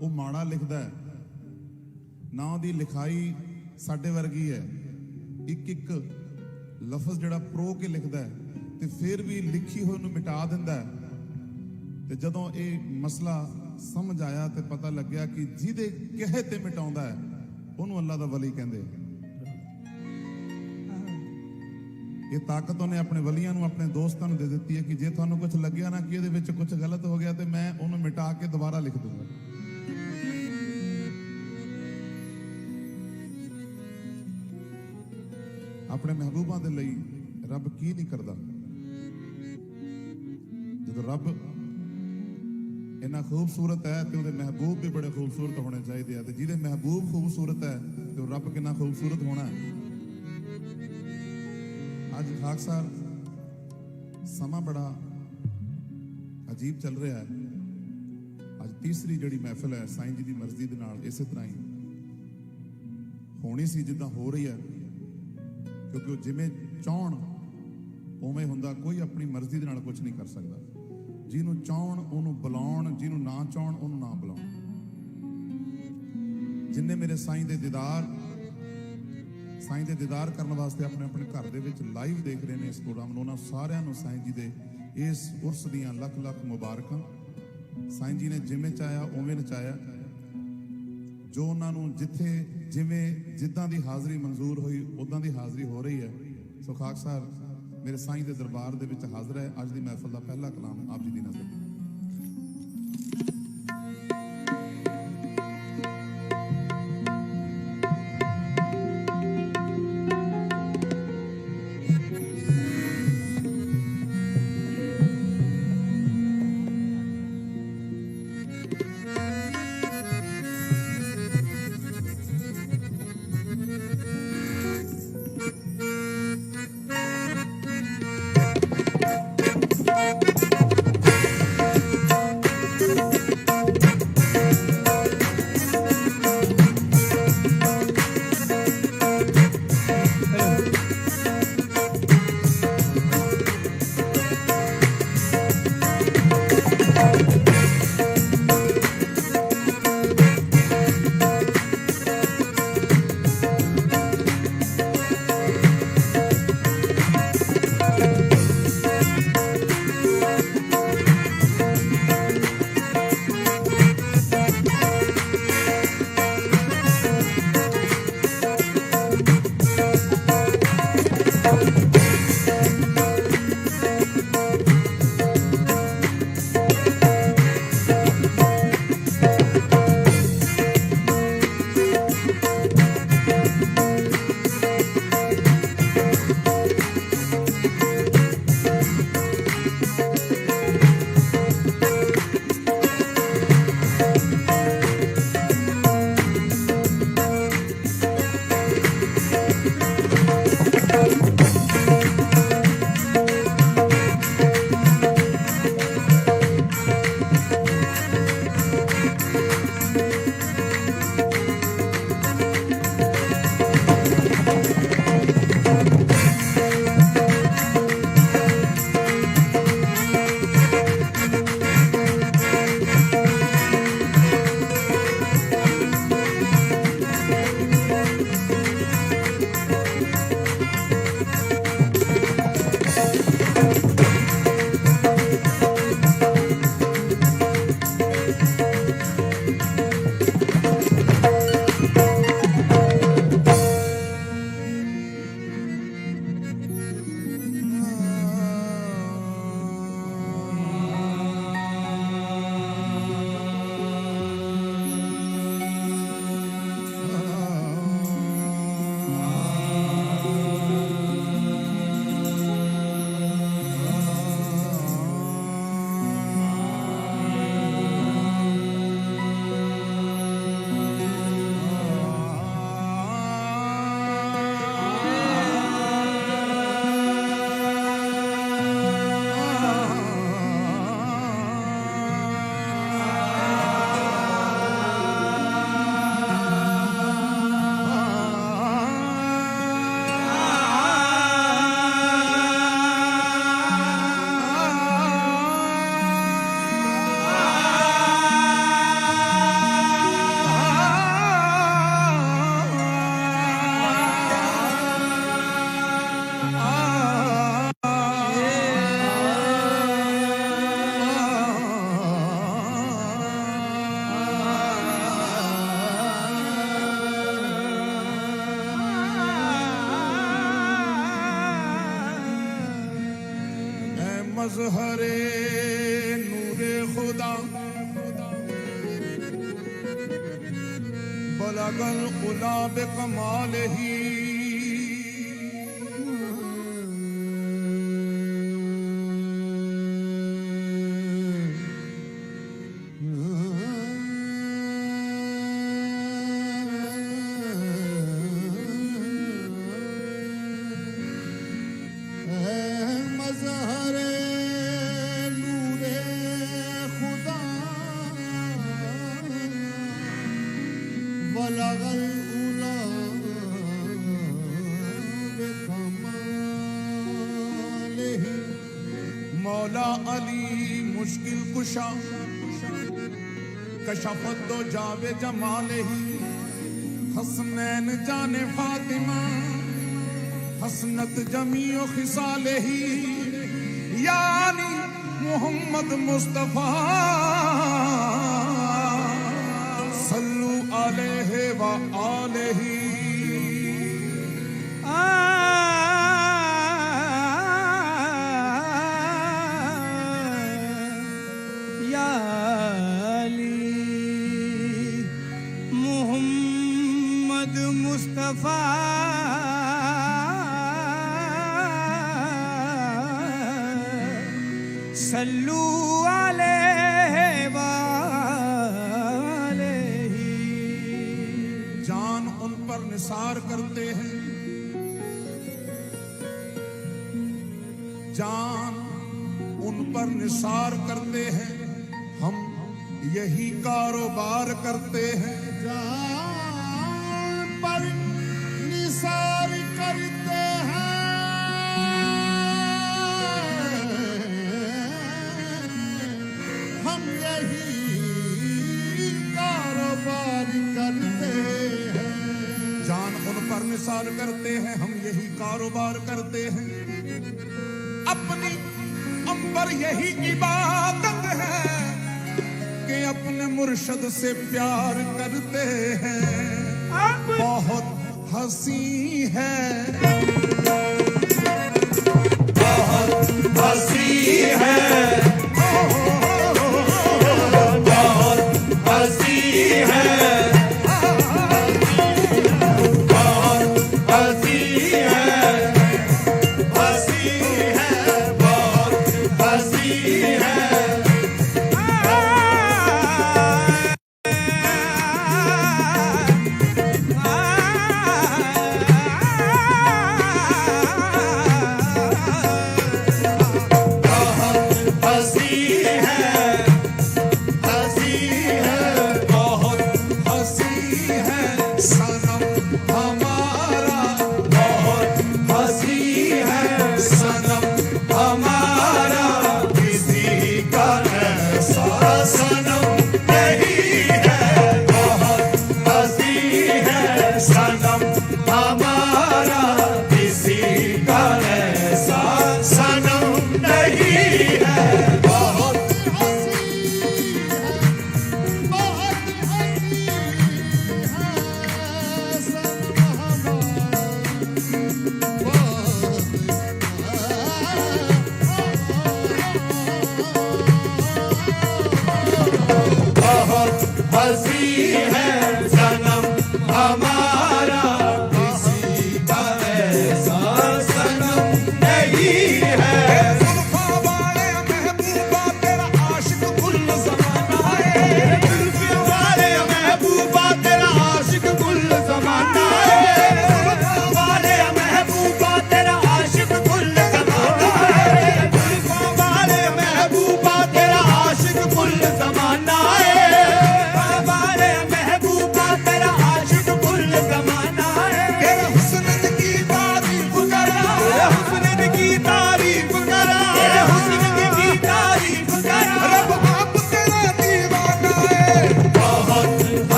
वो माड़ा लिखदा है, ना उसदी लिखाई साडे वर्गी है। एक एक लफज जिहड़ा प्रो के लिखदा है ते फिर भी लिखी हुई नूं मिटा दिंदा है। ते जदों ये मसला समझ आया ते पता लग्या कि जिहदे कहे ते मिटाउंदा है उहनूं अल्लाह दा वली कहंदे। ये ताकत उन्हें अपने वलियां नूं, अपने दोस्तां नूं दे दित्ती है कि जे तुहानूं कुछ लग्या ना कि इहदे विच कुछ गलत हो गया तो मैं उहनूं मिटा के दोबारा लिख दूंगा। ਆਪਣੇ ਮਹਿਬੂਬਾਂ ਦੇ ਲਈ ਰੱਬ ਕੀ ਨਹੀਂ ਕਰਦਾ। ਜਦੋਂ ਰੱਬ ਇੰਨਾ ਖੂਬਸੂਰਤ ਹੈ ਤੇ ਉਹਦੇ ਮਹਿਬੂਬ ਵੀ ਬੜੇ ਖੂਬਸੂਰਤ ਹੋਣੇ ਚਾਹੀਦੇ ਆ, ਤੇ ਜਿਹਦੇ ਮਹਿਬੂਬ ਖੂਬਸੂਰਤ ਹੈ ਤੇ ਉਹ ਰੱਬ ਕਿੰਨਾ ਖੂਬਸੂਰਤ ਹੋਣਾ ਹੈ। ਅੱਜ ਖਾਕਸਾਰ ਸਮਾਂ ਬੜਾ ਅਜੀਬ ਚੱਲ ਰਿਹਾ ਹੈ। ਅੱਜ ਤੀਸਰੀ ਜਿਹੜੀ ਮਹਿਫਿਲ ਹੈ ਸਾਈਂ ਜੀ ਦੀ ਮਰਜ਼ੀ ਦੇ ਨਾਲ ਇਸੇ ਤਰ੍ਹਾਂ ਹੀ ਹੋਣੀ ਸੀ ਜਿੱਦਾਂ ਹੋ ਰਹੀ ਹੈ, ਕਿਉਂਕਿ ਉਹ ਜਿਵੇਂ ਚਾਹਣ ਉਵੇਂ ਹੁੰਦਾ। ਕੋਈ ਆਪਣੀ ਮਰਜ਼ੀ ਦੇ ਨਾਲ ਕੁਝ ਨਹੀਂ ਕਰ ਸਕਦਾ। ਜਿਹਨੂੰ ਚਾਹਣ ਉਹਨੂੰ ਬੁਲਾਉਣ, ਜਿਹਨੂੰ ਨਾ ਚਾਹਣ ਉਹਨੂੰ ਨਾ ਬੁਲਾਉਣ। ਜਿੰਨੇ ਮੇਰੇ ਸਾਈਂ ਦੇ ਦੀਦਾਰ ਕਰਨ ਵਾਸਤੇ ਆਪਣੇ ਆਪਣੇ ਘਰ ਦੇ ਵਿੱਚ ਲਾਈਵ ਦੇਖ ਰਹੇ ਨੇ ਇਸ ਪ੍ਰੋਗਰਾਮ ਨੂੰ, ਉਹਨਾਂ ਸਾਰਿਆਂ ਨੂੰ ਸਾਈਂ ਜੀ ਦੇ ਇਸ ਉਰਸ ਦੀਆਂ ਲੱਖ ਲੱਖ ਮੁਬਾਰਕਾਂ। ਸਾਈਂ ਜੀ ਨੇ ਜਿਵੇਂ ਚਾਹਿਆ ਉਵੇਂ ਨਚਾਇਆ, ਜੋ ਉਹਨਾਂ ਨੂੰ ਜਿੱਥੇ ਜਿਵੇਂ ਜਿੱਦਾਂ ਦੀ ਹਾਜ਼ਰੀ ਮਨਜ਼ੂਰ ਹੋਈ ਉਦਾਂ ਦੀ ਹਾਜ਼ਰੀ ਹੋ ਰਹੀ ਹੈ। ਸੋ ਖਾਕਸਾਰ ਮੇਰੇ ਸਾਈਂ ਦੇ ਦਰਬਾਰ ਦੇ ਵਿੱਚ ਹਾਜ਼ਰ ਹੈ। ਅੱਜ ਦੀ ਮਹਿਫਲ ਦਾ ਪਹਿਲਾ ਕਲਾਮ ਆਪ ਜੀ ਦੀ ਨਜ਼ਰ। मजहरे नूरे खुदा बलगल उला बेकमाल ही बलगल उला बेकमालिही। मौला अली मुश्किल कुशा कशफत दो जावे जमाले ही। हसनैन जाने फातिमा हसनत जमीओ खिसाले ही। यानी मोहम्मद मुस्तफा सल्लु अलैहि व आलिही। या अली मोहम्मद मुस्तफा सल्लू अलैहि व आलिही। जान उन पर निसार करते हैं, जान उन पर निसार करते हैं, हम यही कारोबार करते हैं। जान पर निसार करते हैं, हम यही कारोबार करते हैं। जान उन पर निसार करते हैं, हम यही कारोबार करते हैं। अपनी अंबर यही इबादत है कि अपने मुर्शद से प्यार करते हैं। बहुत हंसी है, बहुत हंसी है, बहुत हंसी है, बहुत हंसी है, हंसी है, बहुत हंसी है।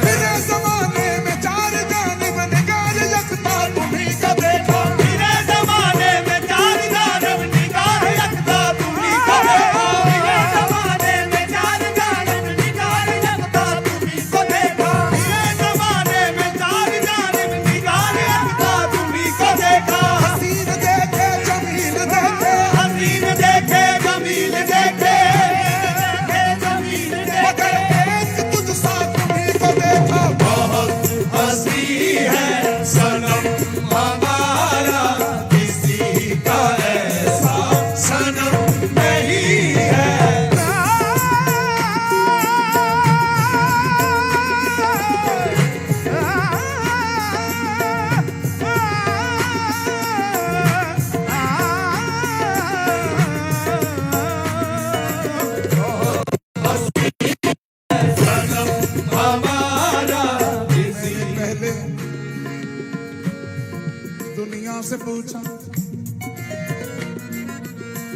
मेरे ज़माने में चार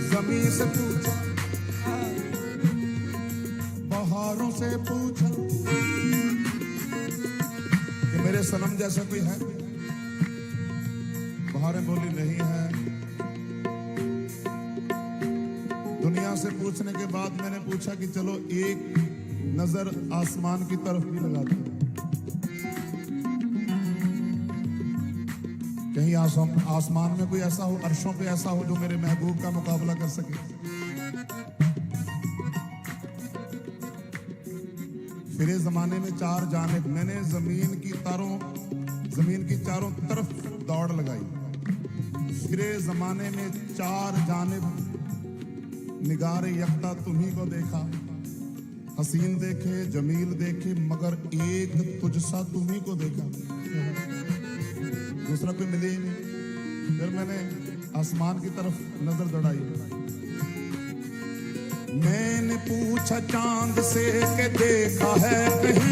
जमीन से पूछा, बहारों से पूछा कि मेरे सनम जैसा कोई है? बहारें बोली नहीं है। दुनिया से पूछने के बाद मैंने पूछा कि चलो एक नजर आसमान की तरफ भी लगा दो, कहीं आसमान में कोई ऐसा हो, अर्शों पे ऐसा हो जो मेरे महबूब का मुकाबला कर सके। फिर इस जमाने में चार जानिब मैंने जमीन की चारों तरफ दौड़ लगाई। फिर इस जमाने में चार जानिब निगारे यकता तुम्ही को देखा। हसीन देखे, जमील देखे, मगर एक तुझसा तुम्ही को देखा, दूसरा कोई मिले ही नहीं। फिर मैंने आसमान की तरफ नजर दौड़ाई। मैंने पूछा चांद से के देखा है कहीं,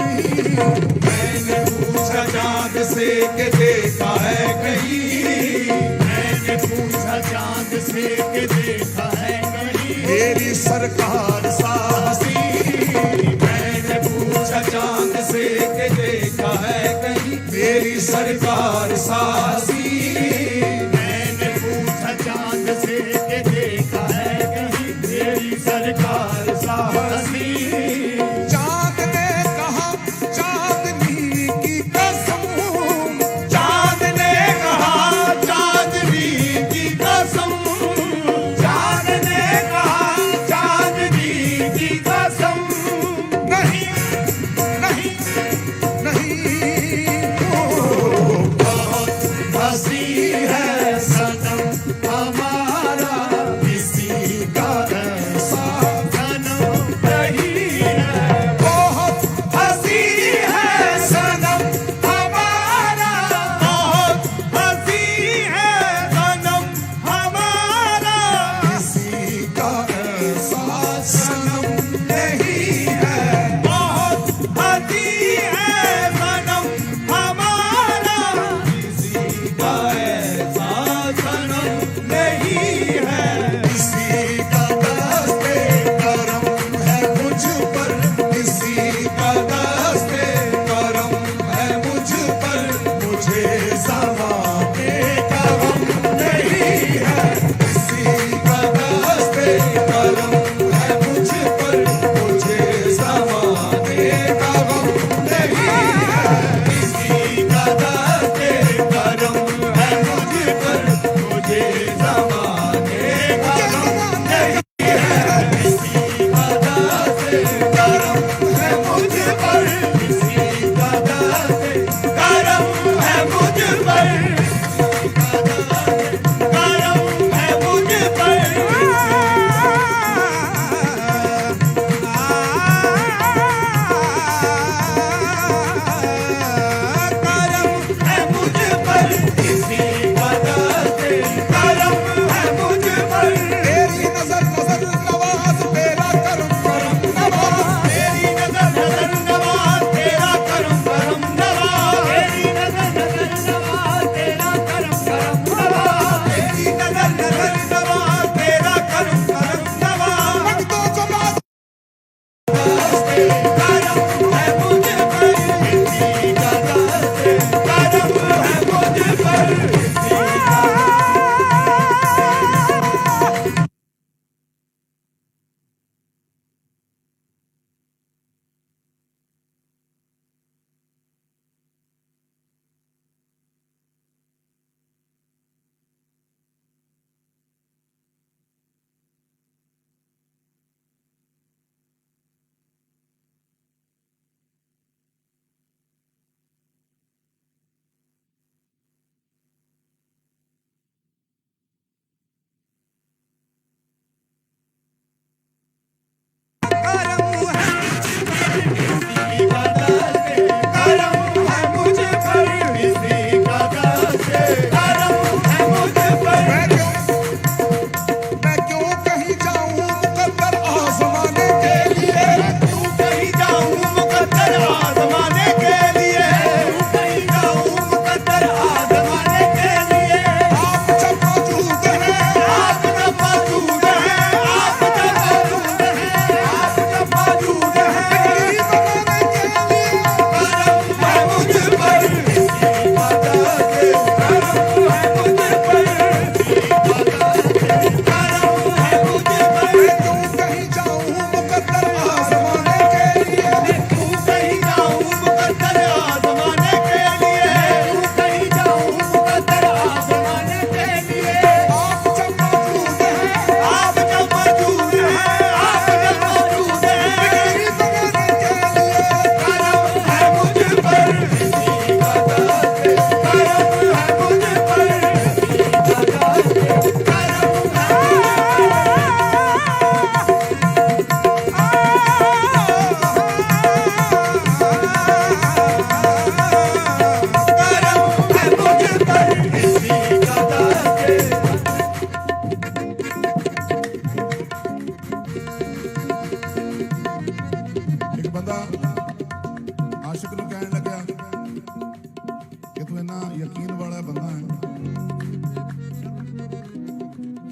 मैंने पूछा चांद से के देखा है कहीं, मैंने पूछा चांद से के देखा है कहीं, मेरी सरकार साहसी। मैंने पूछा चांद से के देखा है कहीं, मेरी सरकार साहसी। मैंने पूछा चांद से के देखा है कहीं, मेरी सरकार साहसी। चांद ने कहा चांदनी की कसम, चांद ने कहा चांदनी की कसम, चांद ने कहा चांदनी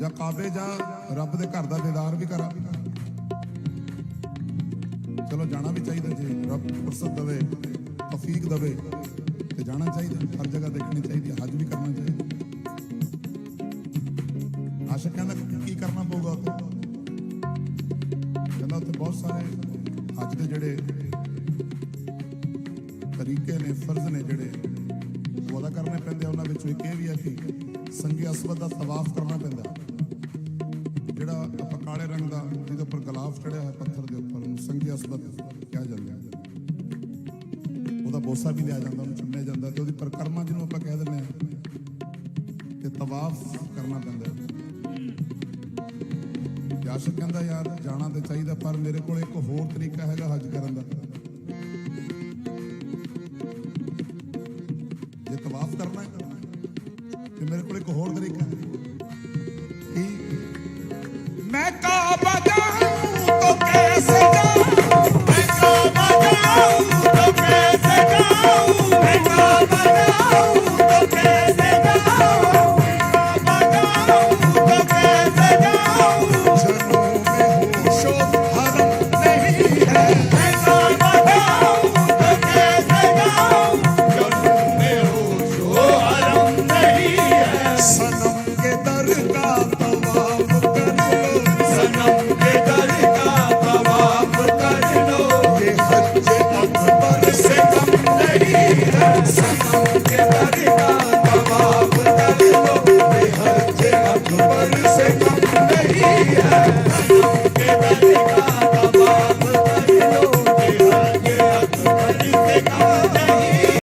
ਜਾਂ ਕਾਬੇ ਜਾਂ ਰੱਬ ਦੇ ਘਰ ਦਾ ਦੀਦਾਰ ਵੀ ਕਰਾਂ। ਚਲੋ ਜਾਣਾ ਵੀ ਚਾਹੀਦਾ, ਜੇ ਰੱਬ ਫੁਰਸਤ ਦੇਵੇ, ਤੌਫੀਕ ਦੇਵੇ ਤੇ ਜਾਣਾ ਚਾਹੀਦਾ। ਹਰ ਜਗ੍ਹਾ ਦੇਖਣੀ ਚਾਹੀਦੀ ਹੈ, ਹੱਜ ਵੀ ਕਰਨਾ ਚਾਹੀਦਾ। ਆਸ਼ਕ ਕਹਿੰਦਾ ਕੀ ਕਰਨਾ ਪਊਗਾ ਉੱਥੇ? ਕਹਿੰਦਾ ਉੱਥੇ ਬਹੁਤ ਸਾਰੇ ਹੱਜ ਦੇ ਜਿਹੜੇ ਤਰੀਕੇ ਨੇ, ਫਰਜ਼ ਨੇ ਜਿਹੜੇ ਉਹ ਅਦਾ ਕਰਨੇ ਪੈਂਦੇ। ਉਹਨਾਂ ਵਿੱਚੋਂ ਇੱਕ ਇਹ ਵੀ ਹੈ ਕਿ ਸੰਗੇ ਅਸਵਦ ਦਾ ਤਵਾਫ ਕਰਨਾ ਪੈਂਦਾ, ਜਿਹੜਾ ਆਪਾਂ ਕਾਲੇ ਰੰਗ ਦਾ ਜਿਹਦੇ ਉੱਪਰ ਗਲਾਫ ਚੜਿਆ ਹੈ ਪੱਥਰ ਦੇ ਉੱਪਰ, ਉਹਨੂੰ ਸੰਗੇ ਅਸਵਦ ਕਿਹਾ ਜਾਂਦਾ। ਉਹਦਾ ਬੋਸਾ ਵੀ ਲਿਆ ਜਾਂਦਾ, ਉਹਨੂੰ ਚੁੰਮਿਆ ਜਾਂਦਾ ਤੇ ਉਹਦੀ ਪਰਿਕਰਮਾ ਜਿਹਨੂੰ ਆਪਾਂ ਕਹਿ ਦਿੰਦੇ ਹਾਂ ਤੇ ਤਵਾਫ ਕਰਨਾ ਪੈਂਦਾ। ਆਸ਼ਕ ਕਹਿੰਦਾ ਯਾਰ ਜਾਣਾ ਤੇ ਚਾਹੀਦਾ, ਪਰ ਮੇਰੇ ਕੋਲ ਇੱਕ ਹੋਰ ਤਰੀਕਾ ਹੈਗਾ ਹੱਜ ਕਰਨ ਦਾ। ਜੇ ਤਵਾਫ ਕਰਨਾ ਹੈ ਤੇ ਮੇਰੇ ਕੋਲ ਇੱਕ ਹੋਰ ਤਰੀਕਾ ਹੈ। ਕੀ? मैं काबा जाऊं तो कैसे जाऊं, मैं काबा जाऊं तो कैसे जाऊं, मैं काबा जाऊं तो कैसे